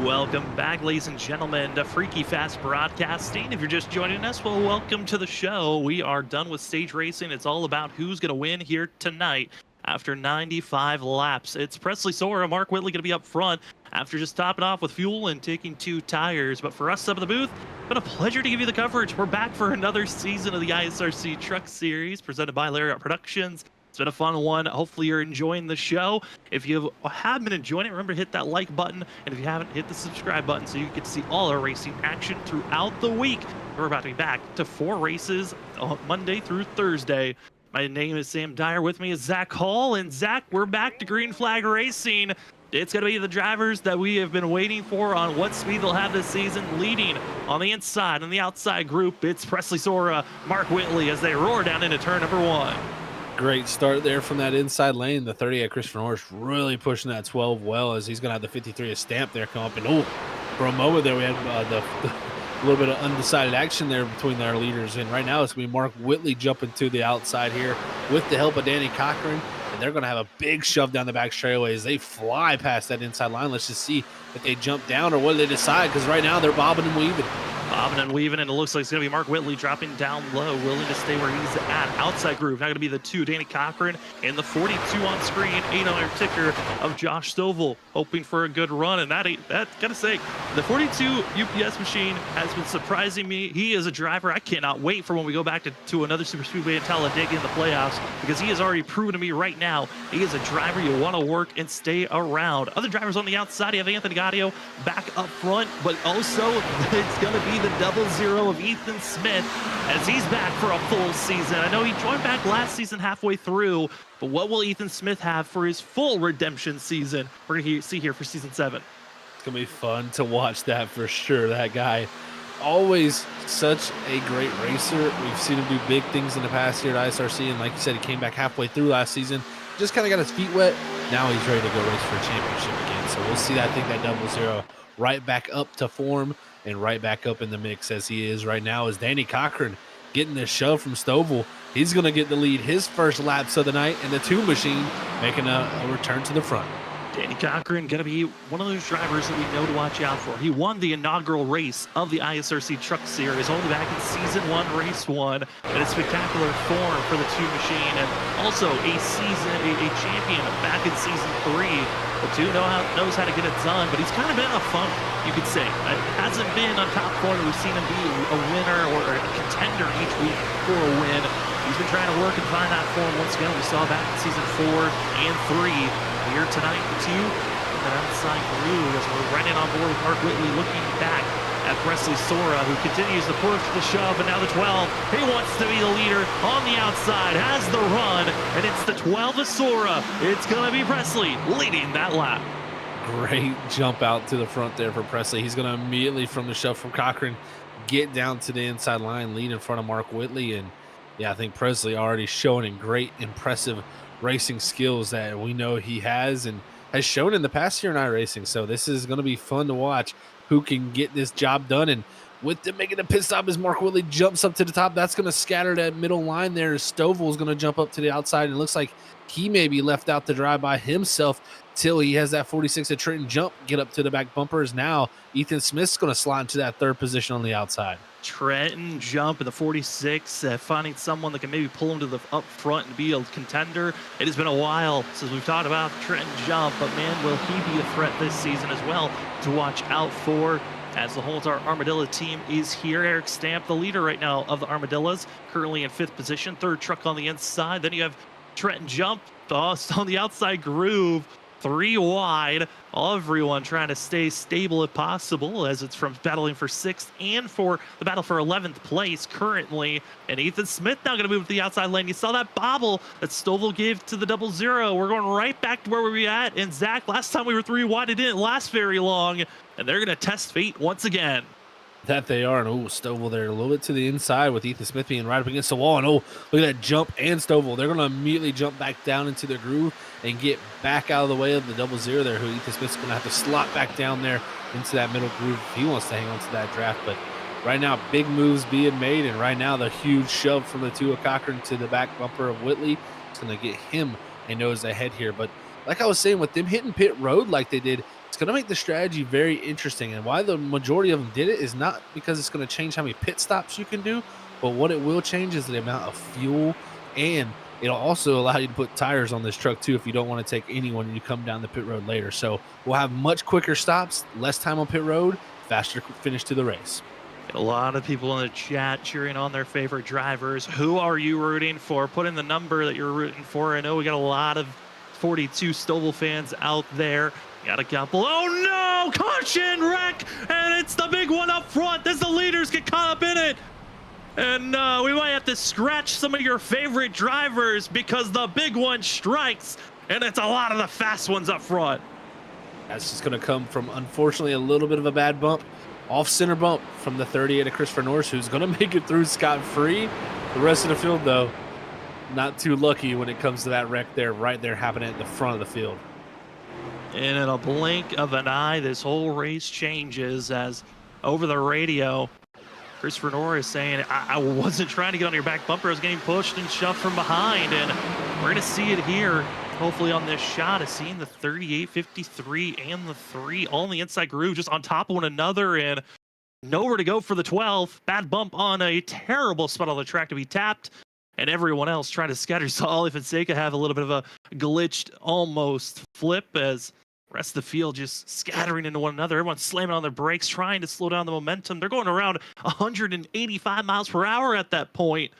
Welcome back, ladies and gentlemen, to Freaky Fast Broadcasting. If you're just joining us, well, welcome to the show. We are done with stage racing. It's all about who's going to win here tonight after 95 laps. It's Presley Sora, Mark Whitley going to be up front after just topping off with fuel and taking 2 tires. But for us up in the booth, it's been a pleasure to give you the coverage. We're back for another season of the ISRC Truck Series presented by Lariat Productions. It's been a fun one. Hopefully you're enjoying the show. If you have been enjoying it, remember to hit that like button. And if you haven't, hit the subscribe button so you get to see all our racing action throughout the week. We're about to be back to 4 races on Monday through Thursday. My name is Sam Dyer. With me is Zach Hall. And Zach, we're back to Green Flag Racing. It's going to be the drivers that we have been waiting for on what speed they'll have this season. Leading on the inside and the outside group, it's Presley Sora, Mark Whitley as they roar down into turn number 1. Great start there from that inside lane. The 38 Christopher Norris really pushing that 12 well, as he's going to have the 53 stamp there come up. And oh, for a moment there we had the little bit of undecided action there between their leaders. And right now it's going to be Mark Whitley jumping to the outside here with the help of Danny Cochran. And they're going to have a big shove down the back straightaway as they fly past that inside line. Let's just see if they jump down or what do they decide, because right now they're bobbing and weaving. Bobbing and weaving, and it looks like it's going to be Mark Whitley dropping down low, willing to stay where he's at. Outside groove, now going to be the 2, Danny Cochran, and the 42 on screen, 8 ticker of Josh Stovall, hoping for a good run. And that gotta say, the 42 UPS machine has been surprising me. He is a driver I cannot wait for when we go back to another Super Speedway in Talladega in the playoffs, because he has already proven to me right now he is a driver you want to work and stay around. Other drivers on the outside, you have Anthony Gaudio back up front, but also it's going to be the 00 of Ethan Smith as he's back for a full season. I know he joined back last season halfway through, but what will Ethan Smith have for his full redemption season? We're going to see here for season 7. It's going to be fun to watch that for sure. That guy, always such a great racer. We've seen him do big things in the past year at ISRC, and like you said, he came back halfway through last season, just kind of got his feet wet. Now he's ready to go race for a championship again. So we'll see that, I think, that 00 right back up to form and right back up in the mix as he is right now, is Danny Cochran getting the shove from Stovall. He's going to get the lead his first laps of the night, and the 2 machine making a return to the front. Danny Cochran going to be one of those drivers that we know to watch out for. He won the inaugural race of the ISRC Truck Series only back in Season 1, Race 1, and a spectacular form for the 2 machine, and also a champion back in Season 3. The 2 knows how to get it done, but he's kind of been a funk, you could say. It hasn't been on top corner. We've seen him be a winner or a contender each week for a win. He's been trying to work and find that form once again. We saw back in Season 4 and 3. Here tonight, the 2 on the outside groove as we're right in on board with Mark Whitley, looking back at Presley Sora, who continues to push the shove, and now the 12. He wants to be the leader on the outside, has the run, and it's the 12 of Sora. It's going to be Presley leading that lap. Great jump out to the front there for Presley. He's going to immediately, from the shove from Cochran, get down to the inside line, lead in front of Mark Whitley. And yeah, I think Presley already showing great, impressive racing skills that we know he has and has shown in the past year in iRacing. So this is going to be fun to watch who can get this job done. And with them making a pit stop as Mark Whitley jumps up to the top, that's going to scatter that middle line there. Stovall is going to jump up to the outside, and it looks like he may be left out to dry by himself till he has that 46 at Trenton jump, get up to the back bumpers. Now Ethan Smith's going to slide into that 3rd position on the outside. Trenton jump in the 46, finding someone that can maybe pull him to the up front and be a contender. It has been a while since we've talked about Trenton jump, but man, will he be a threat this season as well to watch out for, as the whole Armadillo team is here. Eric Stamp, the leader right now of the Armadillos, currently in 5th position, 3rd truck on the inside. Then you have Trenton jump on the outside groove, 3 wide. Everyone trying to stay stable if possible, as it's from battling for 6th and for the battle for 11th place currently. And Ethan Smith now going to move to the outside lane. You saw that bobble that Stovall gave to the 00. We're going right back to where we were at. And Zach, last time we were 3 wide, it didn't last very long. And they're going to test fate once again. That they are. And oh, Stovall there a little bit to the inside with Ethan Smith being right up against the wall. And oh, look at that jump and Stovall. They're going to immediately jump back down into their groove and get back out of the way of the 00 there, who Ethan Smith's going to have to slot back down there into that middle groove if he wants to hang on to that draft. But right now, big moves being made. And right now, the huge shove from the 2 of Cochran to the back bumper of Whitley is going to get him a nose ahead here. But like I was saying, with them hitting pit road like they did, it's going to make the strategy very interesting. And why the majority of them did it is not because it's going to change how many pit stops you can do, but what it will change is the amount of fuel and It'll also allow you to put tires on this truck too if you don't want to take anyone and you come down the pit road later. So we'll have much quicker stops, less time on pit road, faster finish to the race. A lot of people in the chat cheering on their favorite drivers. Who are you rooting for? Put in the number that you're rooting for. I know we got a lot of 42 Stovall fans out there. Got a couple. Oh no! Caution wreck! And it's the big one up front as the leaders get caught up in it. And we might have to scratch some of your favorite drivers because the big one strikes, and it's a lot of the fast ones up front. That's just going to come from, unfortunately, a little bit of a bad bump. Off-center bump from the 38 of Christopher Norris, who's going to make it through scot-free. The rest of the field, though, not too lucky when it comes to that wreck there, right there happening at the front of the field. And in a blink of an eye, this whole race changes as over the radio, Christopher Norris saying, I wasn't trying to get on your back bumper. I was getting pushed and shoved from behind. And we're going to see it here, hopefully on this shot, of seeing the 38, 53, and the 3 all in the inside groove, just on top of one another, and nowhere to go for the 12. Bad bump on a terrible spot on the track to be tapped. And everyone else trying to scatter. Saw Ollie Fonseca have a little bit of a glitched almost flip as rest of the field just scattering into one another. Everyone's slamming on their brakes, trying to slow down the momentum. They're going around 185 miles per hour at that point,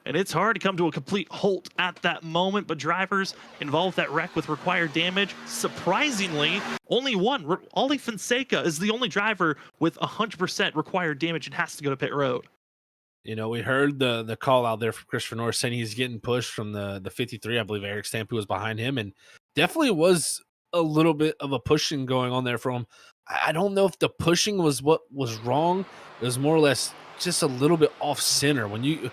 and it's hard to come to a complete halt at that moment. But drivers involved that wreck with required damage, surprisingly, only one. Ollie Fonseca is the only driver with 100% required damage and has to go to pit road. You know, we heard the call out there from Christopher Norris saying he's getting pushed from the 53. I believe Eric Stampu was behind him, and definitely was a little bit of a pushing going on there from him. I don't know if the pushing was what was wrong. It was more or less just a little bit off center. When you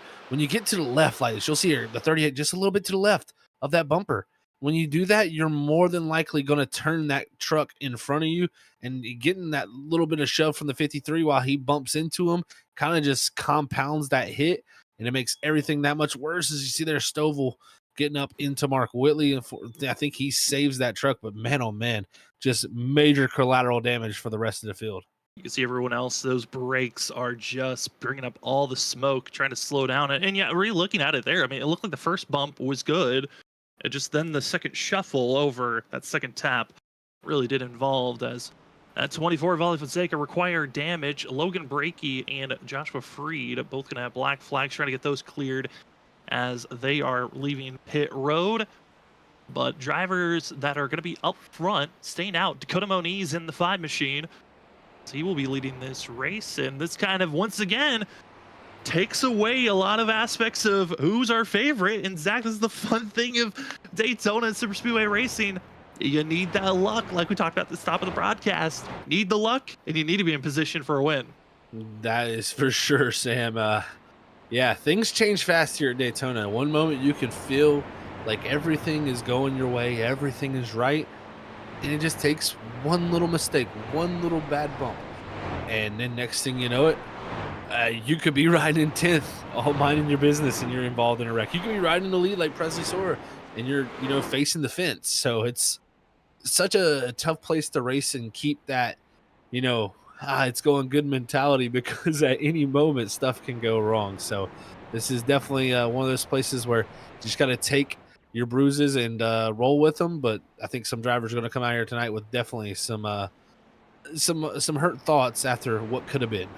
get to the left like this, you'll see here the 38 just a little bit to the left of that bumper. When you do that, you're more than likely going to turn that truck in front of you, and getting that little bit of shove from the 53 while he bumps into him kind of just compounds that hit, and it makes everything that much worse. As you see there, Stovall getting up into Mark Whitley, and I think he saves that truck, but man, oh man, just major collateral damage for the rest of the field. You can see everyone else, those brakes are just bringing up all the smoke, trying to slow down it. And yeah, re-looking at it there, I mean, it looked like the first bump was good. It just then the second shuffle over that second tap really did involve, as at 24 of Ollie Fonseca required damage. Logan Brakey and Joshua Freed both going to have black flags, trying to get those cleared as they are leaving pit road. But drivers that are going to be up front, staying out, Dakota Moniz in the 5 machine. So he will be leading this race, and this kind of, once again, takes away a lot of aspects of who's our favorite. And Zach, this is the fun thing of Daytona and Super Speedway racing. You need that luck, like we talked about at the top of the broadcast. Need the luck, and you need to be in position for a win. That is for sure, Sam. Yeah, things change fast here at Daytona. One moment you can feel like everything is going your way, everything is right, and it just takes one little mistake, one little bad bump, and then next thing you know it, you could be riding in 10th, all minding your business, and you're involved in a wreck. You could be riding in the lead like Presley Sora, and you're facing the fence. So it's such a tough place to race and keep that it's going good mentality, because at any moment stuff can go wrong. So this is definitely one of those places where you just got to take your bruises and roll with them. But I think some drivers are going to come out here tonight with definitely some hurt thoughts after what could have been.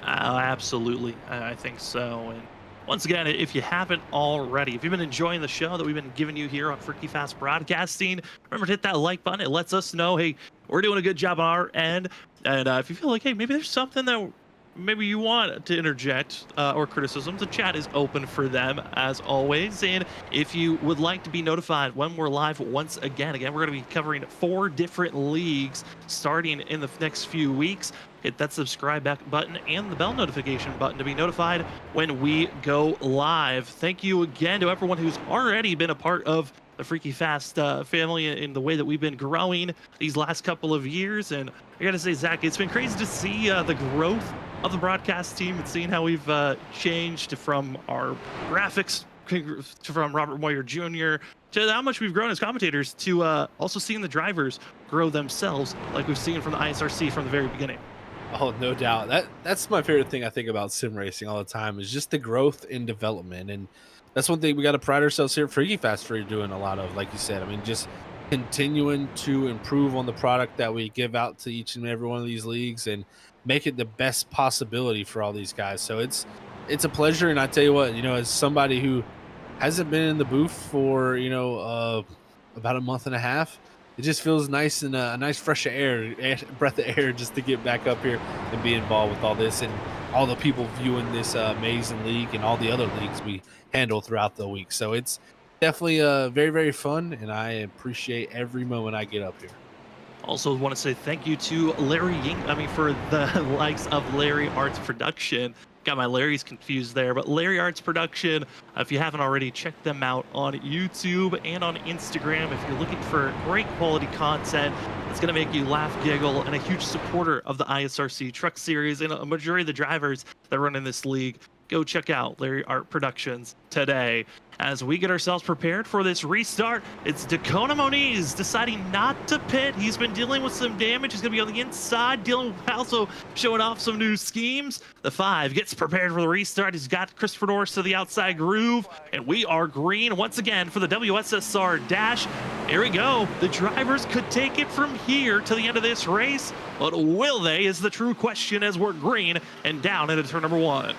Absolutely, I think so. And once again, if you haven't already, if you've been enjoying the show that we've been giving you here on Freaky Fast Broadcasting, remember to hit that like button. It lets us know, hey, we're doing a good job on our end. And if you feel like, hey, maybe there's something that maybe you want to interject or criticisms, the chat is open for them as always. And if you would like to be notified when we're live once again, we're going to be covering 4 different leagues starting in the next few weeks. Hit that subscribe back button and the bell notification button to be notified when we go live. Thank you again to everyone who's already been a part of the Freaky Fast family in the way that we've been growing these last couple of years. And I gotta say, Zach, it's been crazy to see the growth of the broadcast team and seeing how we've changed from our graphics, from Robert Moyer Jr. to how much we've grown as commentators, to also seeing the drivers grow themselves, like we've seen from the ISRC from the very beginning. Oh, no doubt. That's my favorite thing I think about sim racing all the time, is just the growth and development. And that's one thing we got to pride ourselves here at Freaky Fast for doing a lot of, like you said. I mean, just continuing to improve on the product that we give out to each and every one of these leagues and make it the best possibility for all these guys. So it's a pleasure. And I tell you what, as somebody who hasn't been in the booth for, about a month and a half, it just feels nice and a nice fresh breath of air just to get back up here and be involved with all this and all the people viewing this amazing league and all the other leagues we handle throughout the week. So it's definitely very, very fun, and I appreciate every moment I get up here. Also want to say thank you to Larry for the likes of Larry Arts Production. Got my Larry's confused there, but Larry Arts Production, if you haven't already, check them out on YouTube and on Instagram if you're looking for great quality content that's going to make you laugh, giggle, and a huge supporter of the ISRC Truck Series and a majority of the drivers that run in this league. Go check out Larry Art Productions today. As we get ourselves prepared for this restart, it's Daytona Moniz deciding not to pit. He's been dealing with some damage. He's going to be on the inside, also showing off some new schemes. The 5 gets prepared for the restart. He's got Christopher Norris to the outside groove, and we are green once again for the WSSR Dash. Here we go. The drivers could take it from here to the end of this race, but will they is the true question as we're green and down into turn number 1.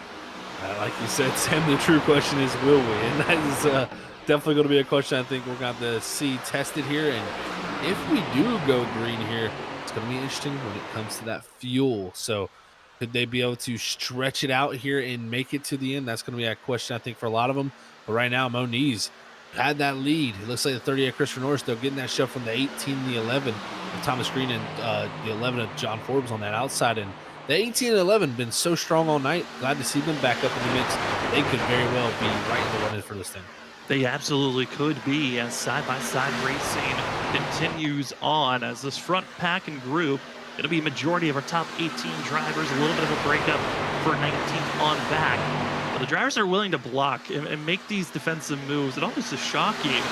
Like you said, Sam, the true question is, will we? And that is definitely going to be a question I think we're going to have to see tested here. And if we do go green here, it's going to be interesting when it comes to that fuel. So could they be able to stretch it out here and make it to the end? That's going to be a question, I think, for a lot of them. But right now, Moniz had that lead. It looks like the 38 Christopher Norris, though, getting that shove from the 18 and the 11 of Thomas Green and the 11 of John Forbes on that outside. And the 18 and 11 been so strong all night. Glad to see them back up in the mix. They could very well be right in the running for this thing. They absolutely could be, as side-by-side racing continues on as this front pack and group. It'll be a majority of our top 18 drivers, a little bit of a breakup for 19th on back. But the drivers are willing to block and make these defensive moves. It almost is shocking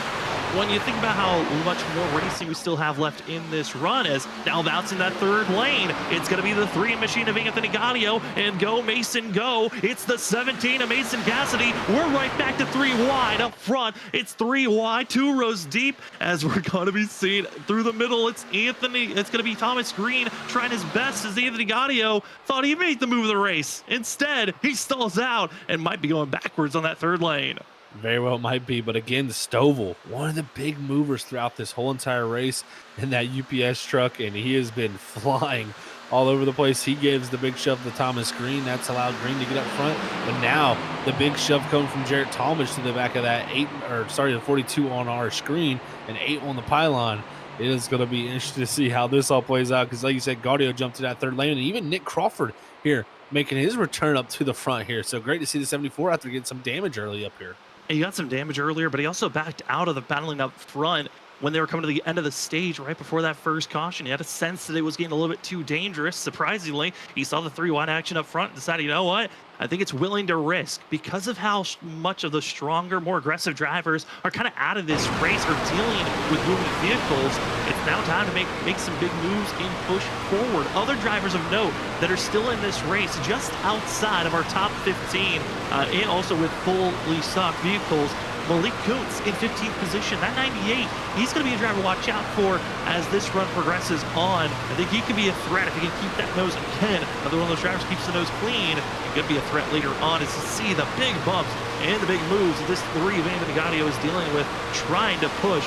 when you think about how much more racing we still have left in this run, as now bouncing that third lane. It's going to be the 3 machine of Anthony Gaudio, and go Mason go. It's the 17 of Mason Cassidy. We're right back to 3 wide up front. It's 3 wide, 2 rows deep, as we're going to be seen through the middle. It's going to be Thomas Green trying his best as Anthony Gaudio thought he made the move of the race. Instead, he stalls out and might be going backwards on that third lane. Very well might be, but again, Stovall, one of the big movers throughout this whole entire race in that UPS truck, and he has been flying all over the place. He gives the big shove to Thomas Green. That's allowed Green to get up front, but now the big shove coming from Jarrett Talmadge to the back of that the 42 on our screen and 8 on the pylon. It is going to be interesting to see how this all plays out, because like you said, Gaudio jumped to that third lane, and even Nick Crawford here making his return up to the front here. So great to see the 74 after getting some damage early up here. He got some damage earlier, but he also backed out of the battling up front when they were coming to the end of the stage right before that first caution. He had a sense that it was getting a little bit too dangerous. Surprisingly, he saw the 3 wide action up front and decided, you know what? I think it's willing to risk, because of how much of the stronger, more aggressive drivers are kind of out of this race or dealing with moving vehicles. It's now time to make some big moves and push forward. Other drivers of note that are still in this race just outside of our top 15 and also with fully stocked vehicles. Malik Kuntz in 15th position. That 98, he's going to be a driver to watch out for as this run progresses on. I think he could be a threat if he can keep that nose. Again, another one of those drivers keeps the nose clean. He could be a threat later on as you see the big bumps and the big moves that this 3 of Anthony Gaudio is dealing with, trying to push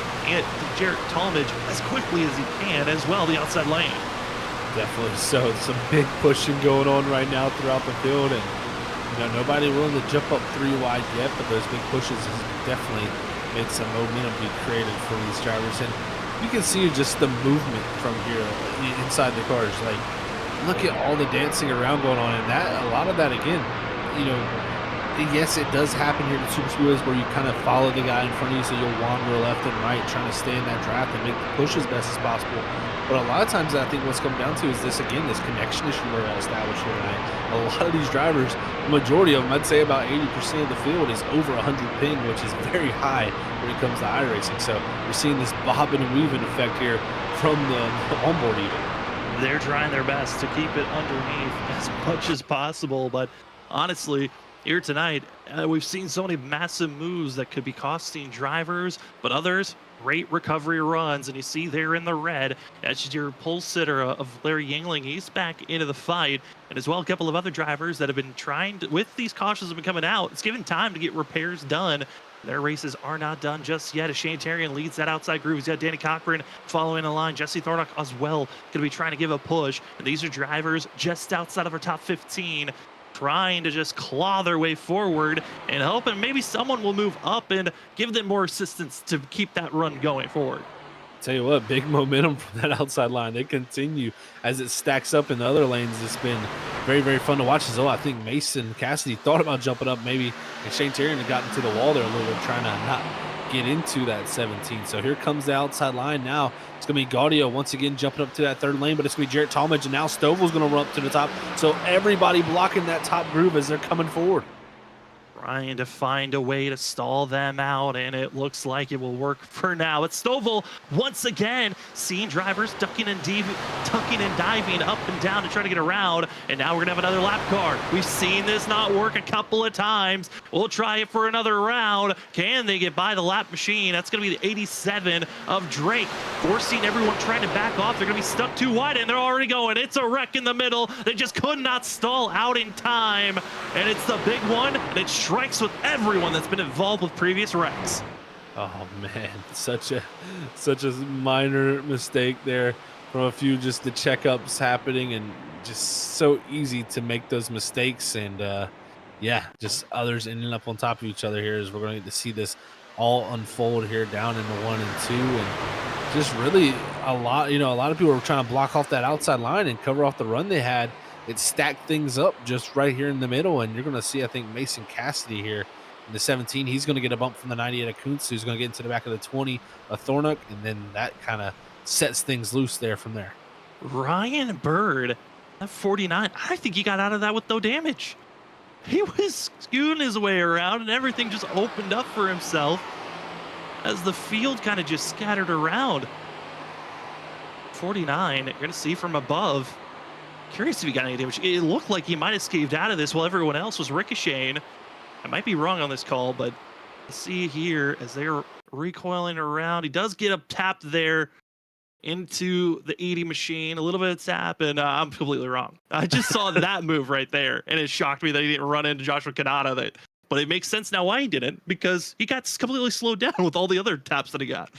Jarrett Talmadge as quickly as he can as well the outside lane. Definitely so. Some big pushing going on right now throughout the field, and nobody willing to jump up 3 wide yet, but those big pushes has definitely made some momentum be created for these drivers. And you can see just the movement from here inside the cars. Like, look at all the dancing around going on, and a lot of that, again, yes, it does happen here at Super Speedways where you kind of follow the guy in front of you, so you'll wander left and right trying to stay in that draft and make the push as best as possible. But a lot of times I think what's come down to is this connection issue we're established here tonight. A lot of these drivers, the majority of them, I'd say about 80% of the field is over 100 ping, which is very high when it comes to iRacing. So we're seeing this bobbing and weaving effect here from the onboard even. They're trying their best to keep it underneath as much as possible, but honestly, Here tonight, we've seen so many massive moves that could be costing drivers, but others, great recovery runs. And you see there in the red, that's your pole sitter of Larry Yingling. He's back into the fight. And as well, a couple of other drivers that have been trying to, with these cautions have been coming out. It's given time to get repairs done. Their races are not done just yet. As Shane Tarian leads that outside group. He's got Danny Cochran following the line. Jesse Thornock as well going to be trying to give a push. And these are drivers just outside of our top 15, trying to just claw their way forward and hoping maybe someone will move up and give them more assistance to keep that run going forward. Tell you what, big momentum from that outside line. They continue as it stacks up in the other lanes. It's been very, very fun to watch as well. I think Mason Cassidy thought about jumping up maybe, and Shane Tarian had gotten to the wall there a little bit, trying to not get into that 17. So here comes the outside line now. It's going to be Gaudio once again jumping up to that third lane, but it's going to be Jarrett Talmadge, and now Stovall's going to run up to the top. So everybody blocking that top groove as they're coming forward. Trying to find a way to stall them out, and it looks like it will work for now. It's Stovall once again, seeing drivers tucking and diving up and down to try to get around, and now we're gonna have another lap car. We've seen this not work a couple of times. We'll try it for another round. Can they get by the lap machine? That's gonna be the 87 of Drake, forcing everyone trying to back off. They're gonna be stuck too wide, and they're already going. It's a wreck in the middle. They just could not stall out in time, and it's the big one, and it's strikes with everyone that's been involved with previous wrecks. Oh man, such a minor mistake there from a few, just the checkups happening, and just so easy to make those mistakes. And yeah, just others ending up on top of each other here as we're going to get to see this all unfold here down into 1 and 2. And just really a lot of people were trying to block off that outside line and cover off the run they had. It stacked things up just right here in the middle, and you're going to see, I think, Mason Cassidy here in the 17. He's going to get a bump from the 98 of Kuntz, who's going to get into the back of the 20 of Thornock, and then that kind of sets things loose there from there. Ryan Bird at 49, I think he got out of that with no damage. He was skewing his way around, and everything just opened up for himself as the field kind of just scattered around. 49, you're going to see from above. Curious if he got any damage. It looked like he might have escaped out of this while everyone else was ricocheting. I might be wrong on this call, but see here as they're recoiling around. He does get a tap there into the 80 machine. A little bit of tap, and I'm completely wrong. I just saw that move right there, and it shocked me that he didn't run into Joshua Kanata. But it makes sense now why he didn't, because he got completely slowed down with all the other taps that he got.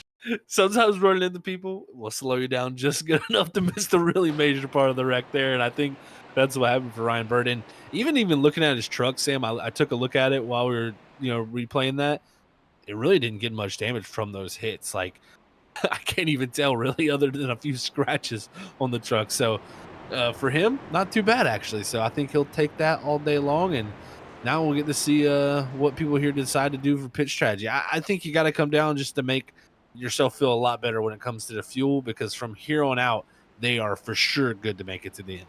Sometimes running into people will slow you down just good enough to miss the really major part of the wreck there, and I think that's what happened for Ryan Bird. And even looking at his truck, Sam, I took a look at it while we were replaying that. It really didn't get much damage from those hits. Like, I can't even tell really, other than a few scratches on the truck. So for him, not too bad actually. So I think he'll take that all day long, and now we'll get to see what people here decide to do for pit strategy. I think you got to come down just to make yourself feel a lot better when it comes to the fuel, because from here on out, they are for sure good to make it to the end.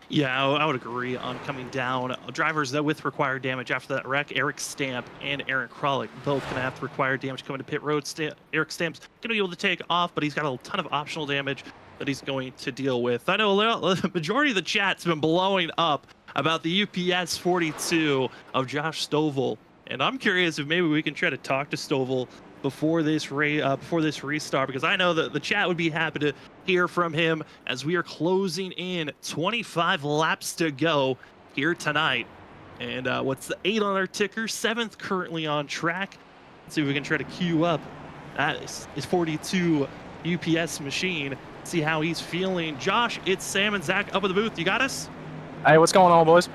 Yeah, I would agree on coming down. Drivers that with required damage after that wreck, Eric Stamp and Aaron Krolick, both going to have required damage coming to pit road. Eric Stamp's going to be able to take off, but he's got a ton of optional damage that he's going to deal with. I know the majority of the chat's been blowing up about the UPS 42 of Josh Stovall, and I'm curious if maybe we can try to talk to Stovall before this restart, because I know that the chat would be happy to hear from him as we are closing in 25 laps to go here tonight. And what's the 8 on our ticker? 7th currently on track. Let's see if we can try to queue up that is 42 UPS machine. See how he's feeling. Josh, it's Sam and Zach up in the booth. You got us? Hey, what's going on, boys?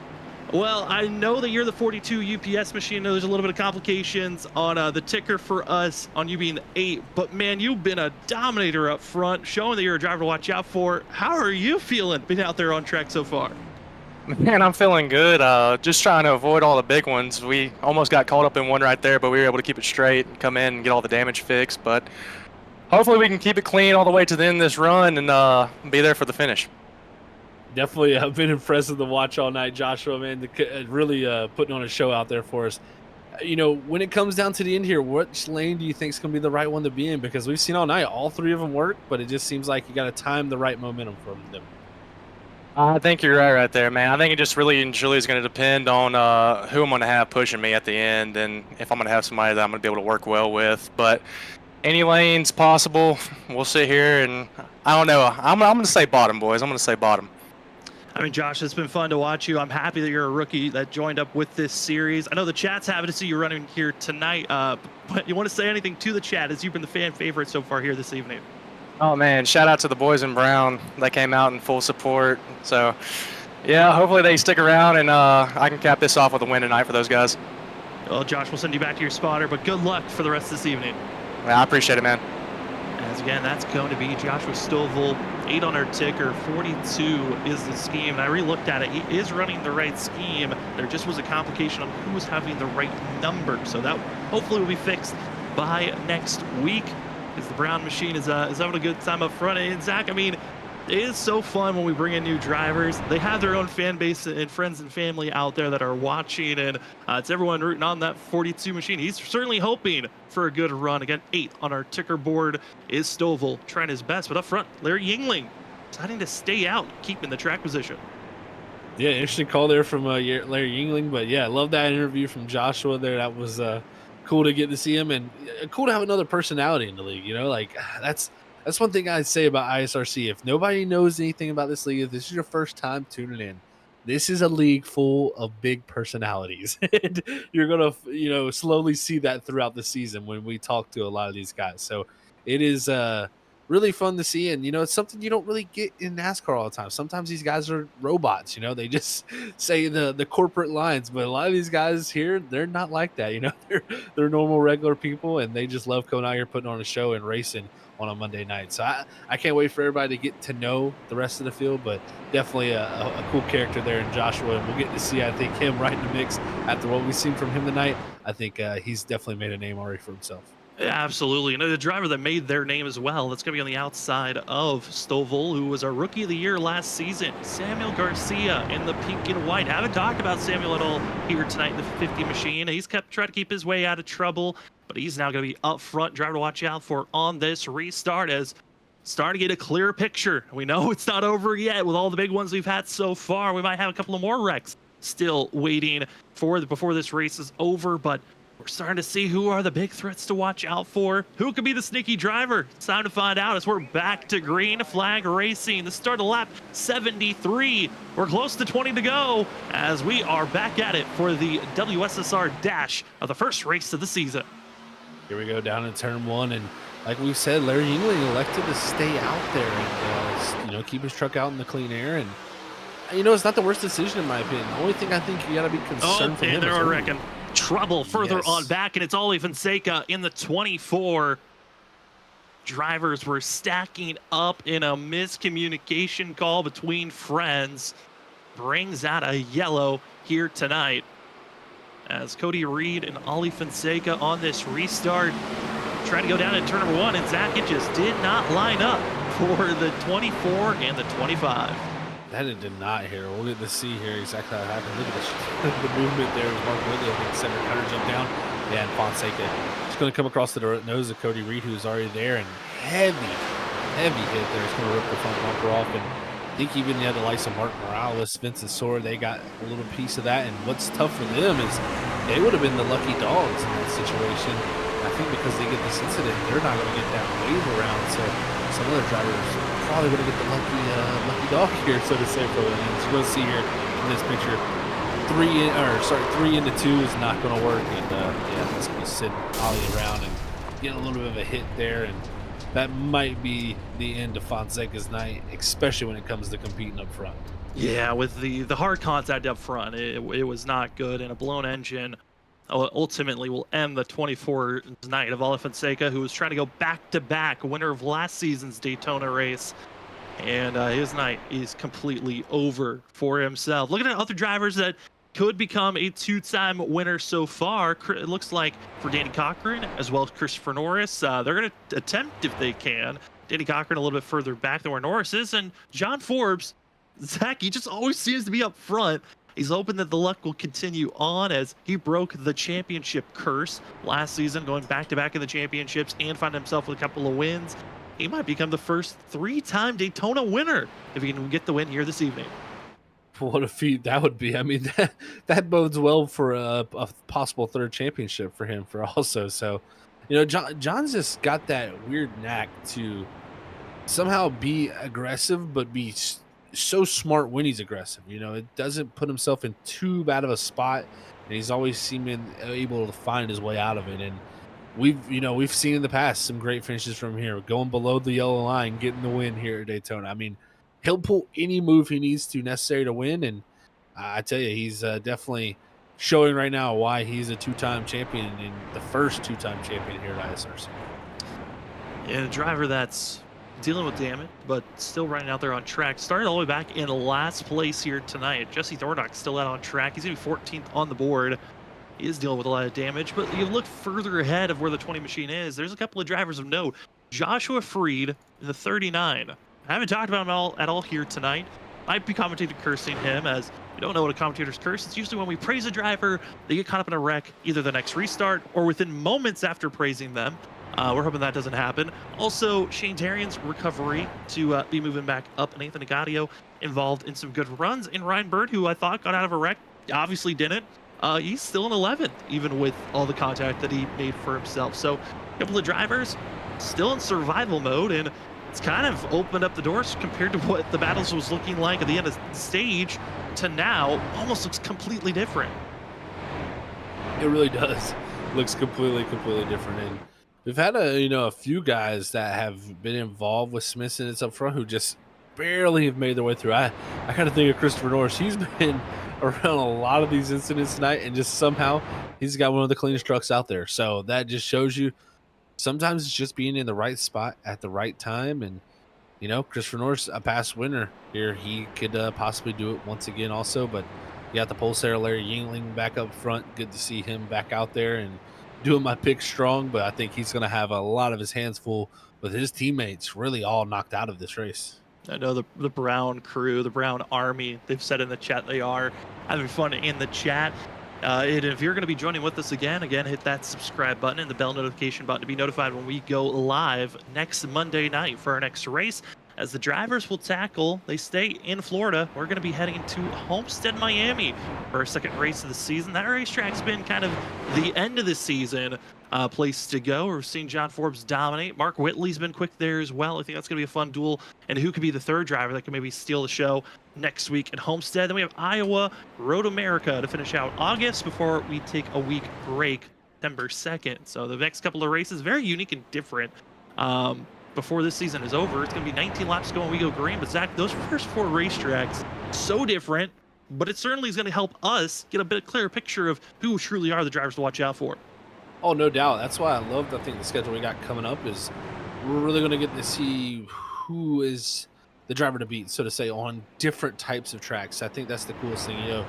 Well, I know that you're the 42 UPS machine. I know there's a little bit of complications on the ticker for us on you being the 8, but man, you've been a dominator up front, showing that you're a driver to watch out for. How are you feeling being out there on track so far? Man, I'm feeling good. Just trying to avoid all the big ones. We almost got caught up in one right there, but we were able to keep it straight and come in and get all the damage fixed. But hopefully we can keep it clean all the way to the end of this run and be there for the finish. Definitely, I've been impressive to watch all night, Joshua, man. Really putting on a show out there for us. When it comes down to the end here, which lane do you think is going to be the right one to be in? Because we've seen all night, all 3 of them work, but it just seems like you got to time the right momentum from them. I think you're right there, man. I think it just really and truly is going to depend on who I'm going to have pushing me at the end, and if I'm going to have somebody that I'm going to be able to work well with. But any lanes possible, we'll sit here and I don't know. I'm going to say bottom, boys. I'm going to say bottom. I mean, Josh, it's been fun to watch you. I'm happy that you're a rookie that joined up with this series. I know the chat's happy to see you running here tonight, but you want to say anything to the chat as you've been the fan favorite so far here this evening? Oh, man, shout out to the boys in brown. They came out in full support. So, yeah, hopefully they stick around, and I can cap this off with a win tonight for those guys. Well, Josh, we'll send you back to your spotter, but good luck for the rest of this evening. Yeah, I appreciate it, man. As again, that's going to be Joshua Stovall, 8 on our ticker, 42 is the scheme. And I re-looked at it. He is running the right scheme. There just was a complication on who was having the right number. So that hopefully will be fixed by next week. As the Brown machine is having a good time up front. And Zach, I mean, it is so fun when we bring in new drivers. They have their own fan base and friends and family out there that are watching, and it's everyone rooting on that 42 machine. He's certainly hoping for a good run. Again, 8 on our ticker board is Stovall trying his best, but up front, Larry Yingling deciding to stay out, keeping the track position. Yeah, interesting call there from Larry Yingling, but yeah, I love that interview from Joshua there. That was cool to get to see him, and cool to have another personality in the league. You know, like that's one thing I'd say about ISRC. If nobody knows anything about this league, if this is your first time tuning in, this is a league full of big personalities. And you're going to, slowly see that throughout the season when we talk to a lot of these guys. So it is really fun to see. And, it's something you don't really get in NASCAR all the time. Sometimes these guys are robots, they just say the corporate lines. But a lot of these guys here, they're not like that. They're normal, regular people, and they just love coming out here, putting on a show and racing on a Monday night. So I can't wait for everybody to get to know the rest of the field, but definitely a cool character there in Joshua, and we'll get to see, I think, him right in the mix after what we've seen from him tonight. I think he's definitely made a name already for himself. Yeah, absolutely. The driver that made their name as well, that's going to be on the outside of Stovall, who was our Rookie of the Year last season, Samuel Garcia in the pink and white. Haven't talked about Samuel at all here tonight in the 50 machine. He's trying to keep his way out of trouble, but he's now going to be up front, driver to watch out for on this restart, as starting to get a clearer picture. We know it's not over yet with all the big ones we've had so far. We might have a couple of more wrecks still waiting before this race is over, but we're starting to see who are the big threats to watch out for. Who could be the sneaky driver? It's time to find out as we're back to green flag racing. The start of lap 73. We're close to 20 to go as we are back at it for the WSSR dash of the first race of the season. Here we go down in turn 1, and like we said, Larry Yingling elected to stay out there and keep his truck out in the clean air. And it's not the worst decision in my opinion. The only thing I think you got to be concerned for him there is are wrecking. Trouble further on back, and it's Ollie Fonseca in the 24. Drivers were stacking up in a miscommunication call between friends. Brings out a yellow here tonight as Cody Reed and Ollie Fonseca on this restart trying to go down in turn number 1, and Zach, it just did not line up for the 24 and the 25. That it did not here. We'll get to see here exactly how it happened. Look at the movement there. Mark Whitley, I think, center cutter jump down. Yeah, and Fonseca just going to come across the nose of Cody Reed, who's already there, and heavy hit there. It's going to rip the front bumper off, and I think even the likes of Mark Morales, Vincent Sora, they got a little piece of that. And what's tough for them is they would have been the lucky dogs in that situation. I think because they get this incident, they're not going to get that wave around. So some other drivers probably going to get the lucky dog here, so to say, for them. And as you're going to see here in this picture, 3 into 2 is not going to work. And yeah, it's going to send Ollie around and get a little bit of a hit there. And that might be the end of Fonseca's night, especially when it comes to competing up front. Yeah, with the hard contact up front, it was not good, and a blown engine ultimately will end the 24 night of Ollie Fonseca, who was trying to go back-to-back winner of last season's Daytona race. And his night is completely over for himself. Looking at other drivers that could become a 2-time winner so far, it looks like for Danny Cochran as well as Christopher Norris, they're going to attempt if they can. Danny Cochran a little bit further back than where Norris is, and John Forbes, Zach, he just always seems to be up front. He's hoping that the luck will continue on as he broke the championship curse last season, going back-to-back in the championships and find himself with a couple of wins. he might become the first 3-time Daytona winner if he can get the win here this evening. What a feat that would be. I mean, that bodes well for a possible third championship for him for also. So, you know, John's just got that weird knack to somehow be aggressive, but be so smart when he's aggressive. You know, it doesn't put himself in too bad of a spot, and he's always seeming able to find his way out of it. And we've seen in the past some great finishes from here, going below the yellow line, getting the win here at Daytona. I mean, he'll pull any move he needs to necessary to win, and I tell you, he's definitely showing right now why he's a 2-time champion and the first 2-time champion here at ISRC. And a driver that's dealing with damage, but still running out there on track. Started all the way back in last place here tonight. Jesse Thornock's still out on track. He's going to be 14th on the board. He is dealing with a lot of damage, but you look further ahead of where the 20 machine is. There's a couple of drivers of note. Joshua Freed in the 39. I haven't talked about him at all here tonight. Might be commentator cursing him, as we don't know what a commentator's curse. It's usually when we praise a driver, they get caught up in a wreck, either the next restart or within moments after praising them. We're hoping that doesn't happen. Also, Shane Tarian's recovery to be moving back up, and Anthony Gaudio involved in some good runs. And Ryan Bird, who I thought got out of a wreck, obviously didn't. He's still in 11th, even with all the contact that he made for himself. So a couple of drivers still in survival mode, and it's kind of opened up the doors compared to what the battles was looking like at the end of the stage to now. Almost looks completely different. It really does. Looks completely different. And we've had a few guys that have been involved with Smiths and it's up front who just barely have made their way through. I kind of think of Christopher Norris. He's been around a lot of these incidents tonight, and just somehow he's got one of the cleanest trucks out there. So that just shows you sometimes it's just being in the right spot at the right time. And Christopher Norris, a past winner here, he could possibly do it once again also. But you got the pulsator Larry Yingling back up front. Good to see him back out there and doing my pick strong. But I think he's going to have a lot of his hands full with his teammates really all knocked out of this race. I know the Brown crew, the Brown Army, they've said in the chat they are having fun in the chat. And if you're going to be joining with us again, hit that subscribe button and the bell notification button to be notified when we go live next Monday night for our next race. As the drivers will tackle, they stay in Florida. We're going to be heading to Homestead, Miami for our second race of the season. That racetrack's been kind of the end of the season place to go. We're seeing John Forbes dominate. Mark Whitley's been quick there as well. I think that's going to be a fun duel. And who could be the third driver that can maybe steal the show next week at Homestead? Then we have Iowa, Road America to finish out August before we take a week break, September 2nd. So the next couple of races, very unique and different. Before this season is over, it's going to be 19 laps to go when we go green. But Zach, those first 4 racetracks, so different, but it certainly is going to help us get a bit clearer picture of who truly are the drivers to watch out for. Oh, no doubt. That's why I love, I think, the schedule we got coming up is we're really going to get to see who is the driver to beat, so to say, on different types of tracks. I think that's the coolest thing.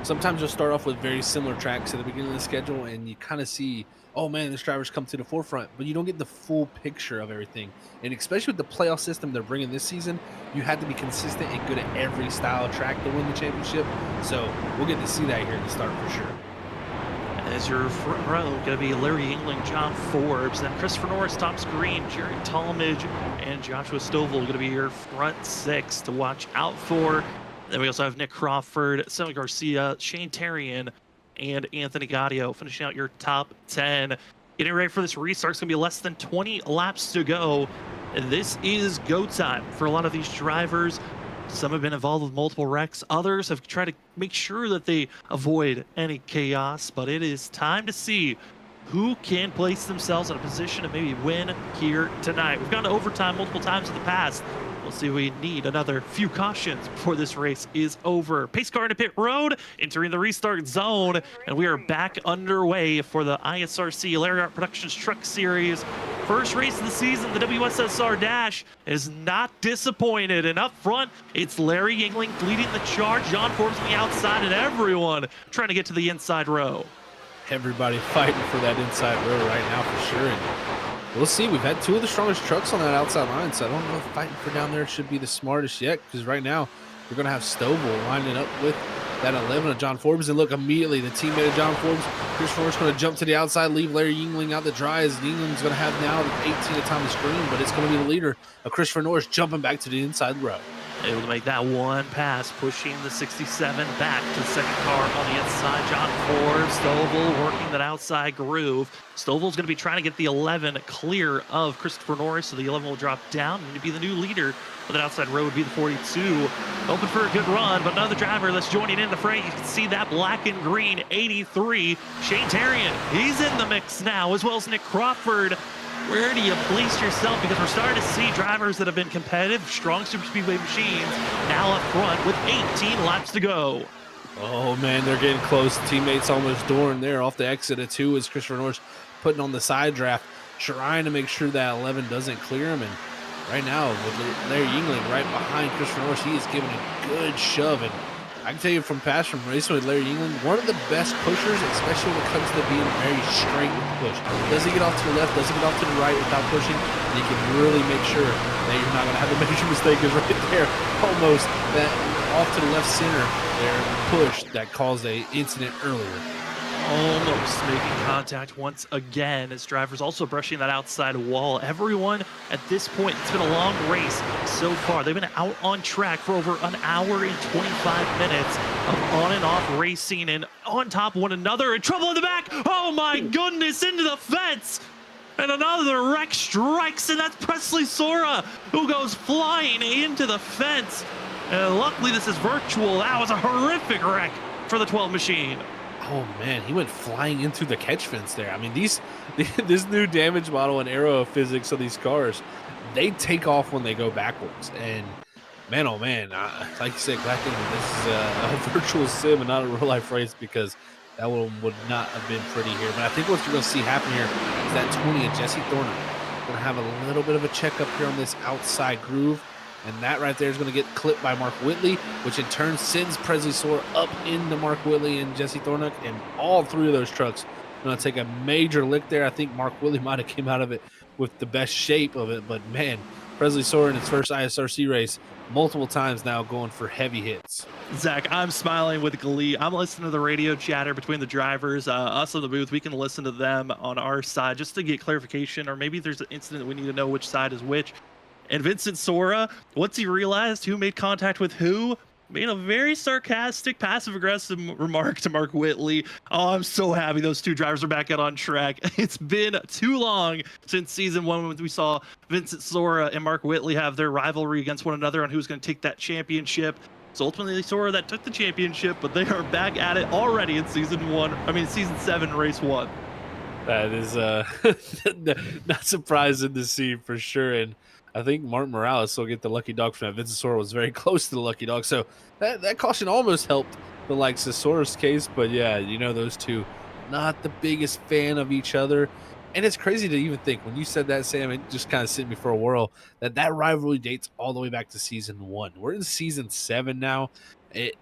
Sometimes you'll start off with very similar tracks at the beginning of the schedule, and you kind of see, oh man, this driver's come to the forefront, but you don't get the full picture of everything. And especially with the playoff system they're bringing this season, you have to be consistent and good at every style of track to win the championship. So we'll get to see that here at the start for sure. As your front row, going to be Larry Yingling, John Forbes, then Christopher Norris, Thomas Green, Jared Talmadge, and Joshua Stovall going to be your front 6 to watch out for. Then we also have Nick Crawford, Samuel Garcia, Shane Tarian, and Anthony Gaudio finishing out your top 10. Getting ready for this restart. It's going to be less than 20 laps to go. And this is go time for a lot of these drivers. Some have been involved with multiple wrecks. Others have tried to make sure that they avoid any chaos. But it is time to see who can place themselves in a position to maybe win here tonight. We've gone to overtime multiple times in the past. We'll see if we need another few cautions before this race is over. Pace car into pit road, entering the restart zone, and we are back underway for the ISRC Lariat Productions Truck Series. First race of the season, the WSSR Dash is not disappointed. And up front, it's Larry Yingling leading the charge, John Forbes on the outside, and everyone trying to get to the inside row. Everybody fighting for that inside row right now for sure. And we'll see. We've had 2 of the strongest trucks on that outside line, so I don't know if fighting for down there should be the smartest yet, because right now we're going to have Stovall lining up with that 11 of John Forbes. And look, immediately the teammate of John Forbes, Christopher Norris, going to jump to the outside, leave Larry Yingling out to dry, as Yingling's going to have now 18 of Thomas Green, but it's going to be the leader of Christopher Norris jumping back to the inside row. Able to make that one pass, pushing the 67 back to the second car on the inside. John Forbes, Stovall working that outside groove. Stovall's going to be trying to get the 11 clear of Christopher Norris, so the 11 will drop down and to be the new leader. But that outside row would be the 42. Open for a good run, but another driver that's joining in the fray. You can see that black and green 83. Shane Tarian, he's in the mix now, as well as Nick Crawford. Where do you place yourself? Because we're starting to see drivers that have been competitive, strong super speedway machines, now up front with 18 laps to go. Oh man, they're getting close. Teammates almost dooring there off the exit of 2 as Christopher Norris putting on the side draft, trying to make sure that 11 doesn't clear him. And right now, with Larry Yingling right behind Christopher Norris, he is giving a good shove. And I can tell you from past from racing with Larry Yingling, one of the best pushers, especially when it comes to being very straight with the push. Does he get off to the left? Does he get off to the right without pushing? And he can really make sure that you're not going to have a major mistake. Is right there, almost that off to the left center there push that caused a incident earlier. Almost making contact once again as drivers also brushing that outside wall. Everyone at this point, it's been a long race so far. They've been out on track for over an hour and 25 minutes of on and off racing and on top of one another. And trouble in the back. Oh my goodness, into the fence. And another wreck strikes, and that's Presley Sora who goes flying into the fence. And luckily this is virtual. That was a horrific wreck for the 12 machine. Oh man, he went flying into the catch fence there. I mean, this new damage model and aero physics of these cars, they take off when they go backwards. And man, oh man, like you said, glad this is a virtual sim and not a real life race, because that one would not have been pretty here. But I think what you're going to see happen here is that 20 of Jesse Thorner going to have a little bit of a checkup here on this outside groove. And that right there is going to get clipped by Mark Whitley, which in turn sends Presley Sore up into Mark Whitley and Jesse Thornock. And all 3 of those trucks are going to take a major lick there. I think Mark Whitley might have came out of it with the best shape of it. But, man, Presley Sore in his first ISRC race multiple times now going for heavy hits. Zach, I'm smiling with glee. I'm listening to the radio chatter between the drivers. Us in the booth, we can listen to them on our side just to get clarification, or maybe there's an incident we need to know which side is which. And Vincent Sora, once he realized who made contact with who, made a very sarcastic, passive-aggressive remark to Mark Whitley. Oh, I'm so happy those 2 drivers are back out on track. It's been too long since season 1 when we saw Vincent Sora and Mark Whitley have their rivalry against one another on who's going to take that championship. So ultimately, Sora that took the championship, but they are back at it already in season 7, race 1. That is not surprising to see for sure. And I think Martin Morales will get the lucky dog from that. Vincent Sora was very close to the lucky dog. So that caution almost helped the likes of Sora's case. But yeah, you know, those 2, not the biggest fan of each other. And it's crazy to even think, when you said that, Sam, it just kind of sent me for a whirl, that rivalry dates all the way back to season 1. We're in season 7 now. It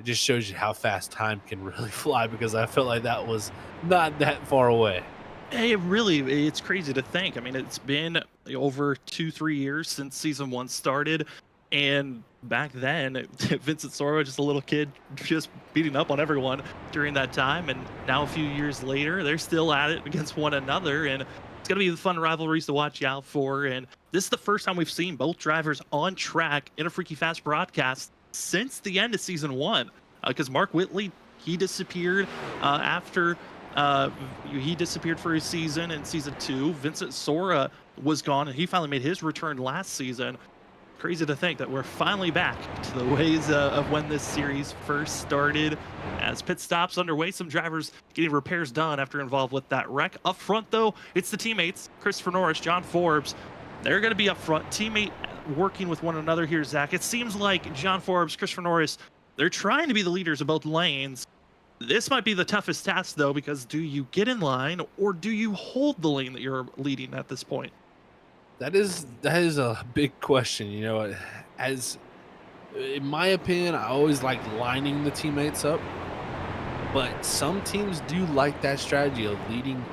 just shows you how fast time can really fly, because I felt like that was not that far away. It's crazy to think. I mean, it's been over 2-3 years since season 1 started, and back then Vincent Sora, just a little kid, just beating up on everyone during that time, and now a few years later they're still at it against one another, and it's gonna be the fun rivalries to watch out for. And this is the first time we've seen both drivers on track in a Freaky Fast broadcast since the end of season 1, because Mark Whitley, he disappeared after he disappeared for his season in season 2. Vincent Sora was gone, and he finally made his return last season. Crazy to think that we're finally back to the ways of when this series first started. As pit stops underway, some drivers getting repairs done after involved with that wreck. Up front, though, it's the teammates, Christopher Norris, John Forbes. They're going to be up front, teammate working with one another here, Zach. It seems like John Forbes, Christopher Norris, they're trying to be the leaders of both lanes. This might be the toughest task, though, because do you get in line or do you hold the lane that you're leading at this point? That is a big question. You know, as in my opinion, I always like lining the teammates up, but some teams do like that strategy of leading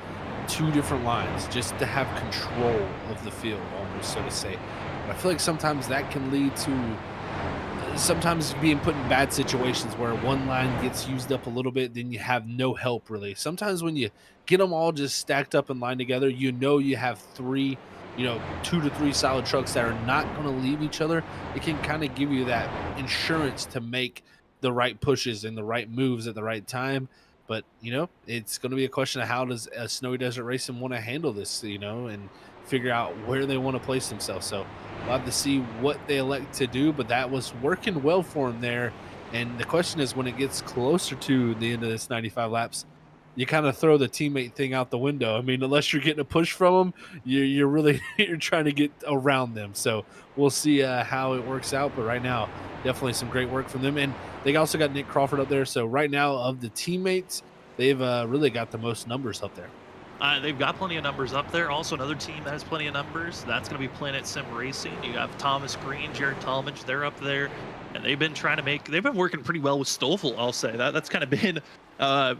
2 different lines just to have control of the field, almost, so to say. But I feel like sometimes that can lead to sometimes being put in bad situations where one line gets used up a little bit, then you have no help really. Sometimes when you get them all just stacked up in line together, you have three, 2 to 3 solid trucks that are not going to leave each other. It can kind of give you that insurance to make the right pushes and the right moves at the right time. But, it's going to be a question of how does Snowy Desert Racing want to handle this, and figure out where they want to place themselves. So we'll have to see what they elect to do, but that was working well for them there. And the question is, when it gets closer to the end of this 95 laps, you kind of throw the teammate thing out the window. I mean, unless you're getting a push from them, you're really you're trying to get around them. So we'll see how it works out. But right now, definitely some great work from them. And they also got Nick Crawford up there. So right now, of the teammates, they've really got the most numbers up there. They've got plenty of numbers up there. Also, another team that has plenty of numbers, that's going to be Planet Sim Racing. You have Thomas Green, Jared Talmadge, they're up there. And they've been working pretty well with Stoffel, I'll say. That's kind of been a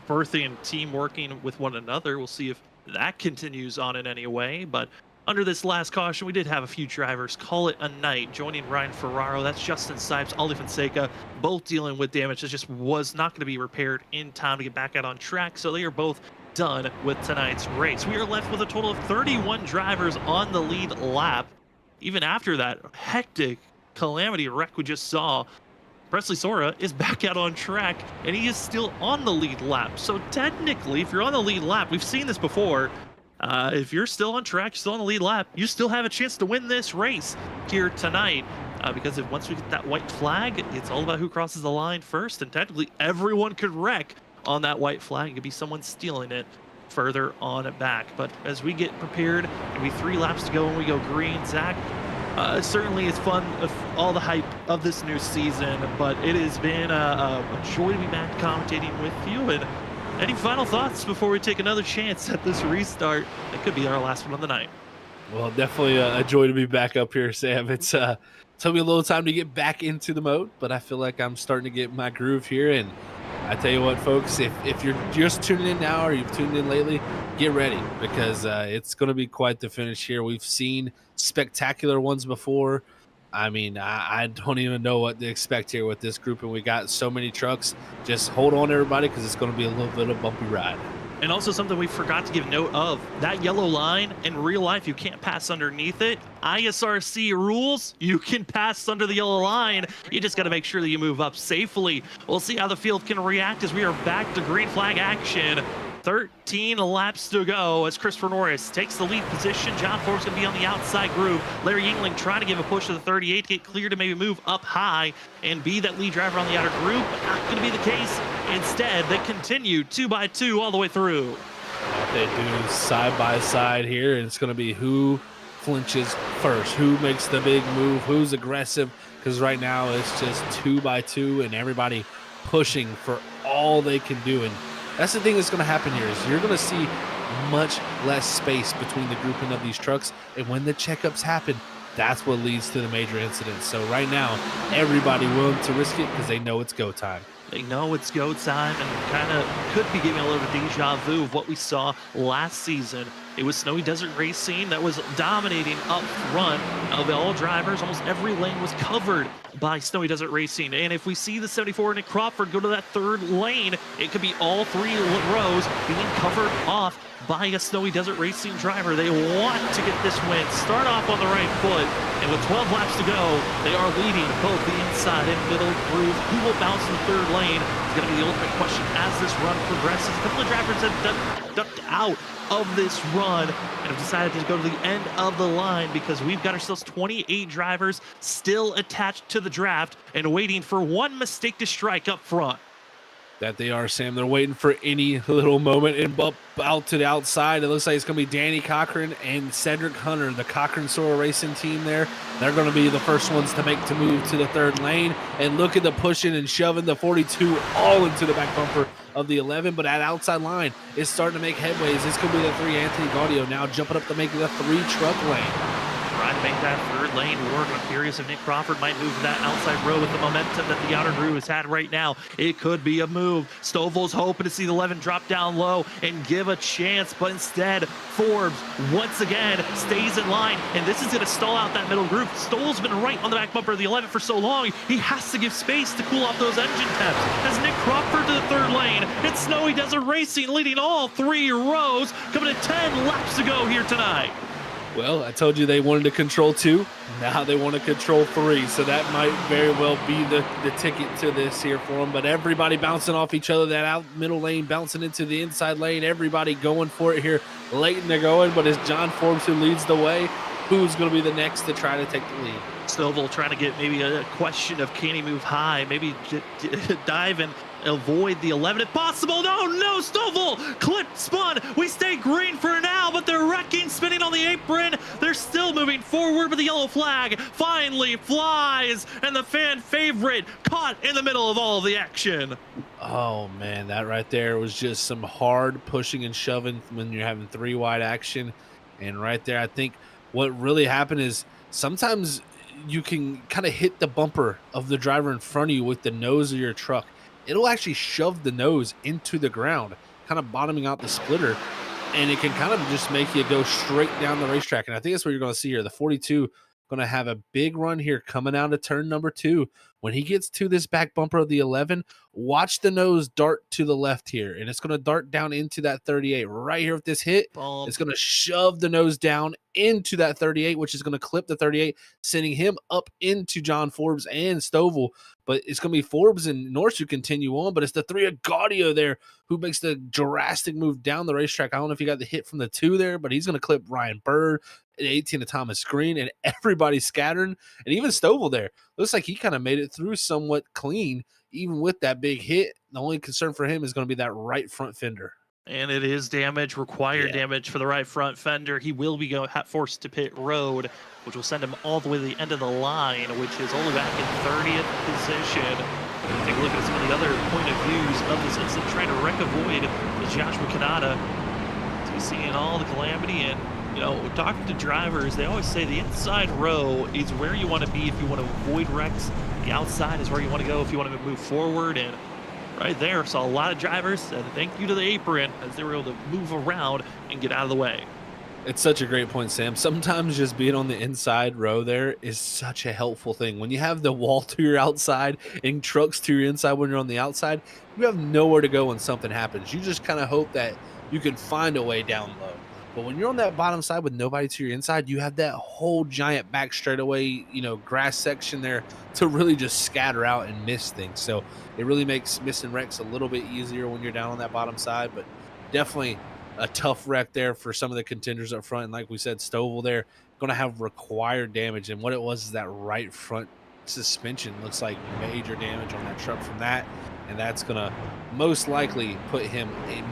birthing team working with one another. We'll see if that continues on in any way. But under this last caution, we did have a few drivers call it a night. Joining Ryan Ferraro, that's Justin Sipes, Ali Fonseca, both dealing with damage that just was not going to be repaired in time to get back out on track. So they are both done with tonight's race. We are left with a total of 31 drivers on the lead lap. Even after that hectic calamity wreck we just saw, Presley Sora is back out on track and he is still on the lead lap. So technically, if you're on the lead lap, we've seen this before, if you're still on track, still on the lead lap, you still have a chance to win this race here tonight. Because once we get that white flag, it's all about who crosses the line first, and technically everyone could wreck on that white flag. It could be someone stealing it further on back. But as we get prepared, it'll be 3 laps to go when we go green. Zach, certainly it's fun of all the hype of this new season, but it has been a joy to be back commentating with you. And any final thoughts before we take another chance at this restart? It could be our last one of the night. Well, definitely a joy to be back up here, Sam. It's took me a little time to get back into the mode, but I feel like I'm starting to get my groove here. And I tell you what, folks, if you're just tuning in now or you've tuned in lately, get ready, because it's going to be quite the finish here. We've seen spectacular ones before. I mean, I don't even know what to expect here with this group, and we got so many trucks. Just hold on, everybody, because it's going to be a little bit of a bumpy ride. And also something we forgot to give note of, that yellow line, in real life, you can't pass underneath it. ISRC rules, you can pass under the yellow line. You just got to make sure that you move up safely. We'll see how the field can react as we are back to green flag action. 13 laps to go as Christopher Norris takes the lead position. John Ford's going to be on the outside groove. Larry Yingling trying to give a push to the 38 to get clear to maybe move up high and be that lead driver on the outer groove, but not going to be the case. Instead, they continue 2 by 2 all the way through. They do side by side here, and it's going to be who flinches first, who makes the big move, who's aggressive, because right now it's just 2 by 2 and everybody pushing for all they can do. And that's the thing that's going to happen here, is you're going to see much less space between the grouping of these trucks, and when the checkups happen, that's what leads to the major incidents. So right now, everybody willing to risk it because they know it's go time. They know it's go time, and kind of could be giving a little deja vu of what we saw last season. It was Snowy Desert Racing that was dominating up front of all drivers. Almost every lane was covered by Snowy Desert Racing. And if we see the 74 Nick Crawford go to that 3rd lane, it could be all 3 rows being covered off by a Snowy Desert Racing driver. They want to get this win, start off on the right foot, and with 12 laps to go, they are leading both the inside and middle groove. Who will bounce in the 3rd lane is going to be the ultimate question as this run progresses. A couple of drivers have ducked out of this run and have decided to go to the end of the line, because we've got ourselves 28 drivers still attached to the draft and waiting for one mistake to strike up front. That they are, Sam. They're waiting for any little moment, and up out to the outside, it looks like it's going to be Danny Cochran and Cedric Hunter, the Cochran Sora Racing team there. They're going to be the first ones to make the move to the 3rd lane, and look at the pushing and shoving the 42 all into the back bumper of the 11, but at outside line is starting to make headways. This could be the 3 Anthony Gaudio now jumping up to make the 3 truck lane. trying to make that third lane work. I'm curious if Nick Crawford might move to that outside row with the momentum that the outer crew has had right now. It could be a move. Stovall's hoping to see the 11 drop down low and give a chance, but instead Forbes once again stays in line, and this is going to stall out that middle group. Stoll's been right on the back bumper of the 11 for so long, he has to give space to cool off those engine temps. As Nick Crawford to the third lane, it's Snowy Desert Racing leading all 3 rows, coming to 10 laps to go here tonight. Well, I told you they wanted to control 2. Now they want to control 3. So that might very well be the ticket to this here for them. But everybody bouncing off each other, that out middle lane bouncing into the inside lane. Everybody going for it here late in the going. But it's John Forbes who leads the way. Who's going to be the next to try to take the lead? Stovall trying to get maybe a question of can he move high, maybe dive and avoid the 11 if possible. No, Stovall clip spun. We stay green for now, but they're wrecking, spinning on the apron. They're still moving forward, but the yellow flag finally flies, and the fan favorite caught in the middle of all of the action. Oh man, that right there was just some hard pushing and shoving when you're having 3 wide action. And right there, I think what really happened is sometimes you can kind of hit the bumper of the driver in front of you with the nose of your truck. It'll actually shove the nose into the ground, kind of bottoming out the splitter, and it can kind of just make you go straight down the racetrack. And I think that's what you're going to see here. The 42 going to have a big run here coming out of turn number 2. When he gets to this back bumper of the 11, watch the nose dart to the left here, and it's going to dart down into that 38 right here with this hit. Boom. It's going to shove the nose down into that 38, which is going to clip the 38, sending him up into John Forbes and Stovall. But it's going to be Forbes and Norris who continue on, but it's the 3 of Gaudio there who makes the drastic move down the racetrack. I don't know if he got the hit from the 2 there, but he's going to clip Ryan Bird, 18 of Thomas Green, and everybody scattering, and even Stovall there. Looks like he kind of made it through somewhat clean, even with that big hit. The only concern for him is going to be that right front fender. And it is damage, required damage for the right front fender. He will be forced to pit road, which will send him all the way to the end of the line, which is only back in 30th position. Take a look at some of the other point of views of this incident, trying to wreck a void with Joshua Kanata. So he's seeing all the calamity, and you know, talking to drivers, they always say the inside row is where you want to be if you want to avoid wrecks. The outside is where you want to go if you want to move forward. And right there, saw a lot of drivers say thank you to the apron as they were able to move around and get out of the way. It's such a great point, Sam. Sometimes just being on the inside row there is such a helpful thing. When you have the wall to your outside and trucks to your inside when you're on the outside, you have nowhere to go when something happens. You just kind of hope that you can find a way down low. But when you're on that bottom side with nobody to your inside, you have that whole giant back straightaway, you know, grass section there to really just scatter out and miss things. So it really makes missing wrecks a little bit easier when you're down on that bottom side. But definitely a tough wreck there for some of the contenders up front. And like we said, Stovall there going to have required damage. And what it was is that right front suspension looks like major damage on that truck from that. And that's going to most likely put him a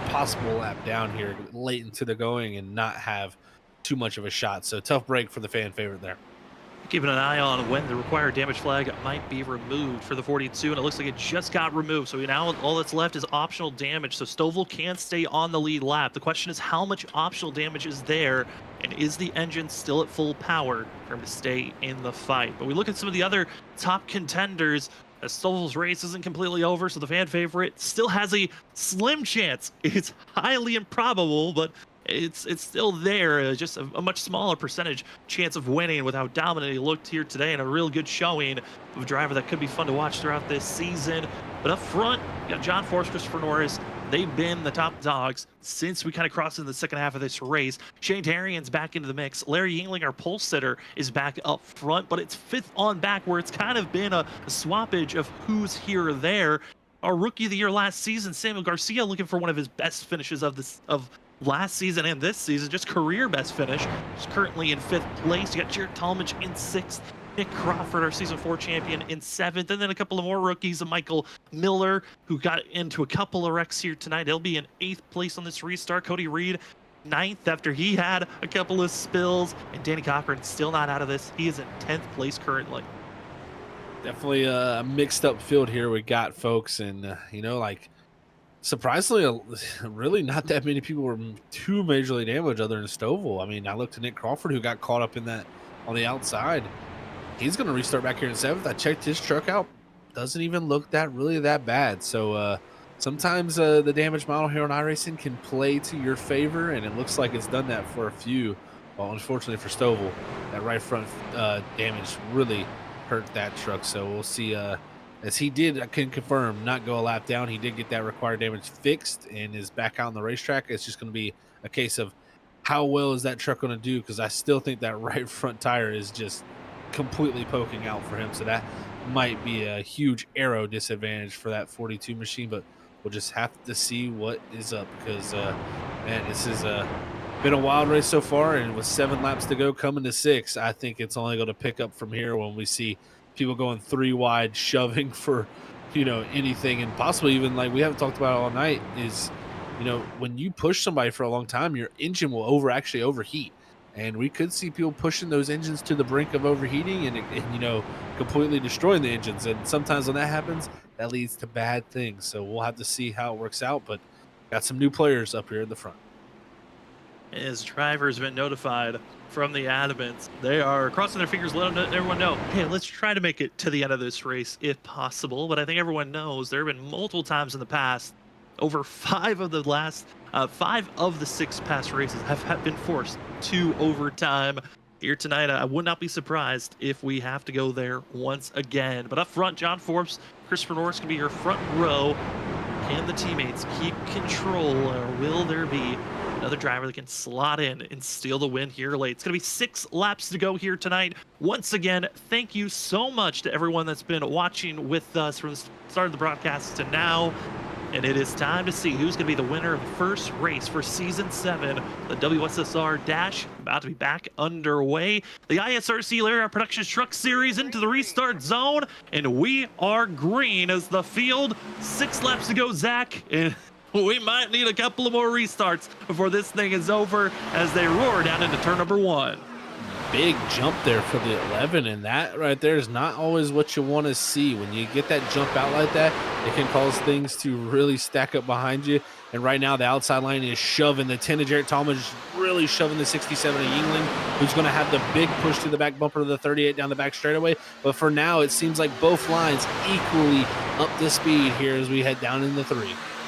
possible lap down here late into the going and not have too much of a shot. So tough break for the fan favorite there. Keeping an eye on when the required damage flag might be removed for the 42, and it looks like it just got removed. So now all that's left is optional damage. So Stovall can stay on the lead lap. The question is how much optional damage is there, and is the engine still at full power for him to stay in the fight? But we look at some of the other top contenders. As Stovall's race isn't completely over, so the fan favorite still has a slim chance. It's highly improbable, but it's still there. Just a much smaller percentage chance of winning with how dominant he looked here today, and a real good showing of a driver that could be fun to watch throughout this season. But up front, you got John Forbes, Christopher Norris. They've been the top dogs since we kind of crossed into the second half of this race. Shane Tarian's back into the mix. Larry Yingling, our pole sitter, is back up front, but it's fifth on back where it's kind of been a swappage of who's here or there. Our rookie of the year last season, Samuel Garcia, looking for one of his best finishes of last season and this season, just career best finish. He's currently in 5th place. You got Jared Talmadge in 6th. Nick Crawford, our season 4 champion, in 7th, and then a couple of more rookies, Michael Miller, who got into a couple of wrecks here tonight. He'll be in 8th place on this restart. Cody Reed, 9th after he had a couple of spills, and Danny Cochran still not out of this. He is in 10th place currently. Definitely a mixed up field here we got, folks, and you know, like surprisingly, really not that many people were too majorly damaged other than Stovall. I mean, I looked at Nick Crawford, who got caught up in that on the outside. He's going to restart back here in 7th. I checked his truck out. Doesn't even look really that bad. So sometimes the damage model here on iRacing can play to your favor, and it looks like it's done that for a few. Well, unfortunately for Stovall, that right front damage really hurt that truck. So we'll see. As he did, I can confirm, not go a lap down. He did get that required damage fixed and is back out on the racetrack. It's just going to be a case of how well is that truck going to do, because I still think that right front tire is just completely poking out for him. So that might be a huge aero disadvantage for that 42 machine, but we'll just have to see what is up, because man, this is been a wild race so far, and with 7 laps to go coming to 6, I think it's only going to pick up from here when we see people going 3 wide, shoving for anything, and possibly even, like we haven't talked about all night, is when you push somebody for a long time, your engine will actually overheat. And we could see people pushing those engines to the brink of overheating and completely destroying the engines. And sometimes when that happens, that leads to bad things. So we'll have to see how it works out. But got some new players up here in the front. As drivers have been notified from the admins, they are crossing their fingers, letting everyone know, hey, let's try to make it to the end of this race if possible. But I think everyone knows there have been multiple times in the past, over 5 of the 6 past races have been forced to overtime. Here tonight, I would not be surprised if we have to go there once again. But up front, John Forbes, Christopher Norris can be your front row. Can the teammates keep control, or will there be another driver that can slot in and steal the win here late? It's going to be 6 laps to go here tonight. Once again, thank you so much to everyone that's been watching with us from the start of the broadcast to now. And it is time to see who's going to be the winner of the first race for Season 7. The WSSR Dash about to be back underway. The ISRC Larry Productions Truck Series into the restart zone. And we are green as the field. 6 laps to go, Zach. And we might need a couple of more restarts before this thing is over as they roar down into turn number 1. Big jump there for the 11, and that right there is not always what you want to see. When you get that jump out like that, it can cause things to really stack up behind you. And right now the outside line is shoving the 10 of Jarrett Talmadge, really shoving the 67 of Yingling, who's going to have the big push to the back bumper of the 38 down the back straightaway. But for now, it seems like both lines equally up to speed here as we head down in the 3.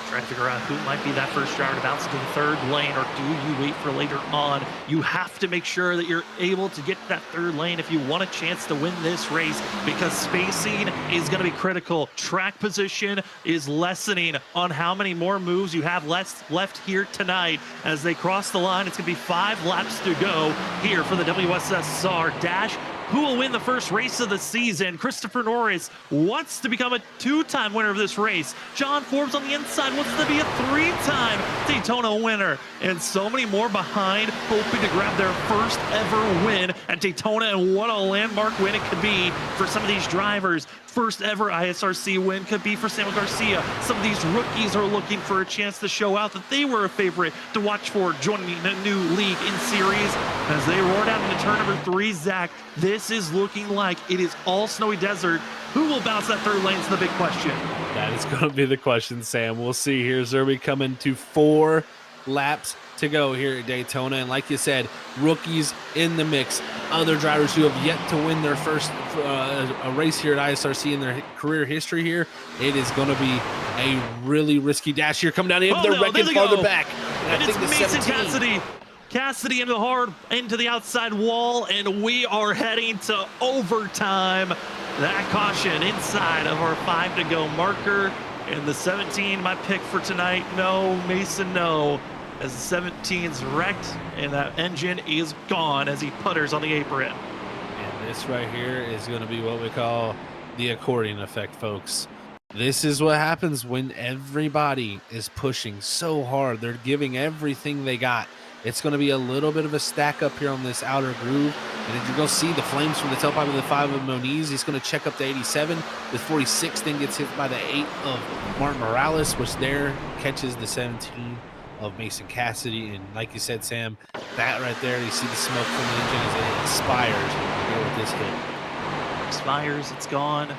Trying to figure out who might be that first driver to bounce into the 3rd lane, or do you wait for later on? You have to make sure that you're able to get that 3rd lane if you want a chance to win this race, because spacing is going to be critical. Track position is lessening on how many more moves you have left here tonight. As they cross the line, it's going to be 5 laps to go here for the WSSR Dash. Who will win the first race of the season? Christopher Norris wants to become a 2-time winner of this race. John Forbes on the inside wants to be a 3-time Daytona winner. And so many more behind, hoping to grab their first ever win at Daytona. And what a landmark win it could be for some of these drivers. First ever ISRC win could be for Samuel Garcia. Some of these rookies are looking for a chance to show out that they were a favorite to watch for joining a new league in series. As they roar down into turn number 3, Zach, this is looking like it is all snowy desert. Who will bounce that 3rd lane is the big question. That is going to be the question, Sam. We'll see here. Zerby coming to 4 laps to go here at Daytona. And like you said, rookies in the mix. Other drivers who have yet to win their first a race here at ISRC in their career history here. It is going to be a really risky dash here. Come down in, they're wrecking farther back. And it's Mason Cassidy. Cassidy into the outside wall, and we are heading to overtime. That caution inside of our 5 to go marker. And the 17, my pick for tonight. No, Mason, no. As the 17's wrecked and that engine is gone as he putters on the apron. And this right here is going to be what we call the accordion effect, folks. This is what happens when everybody is pushing so hard. They're giving everything they got. It's going to be a little bit of a stack up here on this outer groove. And you're going to see the flames from the tailpipe of the 5 of Moniz. He's going to check up to 87. The 46 then gets hit by the 8 of Martin Morales, which there catches the 17 of Mason Cassidy. And like you said, Sam, that right there, you see the smoke from the engine as it expires here with this hit. Expires, it's gone.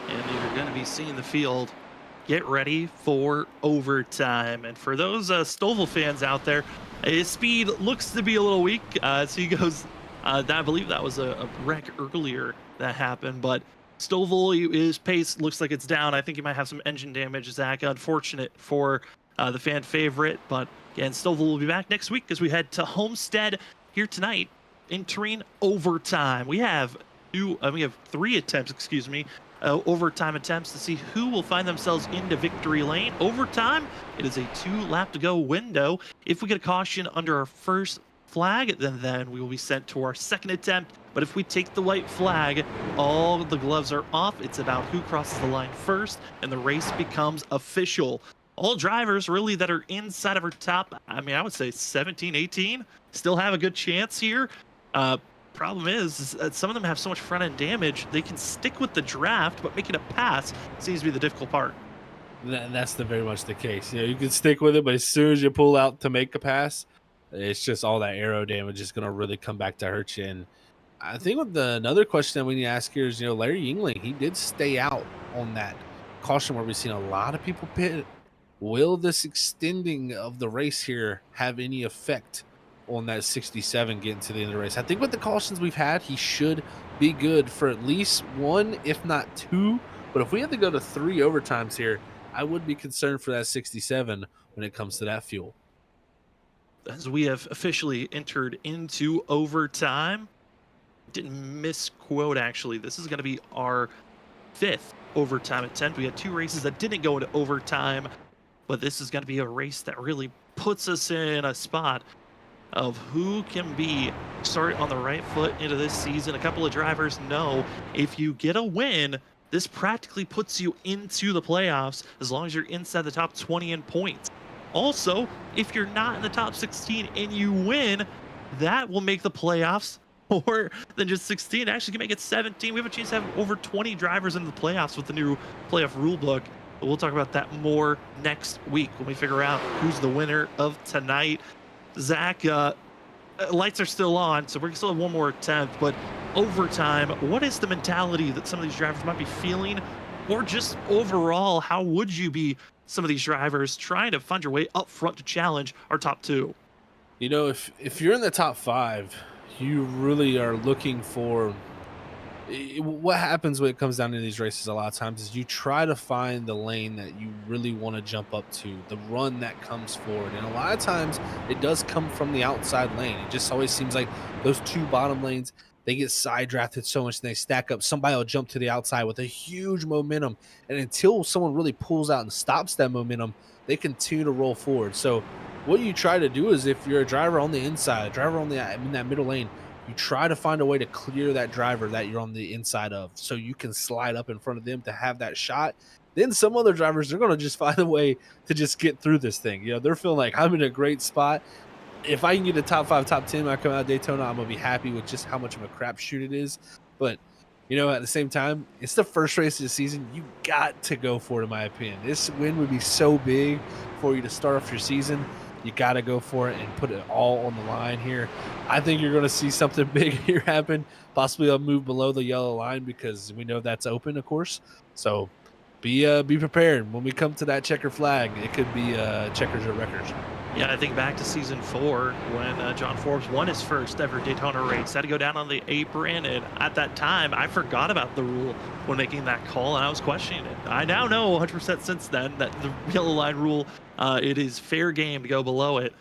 And you're going to be seeing the field get ready for overtime. And for those Stovall fans out there, his speed looks to be a little weak. So he goes I believe that was a wreck earlier that happened, but Stovall, his pace looks like it's down. I think he might have some engine damage, Zach. Unfortunate for the fan favorite, but again, Stovall will be back next week as we head to Homestead here tonight, entering overtime. We have three attempts, excuse me, overtime attempts to see who will find themselves into victory lane. Overtime, it is a 2-lap to go window. If we get a caution under our first flag, then we will be sent to our second attempt. But if we take the white flag, all the gloves are off. It's about who crosses the line first, and the race becomes official. All drivers really that are inside of our top, I would say 17, 18, still have a good chance here. Problem is that some of them have so much front end damage, they can stick with the draft, but making a pass seems to be the difficult part. That's very much the case. You can stick with it, but as soon as you pull out to make a pass, it's just all that aero damage is going to really come back to hurt you. And I think with another question that we need to ask here is, Larry Yingling, he did stay out on that caution where we've seen a lot of people pit. Will this extending of the race here have any effect on that 67 getting to the end of the race? I think with the cautions we've had, he should be good for at least one, if not two. But if we have to go to 3 overtimes here, I would be concerned for that 67 when it comes to that fuel. As we have officially entered into overtime, didn't misquote actually. This is going to be our 5th overtime attempt. We had 2 races that didn't go into overtime, but this is going to be a race that really puts us in a spot of who can be start on the right foot into this season. A couple of drivers know if you get a win, this practically puts you into the playoffs as long as you're inside the top 20 in points. Also, if you're not in the top 16 and you win, that will make the playoffs more than just 16. It actually can make it 17. We have a chance to have over 20 drivers into the playoffs with the new playoff rule book. But we'll talk about that more next week when we figure out who's the winner of tonight. Zach, lights are still on, so we're still have one more attempt, but overtime, what is the mentality that some of these drivers might be feeling? Or just overall, how would you be some of these drivers trying to find your way up front to challenge our top 2? If you're in the top 5, you really are looking for what happens when it comes down to these races a lot of times is you try to find the lane that you really want to jump up to, the run that comes forward. And a lot of times it does come from the outside lane. It just always seems like those 2 bottom lanes, they get side drafted so much and they stack up. Somebody will jump to the outside with a huge momentum. And until someone really pulls out and stops that momentum, they continue to roll forward. So what you try to do is if you're a driver on the inside, a driver in that middle lane, you try to find a way to clear that driver that you're on the inside of so you can slide up in front of them to have that shot. Then some other drivers, they're going to just find a way to just get through this thing. They're feeling like I'm in a great spot. If I can get a top 5, top 10 when I come out of Daytona, I'm going to be happy with just how much of a crapshoot it is. But, at the same time, it's the first race of the season. You got to go for it, in my opinion. This win would be so big for you to start off your season. You got to go for it and put it all on the line here. I think you're going to see something big here happen. Possibly a move below the yellow line because we know that's open, of course. So be prepared. When we come to that checker flag, it could be checkers or wreckers. Yeah, I think back to season 4 when John Forbes won his first ever Daytona race. Had to go down on the apron, and at that time, I forgot about the rule when making that call, and I was questioning it. I now know 100% since then that the yellow line rule, it is fair game to go below it.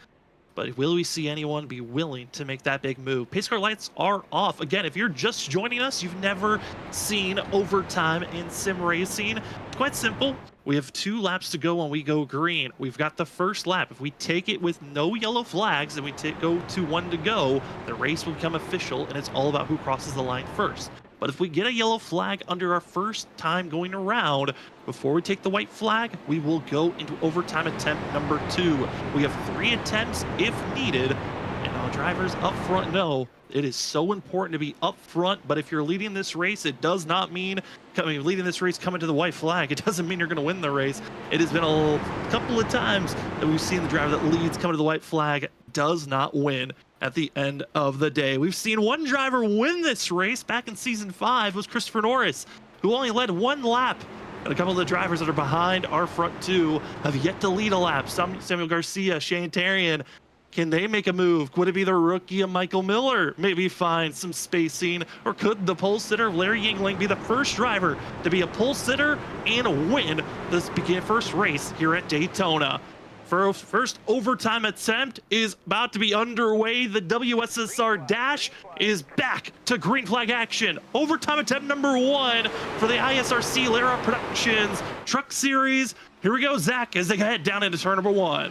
But will we see anyone be willing to make that big move? Pace car lights are off. Again, if you're just joining us, you've never seen overtime in sim racing. It's quite simple. We have 2 laps to go when we go green. We've got the first lap. If we take it with no yellow flags and we go to 1 to go, the race will become official, and it's all about who crosses the line first. But if we get a yellow flag under our first time going around, before we take the white flag, we will go into overtime attempt number 2. We have 3 attempts if needed, and all drivers up front know it is so important to be up front. But if you're leading this race, it does not mean leading this race coming to the white flag. It doesn't mean you're going to win the race. It has been a couple of times that we've seen the driver that leads coming to the white flag does not win at the end of the day. We've seen one driver win this race back in season 5 was Christopher Norris, who only led 1 lap. And a couple of the drivers that are behind our front 2 have yet to lead a lap. Samuel Garcia, Shane Tarian, Can they make a move? Would it be the rookie of Michael Miller maybe find some spacing? Or could the pole sitter of Larry Yingling be the first driver to be a pole sitter and win this first race here at Daytona? First overtime attempt is about to be underway. The WSSR Dash is back to green flag action. Overtime attempt number 1 for the ISRC Lara Productions Truck Series. Here we go, Zach, as they head down into turn number 1.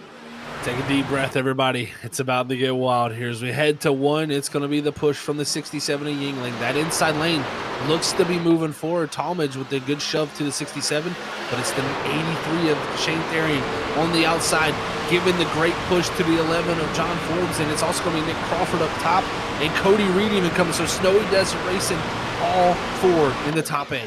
Take a deep breath, everybody. It's about to get wild here. As we head to 1, it's going to be the push from the 67 of Yingling. That inside lane looks to be moving forward. Talmadge with a good shove to the 67, but it's the 83 of Shane Therian on the outside, giving the great push to the 11 of John Forbes, and it's also going to be Nick Crawford up top, and Cody Reed even coming. So Snowy Desert Racing, all 4 in the top 8.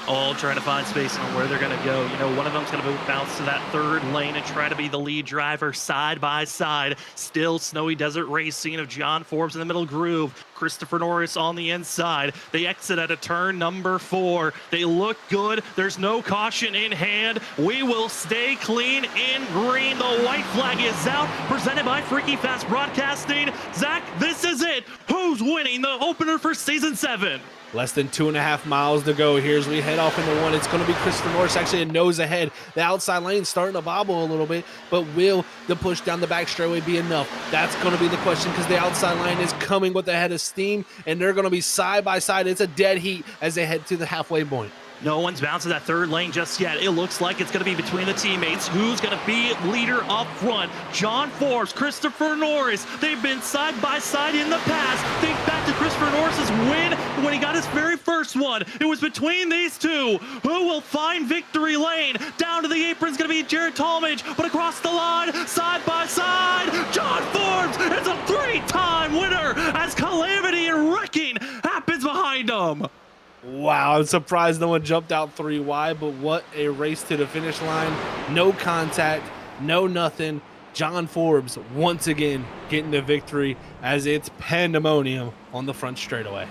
All trying to find space on where they're going to go. You know, one of them's going to bounce to that third lane and try to be the lead driver side by side. Still Snowy Desert Racing of John Forbes in the middle groove. Christopher Norris on the inside. They exit at a turn number 4. They look good. There's no caution in hand. We will stay clean in green. The white flag is out. Presented by Freaky Fast Broadcasting. Zach, this is it. Who's winning the opener for season 7? Less than 2.5 miles to go here as we head off into 1. It's going to be Christopher Norris actually a nose ahead. The outside lane starting to bobble a little bit, but will the push down the back straightaway be enough? That's going to be the question, because the outside line is coming with a head of steam, and they're going to be side by side. It's a dead heat as they head to the halfway point. No one's bouncing that third lane just yet. It looks like it's going to be between the teammates. Who's going to be leader up front? John Forbes, Christopher Norris. They've been side by side in the past. Think back to Christopher Norris's win when he got his very first one. It was between these two. Who will find victory lane? Down to the apron is going to be Jared Talmadge, but across the line, side by side, John Forbes is a 3-time winner as calamity and wrecking happens behind him. Wow, I'm surprised no one jumped out 3 wide, but what a race to the finish line. No contact, no nothing. John Forbes once again getting the victory as it's pandemonium on the front straightaway.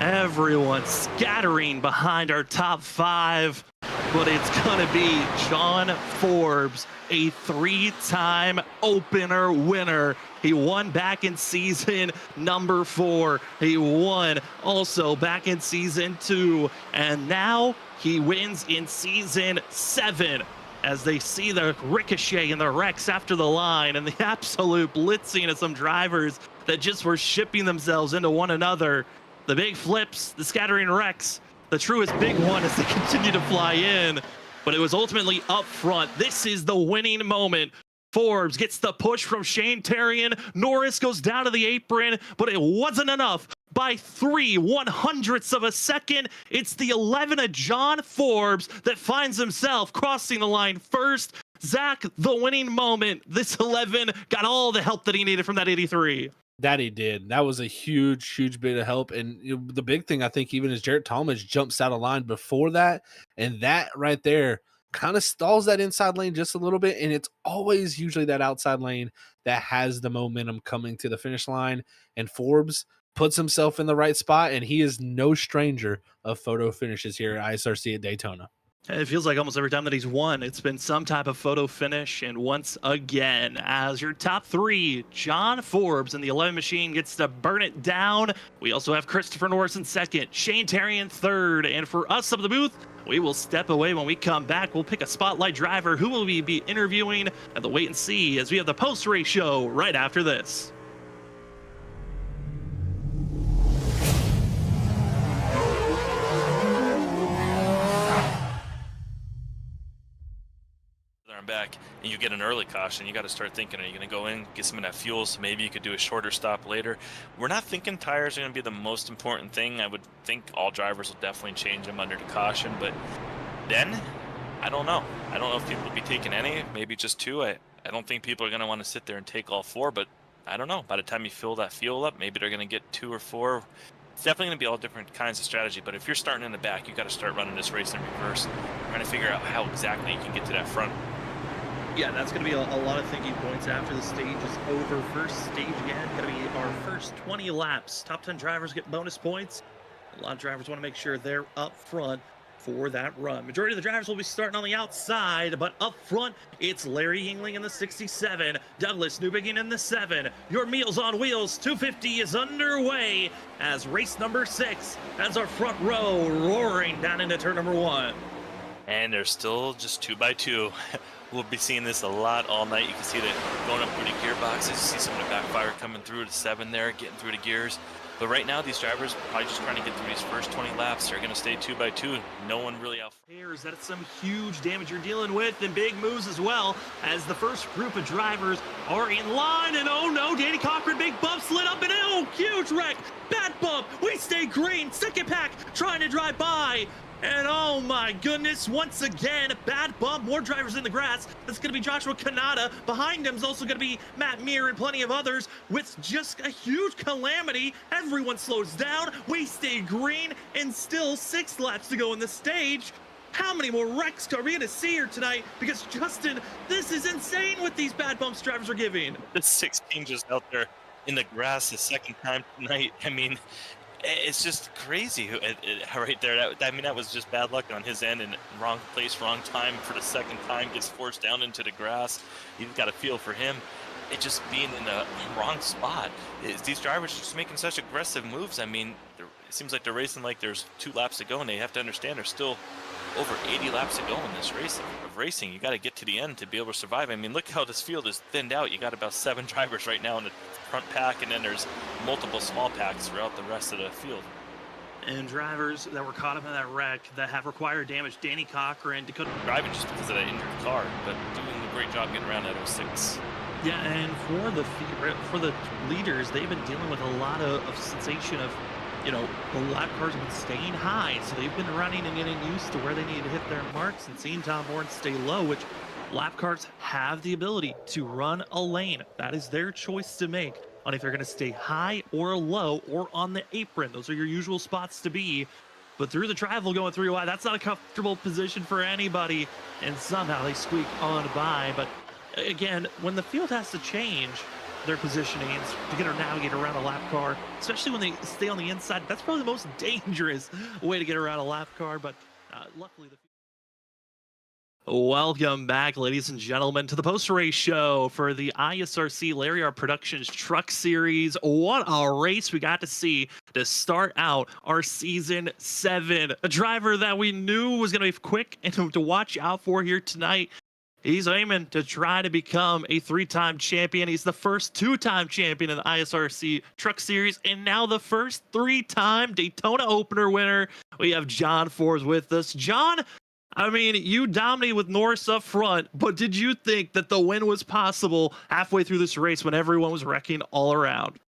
Everyone scattering behind our top 5, but it's gonna be John Forbes, a 3-time opener winner. He won back in season number 4. He won also back in season 2, and now he wins in season 7. As they see the ricochet and the wrecks after the line and the absolute blitzing of some drivers that just were shipping themselves into one another. The big flips, the scattering wrecks, the truest big one as they continue to fly in. But it was ultimately up front. This is the winning moment. Forbes gets the push from Shane Therian. Norris goes down to the apron, but it wasn't enough. By 3/100ths of a second, it's the 11 of John Forbes that finds himself crossing the line first. Zach, the winning moment. This 11 got all the help that he needed from that 83. That he did. That was a huge bit of help. And the big thing, I think, even is Jarrett Talmadge jumps out of line before that. And that right there kind of stalls that inside lane just a little bit. And it's always usually that outside lane that has the momentum coming to the finish line. And Forbes puts himself in the right spot, and he is no stranger of photo finishes here at ISRC at Daytona. It feels like almost every time that he's won, it's been some type of photo finish. And once again, as your top 3, John Forbes and the 11 machine gets to burn it down. We also have Christopher Norris in 2nd, Shane Therian 3rd. And for us up at the booth, we will step away. When we come back, we'll pick a spotlight driver who will we be interviewing at the wait and see as we have the post-race show right after this. Back and you get an early caution, you got to start thinking, are you going to go in, get some of that fuel, so maybe you could do a shorter stop later. We're not thinking tires are going to be the most important thing. I would think all drivers will definitely change them under the caution, but then I don't know if people will be taking any, maybe just 2. I don't think people are going to want to sit there and take all 4, but I don't know. By the time you fill that fuel up, maybe they're going to get 2 or 4. It's definitely going to be all different kinds of strategy, but if you're starting in the back, you got to start running this race in reverse, trying to figure out how exactly you can get to that front. Yeah, that's going to be a lot of thinking points after the stage is over. First stage again, going to be our first 20 laps. Top 10 drivers get bonus points. A lot of drivers want to make sure they're up front for that run. Majority of the drivers will be starting on the outside, but up front, it's Larry Yingling in the 67, Douglas Newbegin in the 7. Your Meals on Wheels 250 is underway as race number 6 has our front row roaring down into turn number 1. And they're still just 2x2. We'll be seeing this a lot all night. You can see that going up through the gearboxes. You see some of the backfire coming through to 7 there, getting through the gears. But right now, these drivers are probably just trying to get through these first 20 laps. They're going to stay 2x2. No one really out. That's some huge damage you're dealing with, and big moves as well, as the first group of drivers are in line. And oh no, Danny Cochran, big bump slid up, and oh, huge wreck. Bad bump. We stay green. Second pack trying to drive by. And oh my goodness, once again, bad bump, more drivers in the grass. That's going to be Joshua Kanata. Behind him is also going to be Matt Meir and plenty of others with just a huge calamity. Everyone slows down. We stay green and still 6 laps to go in the stage. How many more wrecks are we going to see here tonight? Because Justin, this is insane what these bad bumps drivers are giving. The 16 just out there in the grass the second time tonight. I mean, it's just crazy right there. That was just bad luck on his end, and wrong place, wrong time for the second time, gets forced down into the grass. You've got to feel for him. It just being in the wrong spot. These drivers are just making such aggressive moves. I mean, it seems like they're racing like there's 2 laps to go, and they have to understand there's still over 80 laps to go in this race of racing. You got to get to the end to be able to survive. I mean, look how this field is thinned out. You got about 7 drivers right now in the front pack, and then there's multiple small packs throughout the rest of the field. And drivers that were caught up in that wreck that have required damage, Danny Cochran, Dakota driving just because of that injured car, but doing a great job getting around that 06. Yeah, and for the leaders, they've been dealing with a lot of sensation of, you know, the lap cars have been staying high, so they've been running and getting used to where they need to hit their marks and seeing Tom Bourne stay low, which lap cars have the ability to run a lane. That is their choice to make on if they're going to stay high or low or on the apron. Those are your usual spots to be. But through the travel going 3 wide, that's not a comfortable position for anybody, and somehow they squeak on by. But again, when the field has to change their positionings to get or navigate around a lap car, especially when they stay on the inside, that's probably the most dangerous way to get around a lap car. But luckily welcome back, ladies and gentlemen, to the post-race show for the ISRC Larry R Productions Truck Series. What a race we got to see to start out our Season 7. A driver that we knew was going to be quick and to watch out for here tonight. He's aiming to try to become a 3-time champion. He's the first 2-time champion in the ISRC Truck Series, and now the first 3-time Daytona opener winner. We have John Forbes with us. John, I mean, you dominated with Norris up front, but did you think that the win was possible halfway through this race when everyone was wrecking all around?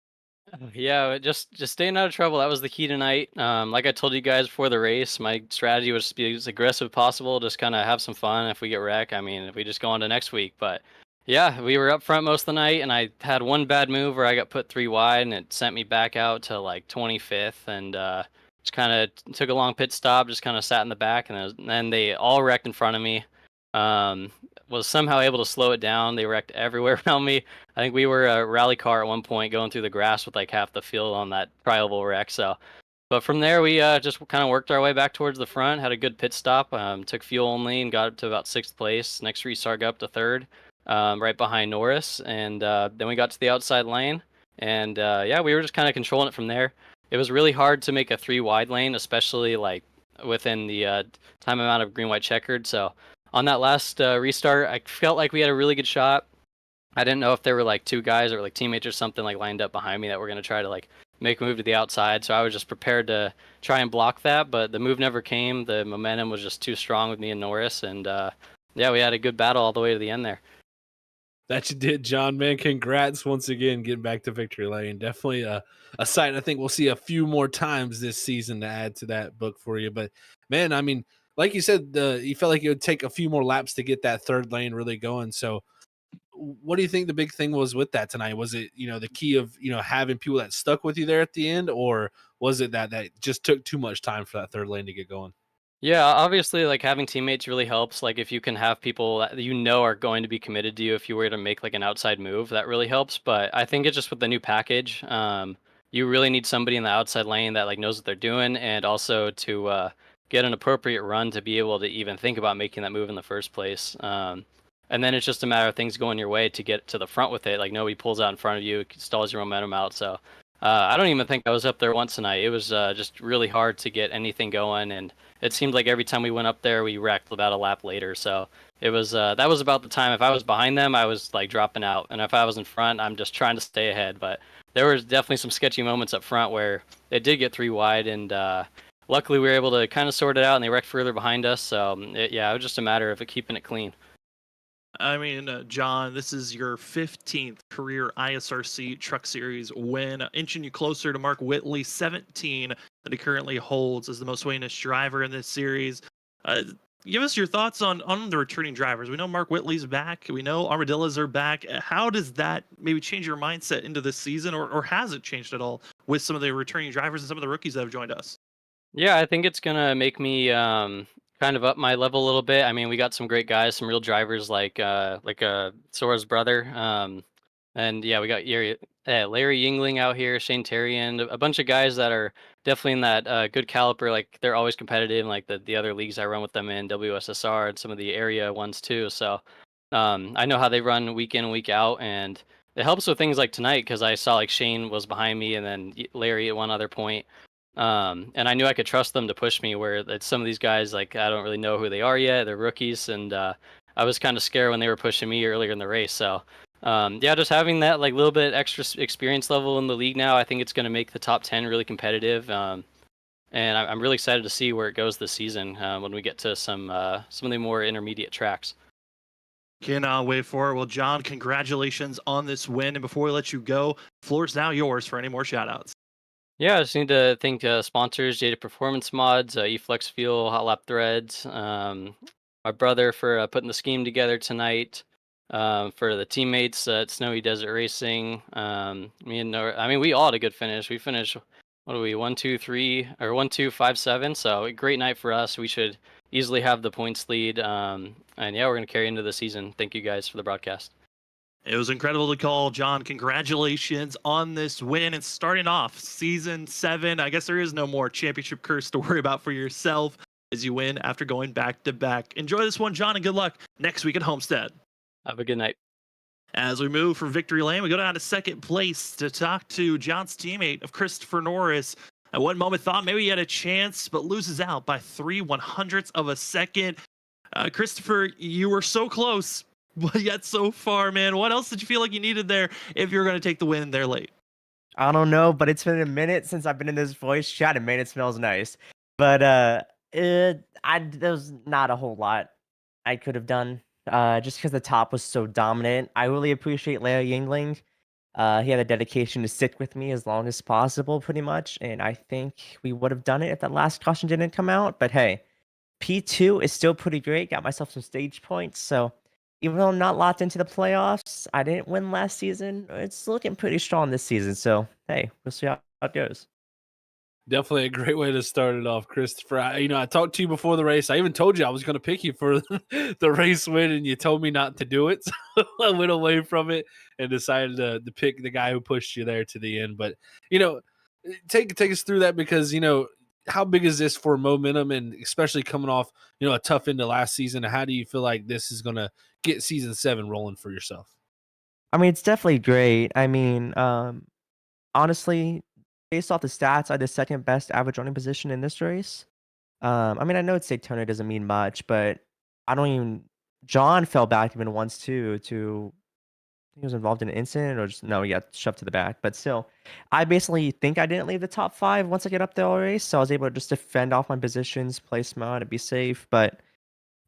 Yeah, just staying out of trouble. That was the key tonight. Like I told you guys before the race, my strategy was to be as aggressive as possible, just kind of have some fun. If we get wrecked, I mean, if we just go on to next week. But yeah, we were up front most of the night, and I had one bad move where I got put 3 wide, and it sent me back out to like 25th, and just kind of took a long pit stop, just kind of sat in the back, and then they all wrecked in front of me. Was somehow able to slow it down. They wrecked everywhere around me. I think we were a rally car at one point going through the grass with like half the field on that trial wreck. So, but from there we just kind of worked our way back towards the front. Had a good pit stop. Took fuel only and got up to about 6th place. Next restart got up to 3rd, right behind Norris. And then we got to the outside lane, and yeah, we were just kind of controlling it from there. It was really hard to make a 3 wide lane, especially like within the time amount of green, white, checkered. So on that last restart, I felt like we had a really good shot. I didn't know if there were like 2 guys or like teammates or something like lined up behind me that were going to try to like make a move to the outside. So I was just prepared to try and block that, but the move never came. The momentum was just too strong with me and Norris, and yeah, we had a good battle all the way to the end there. That you did, John, man. Congrats once again getting back to victory lane. Definitely a sight I think we'll see a few more times this season to add to that book for you. But, man, I mean, like you said, you felt like it would take a few more laps to get that 3rd lane really going. So what do you think the big thing was with that tonight? Was it, the key of, having people that stuck with you there at the end, or was it that just took too much time for that 3rd lane to get going? Yeah, obviously, like having teammates really helps. Like if you can have people that are going to be committed to you if you were to make like an outside move, that really helps. But I think it's just with the new package, you really need somebody in the outside lane that like knows what they're doing, and also to get an appropriate run to be able to even think about making that move in the first place. And then it's just a matter of things going your way to get to the front with it. Like nobody pulls out in front of you, it stalls your momentum out. So I don't even think I was up there once tonight. It was just really hard to get anything going, and it seemed like every time we went up there, we wrecked about a lap later. So it was that was about the time. If I was behind them, I was like dropping out, and if I was in front, I'm just trying to stay ahead. But there was definitely some sketchy moments up front where it did get 3 wide, and luckily we were able to kind of sort it out, and they wrecked further behind us. So it was just a matter of keeping it clean. I mean, John, this is your 15th career ISRC Truck Series win, inching you closer to Mark Whitley's 17 that he currently holds as the most winningest driver in this series. Give us your thoughts on the returning drivers. We know Mark Whitley's back. We know Armadillos are back. How does that maybe change your mindset into this season, or has it changed at all with some of the returning drivers and some of the rookies that have joined us? Yeah, I think it's gonna make me kind of up my level a little bit. I mean, we got some great guys, some real drivers like Sora's brother, and yeah, we got Larry Yingling out here, Shane Terry, and a bunch of guys that are definitely in that good caliber. Like they're always competitive, like the other leagues I run with them in WSSR and some of the area ones too. So I know how they run week in and week out, and it helps with things like tonight because I saw like Shane was behind me, and then Larry at one other point. And I knew I could trust them to push me, where that some of these guys, like, I don't really know who they are yet. They're rookies, and I was kind of scared when they were pushing me earlier in the race. So yeah, just having that like little bit extra experience level in the league now, I think it's going to make the top 10 really competitive. And I'm really excited to see where it goes this season when we get to some of the more intermediate tracks. Cannot wait for it. Well, John, congratulations on this win. And before we let you go, floor's now yours for any more shout outs. Yeah, I just need to thank sponsors, Jada Performance Mods, eFlex Fuel, Hot Lap Threads, my brother for putting the scheme together tonight, for the teammates at Snowy Desert Racing. Me and I mean, we all had a good finish. We finished, what are we, 1, 2, 3, or 1, 2, 5, 7. So a great night for us. We should easily have the points lead. And yeah, we're going to carry into the season. Thank you guys for the broadcast. It was incredible to call, John. Congratulations on this win and starting off season 7. I guess there is no more championship curse to worry about for yourself as you win after going back to back. Enjoy this one, John, and good luck next week at Homestead. Have a good night. As we move from victory lane, we go down to second place to talk to John's teammate of Christopher Norris. At one moment, thought maybe he had a chance, but loses out by 3/100ths of a second. Christopher, you were so close, but yet so far, man. What else did you feel like you needed there if you're going to take the win there late? I don't know, but it's been a minute since I've been in this voice chat, and man, it smells nice. But there's not a whole lot I could have done. Just because the top was so dominant. I really appreciate Larry Yingling. He had a dedication to stick with me as long as possible, pretty much, and I think we would have done it if that last caution didn't come out. But hey, P2 is still pretty great. Got myself some stage points, so even though I'm not locked into the playoffs, I didn't win last season. It's looking pretty strong this season. So, hey, we'll see how it goes. Definitely a great way to start it off, Christopher. I talked to you before the race. I even told you I was going to pick you for the race win, and you told me not to do it. So I went away from it and decided to pick the guy who pushed you there to the end. But, take us through that because, how big is this for momentum, and especially coming off, a tough end of last season? How do you feel like this is going to get season 7 rolling for yourself? I mean, it's definitely great. I mean, honestly, based off the stats, I had the second best average running position in this race. I mean, I know it's Daytona doesn't mean much, but John fell back even once too. He was involved in an incident, or no, he got shoved to the back. But still, I basically think I didn't leave the top 5 once I get up there all race, so I was able to just defend off my positions, play smart, and be safe. But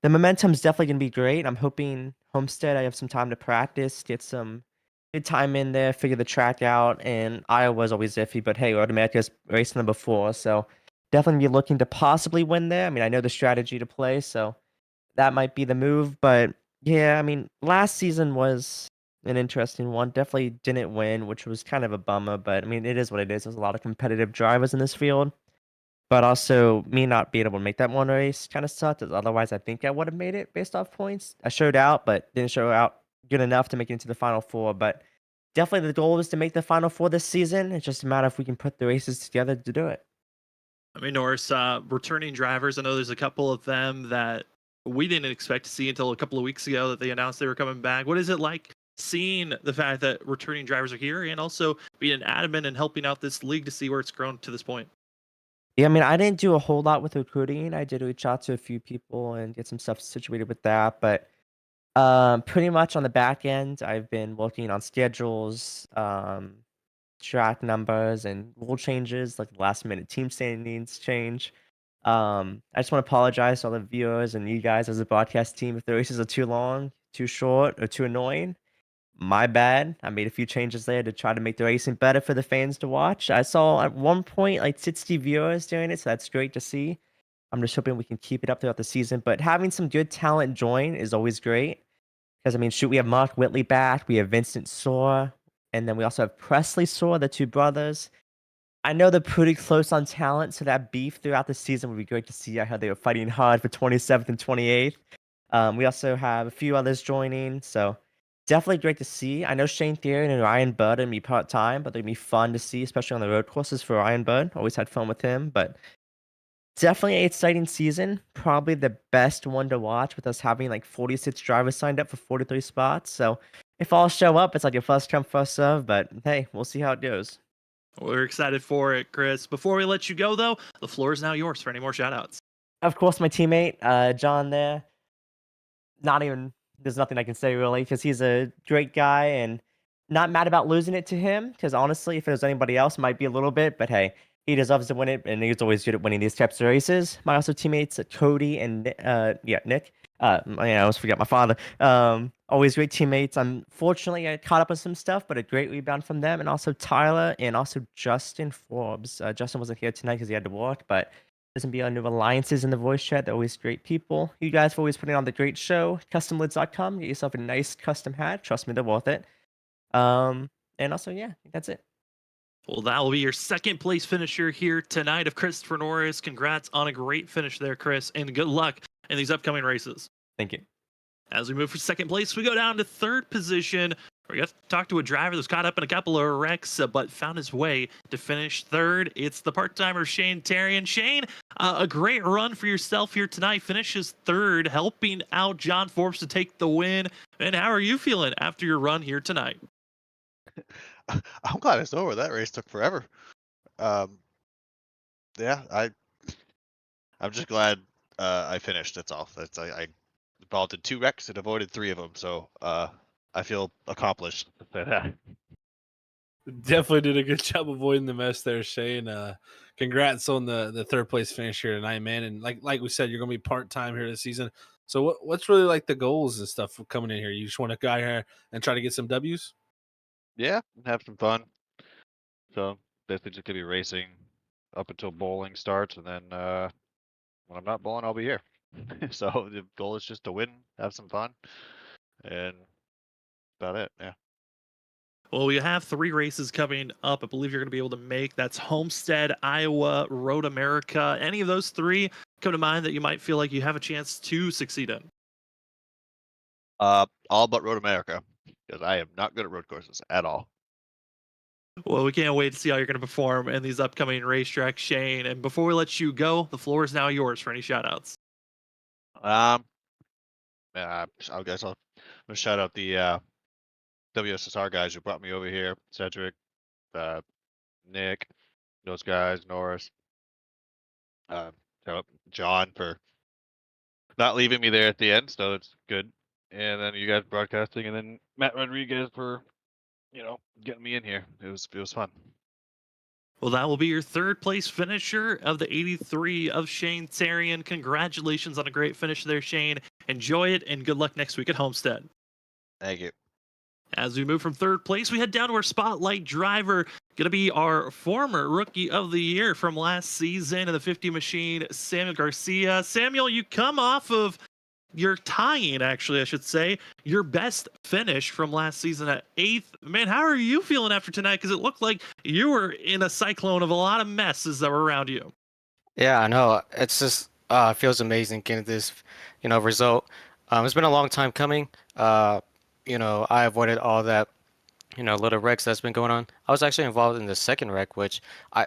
the momentum's definitely gonna be great. I'm hoping Homestead, I have some time to practice, get some good time in there, figure the track out. And Iowa's always iffy, but hey, America's racing them before, so definitely be looking to possibly win there. I mean, I know the strategy to play, so that might be the move. But yeah, I mean, last season was an interesting one. Definitely didn't win, which was kind of a bummer, but I mean, it is what it is. There's a lot of competitive drivers in this field, but also me not being able to make that one race kind of sucked. Otherwise, I think I would have made it based off points. I showed out, but didn't show out good enough to make it into the Final Four. But definitely the goal is to make the Final Four this season. It's just a matter if we can put the races together to do it. I mean, Norris, returning drivers, I know there's a couple of them that we didn't expect to see until a couple of weeks ago that they announced they were coming back. What is it like seeing the fact that returning drivers are here and also being adamant and helping out this league to see where it's grown to this point? Yeah, I mean, I didn't do a whole lot with recruiting. I did reach out to a few people and get some stuff situated with that, but pretty much on the back end, I've been working on schedules, track numbers, and rule changes, like last minute team standings change. I just want to apologize to all the viewers and you guys as a broadcast team if the races are too long, too short, or too annoying. My bad. I made a few changes there to try to make the racing better for the fans to watch. I saw at one point like 60 viewers doing it, so that's great to see. I'm just hoping we can keep it up throughout the season. But having some good talent join is always great. Because, I mean, shoot, we have Mark Whitley back, we have Vincent Soar, and then we also have Presley Soar, the two brothers. I know they're pretty close on talent, so that beef throughout the season would be great to see. I heard they were fighting hard for 27th and 28th. We also have a few others joining, so definitely great to see. I know Shane Theron and Ryan Bird are going to be part-time, but they're going to be fun to see, especially on the road courses for Ryan Bird. Always had fun with him, but definitely an exciting season. Probably the best one to watch with us having like 46 drivers signed up for 43 spots. So if all show up, it's like a first come, first serve, but hey, we'll see how it goes. We're excited for it, Chris. Before we let you go, though, the floor is now yours for any more shout-outs. Of course, my teammate, John there. There's nothing I can say really, because he's a great guy and not mad about losing it to him, because honestly, if it was anybody else, might be a little bit, but hey, he deserves to win it, and he's always good at winning these types of races. My also teammates, Cody and Nick. I always forget my father. Always great teammates. Unfortunately, I caught up with some stuff, but a great rebound from them, and also Tyler and also Justin Forbes. Justin wasn't here tonight because he had to work, but doesn't be our new alliances in the voice chat. They're always great people. You guys are always putting on the great show. CustomLids.com. Get yourself a nice custom hat. Trust me, they're worth it. And also, yeah, I think that's it. Well, that will be your second place finisher here tonight of Christopher Norris. Congrats on a great finish there, Chris, and good luck in these upcoming races. Thank you. As we move for second place, we go down to third position. We got to talk to a driver that's caught up in a couple of wrecks, but found his way to finish third. It's the part-timer Shane Terrian. Shane, a great run for yourself here tonight. Finishes third, helping out John Forbes to take the win. And how are you feeling after your run here tonight? I'm glad it's over. That race took forever. Yeah, I'm just glad I finished. That's all. I involved in 2 wrecks and avoided 3 of them. So I feel accomplished. Definitely did a good job avoiding the mess there, Shane. Congrats on the third place finish here tonight, man. And like we said, you're gonna be part-time here this season. So what's really like the goals and stuff coming in here? You just want to go out here and try to get some W's? Yeah, have some fun. So basically just gonna be racing up until bowling starts, and then when I'm not bowling, I'll be here. So the goal is just to win, have some fun, and about it. Yeah. Well, we have 3 races coming up. I believe you're going to be able to make. That's Homestead, Iowa, Road America. Any of those 3 come to mind that you might feel like you have a chance to succeed in? All but Road America, because I am not good at road courses at all. Well, we can't wait to see how you're going to perform in these upcoming racetracks, Shane. And before we let you go, the floor is now yours for any shout-outs. I guess I'm gonna shout out the WSSR guys who brought me over here, Cedric, Nick, those guys, Norris, shout out John for not leaving me there at the end, so it's good. And then you guys broadcasting, and then Matt Rodriguez for, getting me in here. It was fun. Well, that will be your third place finisher of the 83 of Shane Terrian. Congratulations on a great finish there, Shane. Enjoy it, and good luck next week at Homestead. Thank you. As we move from third place, we head down to our spotlight driver. Going to be our former Rookie of the Year from last season in the 50 machine, Samuel Garcia. Samuel, you come off of your tying, actually, I should say, your best finish from last season at 8th. Man, how are you feeling after tonight? Because it looked like you were in a cyclone of a lot of messes that were around you. Yeah, I know. It's just feels amazing getting this, result. It's been a long time coming. I avoided all that little wrecks that's been going on. I was actually involved in the second wreck, which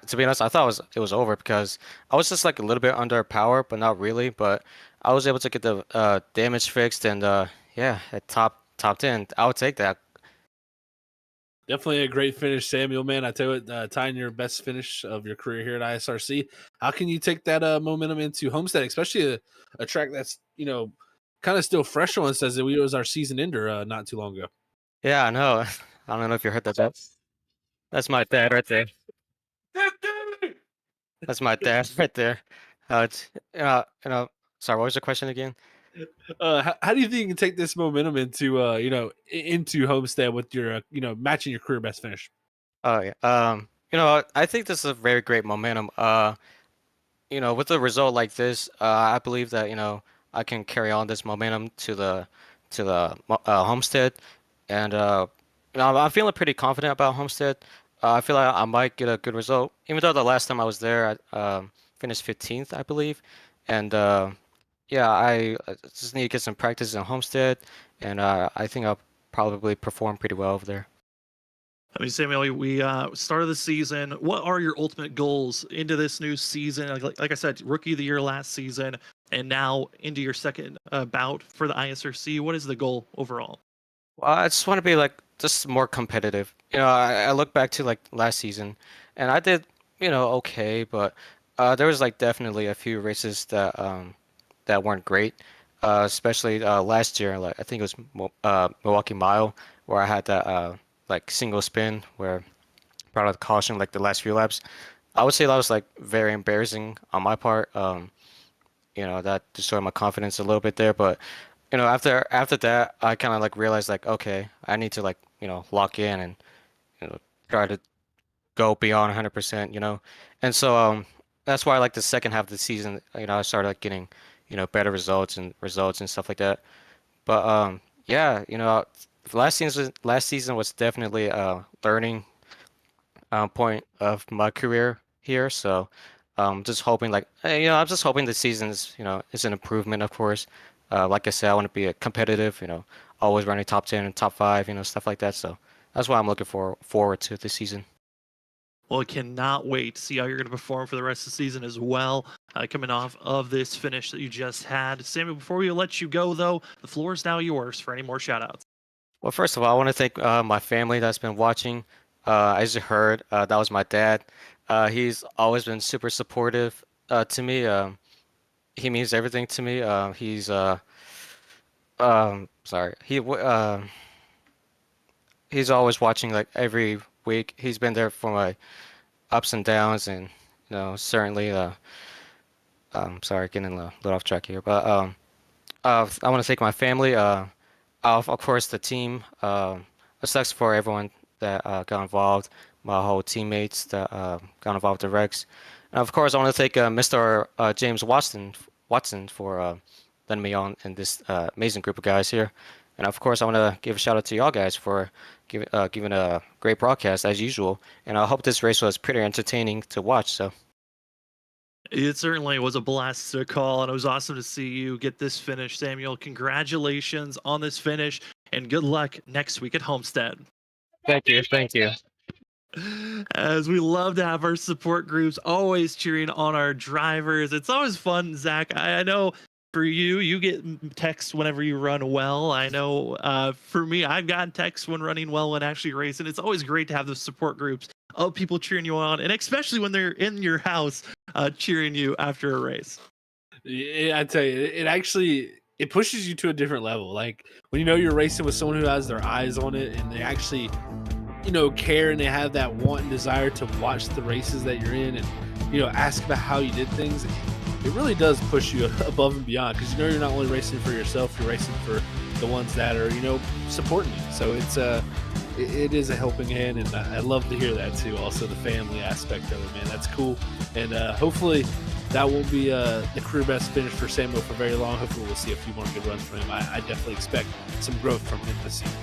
to be honest, I thought it was over because I was just like a little bit under power, but not really. But I was able to get the damage fixed, and yeah, at top 10, I would take that. Definitely a great finish, Samuel, man. I tell you, tying your best finish of your career here at ISRC. How can you take that momentum into Homestead, especially a track that's, kind of still fresh on us as it was our season ender not too long ago? Yeah, I know. I don't know if you heard that. That's my dad right there. That's my dad right there. It's, sorry, what was the question again? How do you think you can take this momentum into into Homestead with your matching your career best finish? Oh yeah. I think this is a very great momentum. With a result like this, I believe that I can carry on this momentum to the Homestead, and I'm feeling pretty confident about Homestead. I feel like I might get a good result, even though the last time I was there, I finished 15th, I believe, and yeah, I just need to get some practice in Homestead, and I think I'll probably perform pretty well over there. I mean, Samuel, we started the season. What are your ultimate goals into this new season? Like I said, rookie of the year last season, and now into your second bout for the ISRC. What is the goal overall? Well, I just want to be like just more competitive. I look back to like last season, and I did okay, but there was like definitely a few races that weren't great, especially last year. Like I think it was Milwaukee Mile where I had that like single spin where brought out the caution like the last few laps. I would say that was like very embarrassing on my part. That destroyed my confidence a little bit there. But after that, I kind of like realized like, okay, I need to like lock in and try to go beyond 100%. And so that's why like the second half of the season, I started like getting better results and stuff like that. But yeah, last season was definitely a learning point of my career here. So just hoping like I'm just hoping the season is an improvement, of course. Like I said, I want to be a competitive, always running top 10 and top 5, stuff like that. So that's why I'm looking forward to this season. Well, I cannot wait to see how you're going to perform for the rest of the season as well, coming off of this finish that you just had. Samuel, before we let you go, though, the floor is now yours for any more shout-outs. Well, first of all, I want to thank my family that's been watching. As you heard, that was my dad. He's always been super supportive to me. He means everything to me. He's sorry. He's always watching like every week. He's been there for my ups and downs, and certainly. Sorry, getting a little off track here, but I want to thank my family. Of course, the team. It sucks for everyone that got involved. My whole teammates that got involved with the Rex. And of course, I want to thank Mr. James Watson for letting me on in this amazing group of guys here. And of course, I want to give a shout out to y'all guys for giving a great broadcast as usual. And I hope this race was pretty entertaining to watch. So. It certainly was a blast to call, and it was awesome to see you get this finish, Samuel. Congratulations on this finish, and good luck next week at Homestead. Thank you. As we love to have our support groups always cheering on our drivers. It's always fun, Zach. I know for you get texts whenever you run well. I know for me, I've gotten texts when running well when actually racing. It's always great to have those support groups of people cheering you on, and especially when they're in your house cheering you after a race. Yeah, I tell you, it pushes you to a different level. Like when you're racing with someone who has their eyes on it and they actually care and they have that want and desire to watch the races that you're in and ask about how you did things. It really does push you above and beyond because you're not only racing for yourself, you're racing for the ones that are supporting you. So it is a helping hand, and I love to hear that too. Also the family aspect of it, man, that's cool. And hopefully that won't be the career best finish for Samuel for very long. Hopefully we'll see a few more good runs from him. I definitely expect some growth from him this season.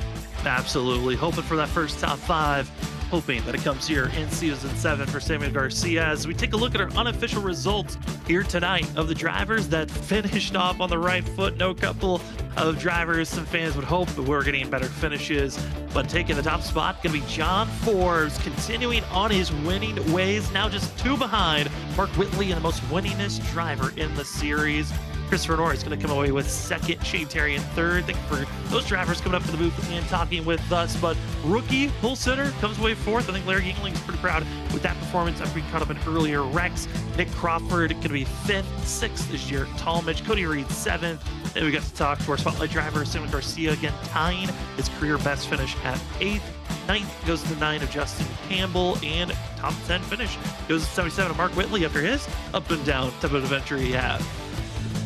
Absolutely. Hoping for that first top 5 hoping that it comes here in Season 7 for Samuel Garcia. As we take a look at our unofficial results here tonight of the drivers that finished off on the right foot. No couple of drivers some fans would hope that we're getting better finishes, but taking the top spot going to be John Forbes, continuing on his winning ways, now just 2 behind Mark Whitley and the most winningest driver in the series. Christopher Norris is going to come away with 2nd, Shane Terry in 3rd. Thank you for those drivers coming up to the booth and talking with us. But rookie Pull Center comes away 4th. I think Larry Yingling is pretty proud with that performance after we caught up in earlier wrecks. Nick Crawford going to be 5th. 6th is Jarrett Talmadge. Cody Reed 7th. Then we got to talk to our spotlight driver, Samuel Garcia, again tying his career best finish at 8th. 9th goes to the 9 of Justin Campbell, and top 10 finish goes to 77 of Mark Whitley after his up and down type of adventure he had.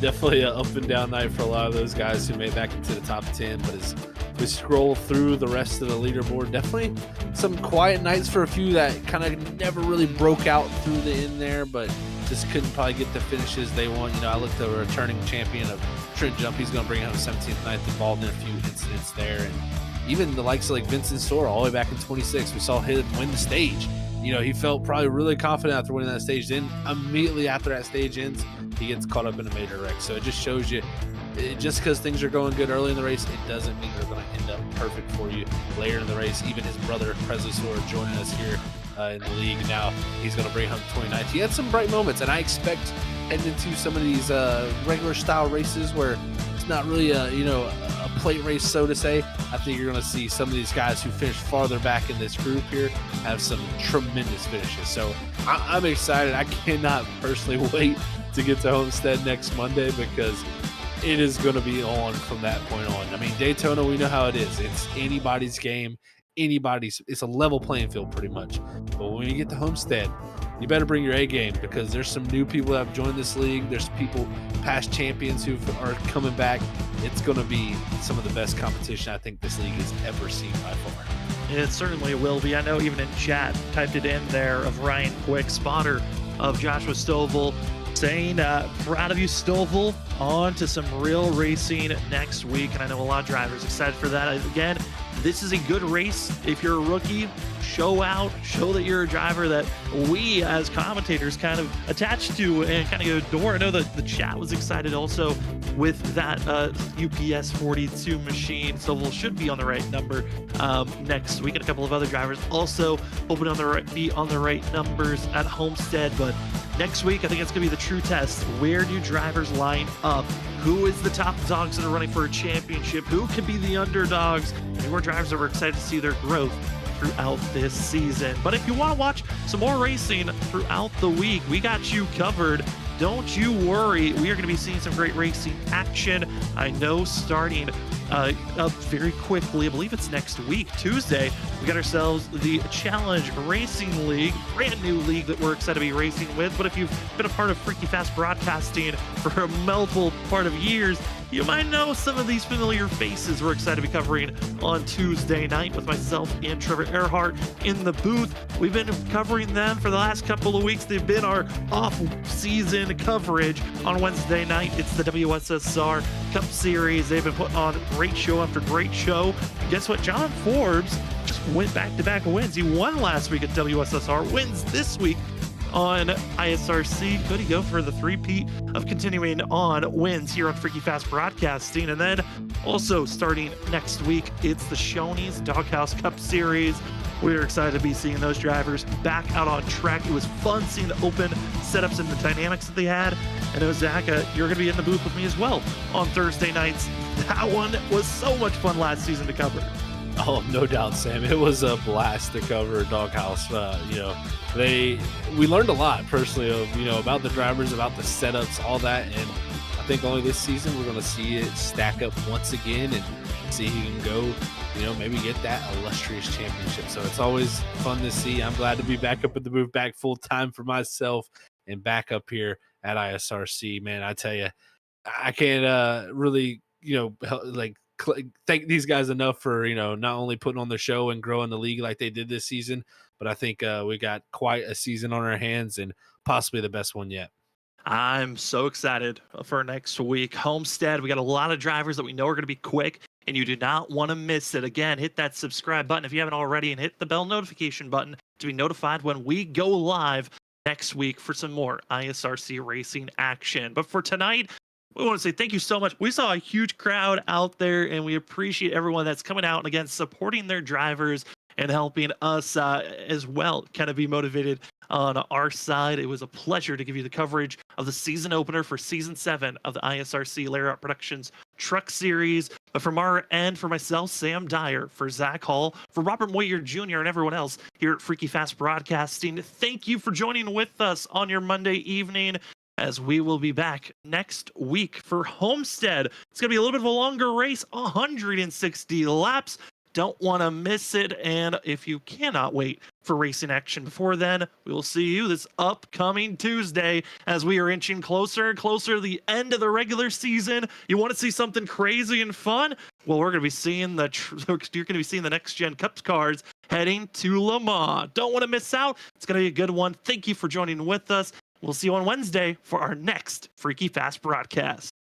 Definitely an up and down night for a lot of those guys who made back into the top 10. But as we scroll through the rest of the leaderboard, definitely some quiet nights for a few that kind of never really broke out through the end there, but just couldn't probably get the finishes they want. You know, I looked at the returning champion of Trent Jump. He's going to bring home 17th, 9th, involved in a few incidents there. And even the likes of like Vincent Sora all the way back in 26, we saw him win the stage. You know, he felt probably really confident after winning that stage. Then immediately after that stage ends, he gets caught up in a major wreck. So it just shows you, just because things are going good early in the race, it doesn't mean they're going to end up perfect for you later in the race. Even his brother, Presley Sora, joining us here in the league now, he's going to bring home 29th. He had some bright moments, and I expect heading into some of these regular style races where it's not really a plate race, so to say. I think you're going to see some of these guys who finished farther back in this group here have some tremendous finishes. So I'm excited. I cannot personally wait to get to Homestead next Monday, because it is going to be on from that point on. I mean, Daytona, we know how it is. It's anybody's game. It's a level playing field pretty much. But when you get to Homestead, you better bring your A game, because there's some new people that have joined this league. There's people, past champions, who are coming back. It's going to be some of the best competition I think this league has ever seen by far. It certainly will be. I know even in chat, typed it in there, of Ryan Quick, spotter of Joshua Stovall, saying, proud of you, Stovall. On to some real racing next week. And I know a lot of drivers excited for that. Again, this is a good race. If you're a rookie, show out, show that you're a driver that we as commentators kind of attach to and kind of adore. I know that the chat was excited also with that UPS 42 machine. Stovall should be on the right number next week, and a couple of other drivers also hoping be on the right numbers at Homestead. But next week, I think it's going to be the true test. Where do drivers line up? Who is the top dogs that are running for a championship? Who can be the underdogs? And who are drivers that we're excited to see their growth throughout this season. But if you want to watch some more racing throughout the week, we got you covered. Don't you worry. We are going to be seeing some great racing action. I know starting up very quickly, I believe it's next week, Tuesday, we got ourselves the Challenge Racing League, brand new league that we're excited to be racing with. But if you've been a part of Freaky Fast Broadcasting for a multiple part of years, you might know some of these familiar faces we're excited to be covering on Tuesday night with myself and Trevor Earhart in the booth. We've been covering them for the last couple of weeks. They've been our off-season coverage. On Wednesday night, it's the WSSR Cup Series. They've been putting on great show after great show. And guess what? John Forbes just went back-to-back wins. He won last week at WSSR, wins this week on ISRC. Could he go for the three-peat of continuing on wins here on Freaky Fast Broadcasting? And then also starting next week, it's the Shoney's Doghouse Cup Series. We're excited to be seeing those drivers back out on track. It was fun seeing the open setups and the dynamics that they had. And Ozaka, you're going to be in the booth with me as well on Thursday nights. That one was so much fun last season to cover. Oh, no doubt, Sam. It was a blast to cover Doghouse. We learned a lot personally of, about the drivers, about the setups, all that. And I think only this season we're going to see it stack up once again and see who can go, maybe get that illustrious championship. So it's always fun to see. I'm glad to be back up at the booth, back full time for myself and back up here at ISRC. Man, I tell you, I can't really, thank these guys enough for, not only putting on the show and growing the league like they did this season, but I think we got quite a season on our hands and possibly the best one yet. I'm so excited for next week. Homestead, we got a lot of drivers that we know are going to be quick. and you do not want to miss it. Again, hit that subscribe button if you haven't already, and hit the bell notification button to be notified when we go live next week for some more ISRC racing action. But for tonight, we want to say thank you so much. We saw a huge crowd out there, and we appreciate everyone that's coming out and again supporting their drivers and helping us as well kind of be motivated on our side. It was a pleasure to give you the coverage of the season opener for season 7 of the ISRC Lariat Productions Truck Series. But from our end, for myself, Sam Dyer, for Zach Hall, for Robert Moyer Jr., and everyone else here at Freaky Fast Broadcasting, thank you for joining with us on your Monday evening, as we will be back next week for Homestead. It's going to be a little bit of a longer race, 160 laps. Don't want to miss it. And if you cannot wait for racing action before then, we will see you this upcoming Tuesday as we are inching closer and closer to the end of the regular season. You want to see something crazy and fun? Well, we're going to be seeing you're going to be seeing the next gen Cups cars heading to Le Mans. Don't want to miss out. It's going to be a good one. Thank you for joining with us. We'll see you on Wednesday for our next Freaky Fast broadcast.